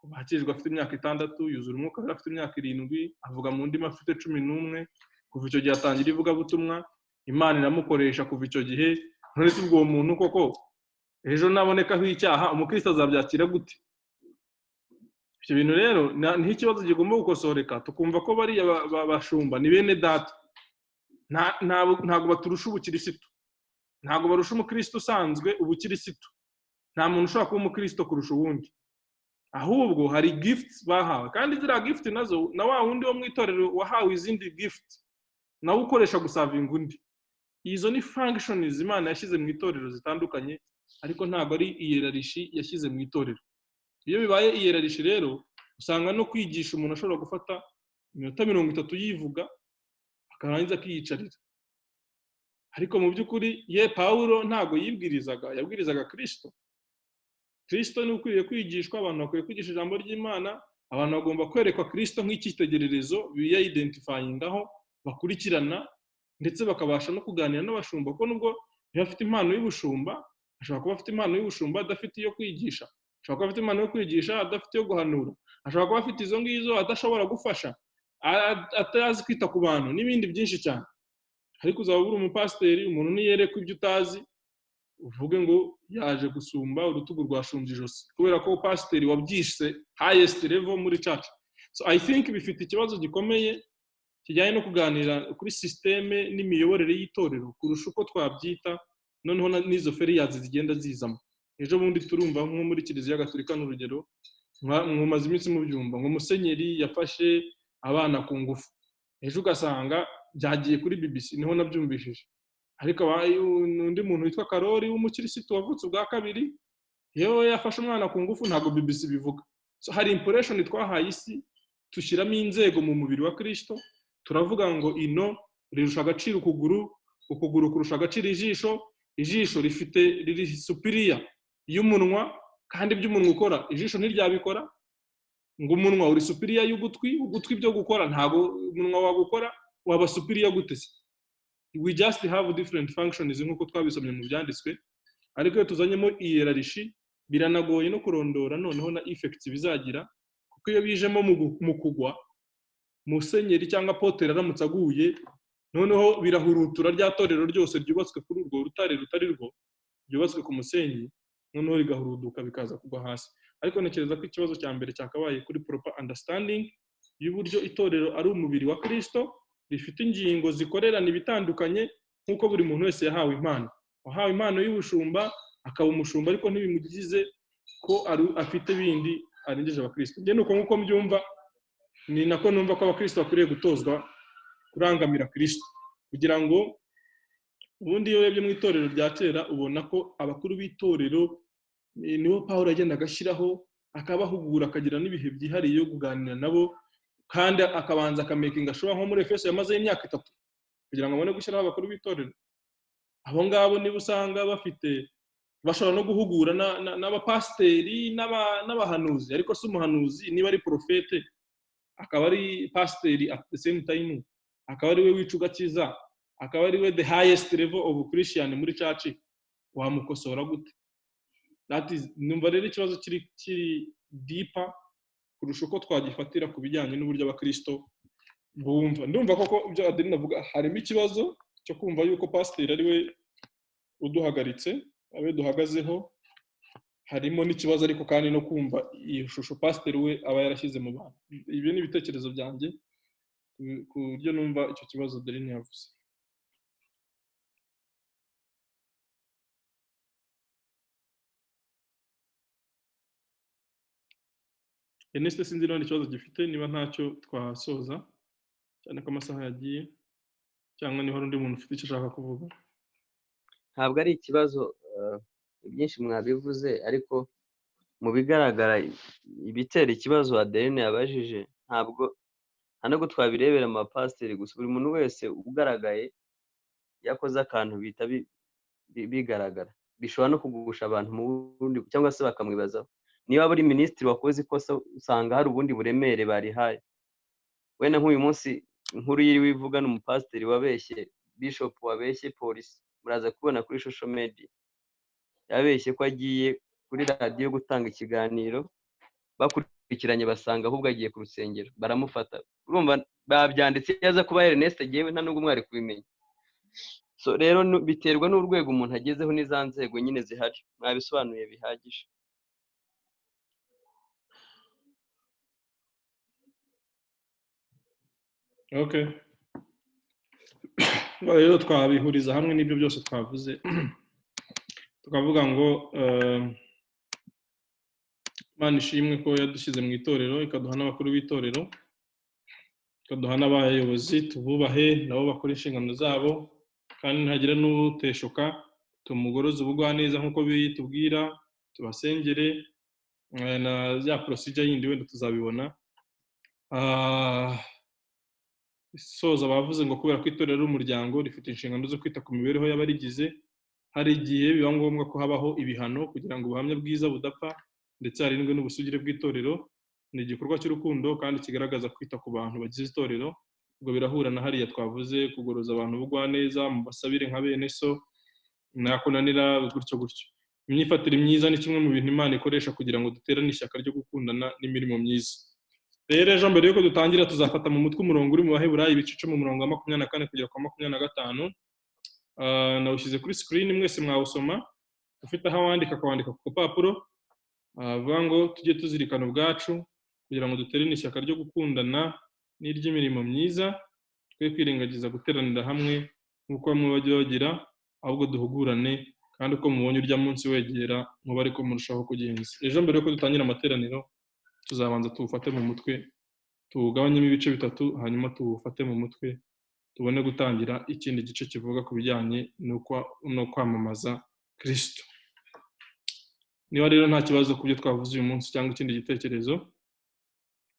bakijwe afite imyaka 6, yuzura umwuka afite imyaka 7, avuga mu ndimi afite 11, kuva icyo gihe atangira ivuga butumwa, Imana iramukoresha kuva icyo gihe. None se ubwo muntu koko ejo nabonekaho icyaha umukristo azabyakira gute? Ibyo bintu rero niho ikibazo kigomba gukosoreka, tukumva ko bari bashumba ni bene data, ntago baturusha ubukirisitu, ntago barusha umukristo usanzwe ubukirisitu. Nta muntu ushobora kuba umukristo kurusha uwundi, ahubwo hari gifts bahawe, kandi ziriya gift nazo na wa wundi wo mu itorero wahawe izindi gift nawe ukoresha gusavinga undi. Izo ni functions Imana yashyize mu itorero zitandukanye, ariko ntago ari hierarchy yashyize mu itorero. Iyo bibaye hierarchy rero usanga no kwigisha umuntu ashobora gufata iminota 30 yivuga akarangiza akiyicarira. Ariko mu by'ukuri Pawulo ntago yabwirizaga Kristo ni ukwiriye kwigishwa, abantu bakwiye kwigisha ijambo ry'Imana, abantu bagomba kwerekwa Kristo nk'icyitegererezo biyidentifyingaho, bakurikirana ndetse bakabasha no kuganira n'abashumba, kuko nubwo bafite impano y'ubushumba, ashobora kuba afite impano y'ubushumba adafite iyo kwigisha, ashobora kuba afite impano yo kwigisha adafite iyo guhanura, ashobora kuba afite izo ngizo adashobora gufasha, atazi kwita ku bantu n'ibindi byinshi cyane. Ariko uzaba uri umupasiteri, umuntu niyereka ibyo utazi uvuge ngo yaje gusumba urutugu rwashumbye ijosi, kubera ko pasiteri wabyishe highest level muri church. So I think bifite ikibazo gikomeye kijyanye no kuganira kuri systeme n'imiyoborere y'itorero kurusha uko twabyita, noneho n'izo feriyazi zigenda zizamo. Ejo bundi turumva nko muri Kiliziya Gatolika n'urugero, mumaze iminsi mubyumva ngo musenyeri yafashe abana ku ngufu, ejo ugasanga byagiye kuri BBC, niho nabyumvishije. Ariko undi muntu witwa Karori w'umukirisitu wavutse ubwa kabiri, yewe yafashe umwana ku ngufu, ntago BBC bivuga. So hari impression twahaye isi, tushyiramo inzego mu mubiri wa Kristo, turavuga ngo ino rirusha agaciro ukuguru kurusha agaciro ijisho riri superior y'umunwa, kandi by'umunwa ukora ijisho ntiryabikora, ngo umunwa uri superior y'ugutwi byo gukora ntago umunwa wagukora, waba superior gute se? We just have different functions nk'uko twabisomye mu byanditswe. Ariko iyo tuzanyemo hierarchy biranagoye no kurondora noneho na effects bizagira, kuko iyo bijemo mu kugwa musenyeri cyangwa apotre aramutse aguye, noneho birahurutura rya torero ryose ryubatswe kuri urwo rutare rutari rwo, ryubatswe ku musenyi, noneho rigahuruduka bikaza kugwa hasi. Ariko ntekereza ko ikibazo cya mbere cyakabaye kuri proper understanding y'uburyo itorero ari umubiri wa Kristo, rifite ingingo zikorerana ibitandukanye, nk'uko buri muntu wese yahawe impano. Wahawe impano y'ubushumba akaba umushumba, ariko ntibimugize ko afite bindi arengeje abakristo. Njye nuko nk'uko mbyumva, ni nako numva ko abakristo bakwiriye gutozwa kurangamira Kristo, kugira ngo ubundi iyo urebye mu itorero rya kera ubona ko abakuru b'itorero nibo Pawulo agenda agashyiraho, akabahugura, akagira n'ibihe byihariye yo kuganira nabo, kandi akabanza akamakinga ashobora nko muri Efeso yamazeho imyaka 3 kugira ngo abone gushyiraho abakuru b'itorero. Abo ngabo niba usanga bashobora no guhugura n'abapasiteri n'abahanuzi, ariko si umuhanuzi niba ari profete akaba ari pasiteri at the same time, akaba ari we wicugakiza, akaba ari we the highest level of Christian muri church, wamukosora gute? That is, numva rero ikibazo kiri deeper kurusha uko twagifatira ku bijyanye n'uburyo abakristo bumva. Ndumva koko ibyo Adeline avuga harimo ikibazo cyo kumva yuko pasiteri ari we uduhagaritse, abe duhagazeho. Harimo n'ikibazo ariko kandi no kumva iyi shusho pasiteri we aba yarashyize mu bantu. Ibi ni ibitekerezo byanjye ku buryo numva icyo kibazo Adeline yavuze. Ernest sinzi niba ikibazo gifite, niba ntacyo twasoza cyane ko amasaha yagiye, cyangwa niba hari undi muntu ufite icyo ashaka kuvuga. Ntabwo ari ikibazo, byinshi mwabivuze, ariko mu bigaragara ibitera ikibazo Adeline yabajije ntabwo ntabwo twabirebera mu bapasiteri gusa. Buri muntu wese ugaragaye yakoze akantu bita bigaragara, bishobora no kugusha abantu mu bundi cyangwa se bakamwibazaho. Niba buri minisitiri wakoze ikosa usanga hari ubundi buremere barihaye. Wenda nk'uyu munsi inkuru yiri wivuga n'umupasiteri wabeshye bishop, wabeshye polisi, muraza kubona kuri social media, yabeshye ko agiye kuri radio gutanga ikiganiro, bakurikiranye basanga ahubwo agiye ku rusengero, baramufata. Urumva babyanditse yaza kuba Ernest agiyewe nta nubwo mwari kubimenya. So rero biterwa n'urwego umuntu agezeho n'iza nzego nyine zihari. Mwabisobanuye bihagije. Okay. Rero twabihuriza hamwe n'ibyo byose twavuze, tukavuga ngo Imana ishimwe ko yadushyize mu itorero, ikaduha n'abakuru b'itorero, ikaduha n'abayobozi, tububahe nabo bakora inshingano zabo, kandi ntagira n'uteshuka, tumugoroze ubugwaneza nk'uko bitubwira, tubasengere, na ya procedure yindi wenda tuzabibona. Soza bavuze ngo kubera ko itorero ari umuryango rifite inshingano zo kwita ku mibereho y'abarigize, hari igihe biba ngombwa ko habaho ibihano kugira ngo ubuhamya bwiza budapfa ndetse harindwe n'ubusugire bw'itorero. Ni igikorwa cy'urukundo kandi kigaragaza kwita ku bantu bagize itorero. Ubwo birahura na hariya twavuze kugoroza abantu ubugwaneza, mu basabire nka bene so, nakunanira gutyo gutyo. Imyifatire myiza ni kimwe mu bintu Imana ikoresha kugira ngo duterane ishyaka ryo gukundana n'imirimo myiza. Rero ejo mbere yuko dutangira tuzafata mu mutwe umurongo uri mu Baheburayo ibice 10 umurongo wa 24 kugera kwa 25. Nawushyize kuri screen, mwese mwawusoma. Ufite aho wandika kwandika ku papuro, avuga ngo tujye tuzirikana ubwacu kugira ngo duterane ishyaka ryo gukundana n'iry'imirimo myiza, twe kwirengagiza guteranira hamwe nk'uko bamwe bajya bagira, ahubwo duhugurane, kandi uko mubonye urya munsi wegera muba ariko murushaho kugenza. Ejo mbere yuko dutangira amateraniro tuzabanza tuwufate mu mutwe, tuwugabanyemo ibice 3, hanyuma tuwufate mu mutwe, tubone gutangira ikindi gice kivuga ku bijyanye no kwamamaza Kristo. Niba rero nta kibazo ku byo twavuze uyu munsi cyangwa ikindi gitekerezo,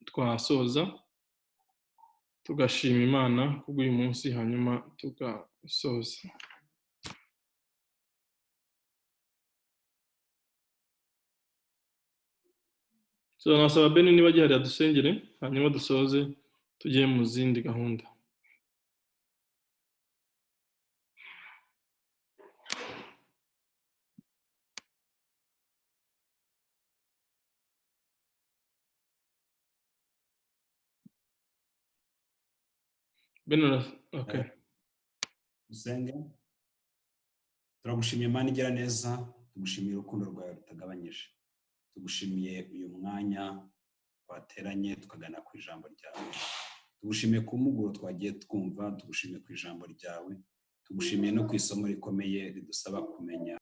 twasoza tugashima Imana kubw'uyu munsi, hanyuma tugasoza. So nasaba Beni niba gihari adusengere, hanyuma dusoze tugiye mu zindi gahunda. Beni, okay. Usenge. Turagushimiye Imana igira neza, tugushimiye urukundo rwawe rutagabanyije. Tugushimiye uyu mwanya twateranye tukagana ku ijambo ryawe. Tugushimiye ku muguro twagiye twumva, tugushimiye ku ijambo ryawe, tugushimiye no ku isomo rikomeye ridusaba kumenya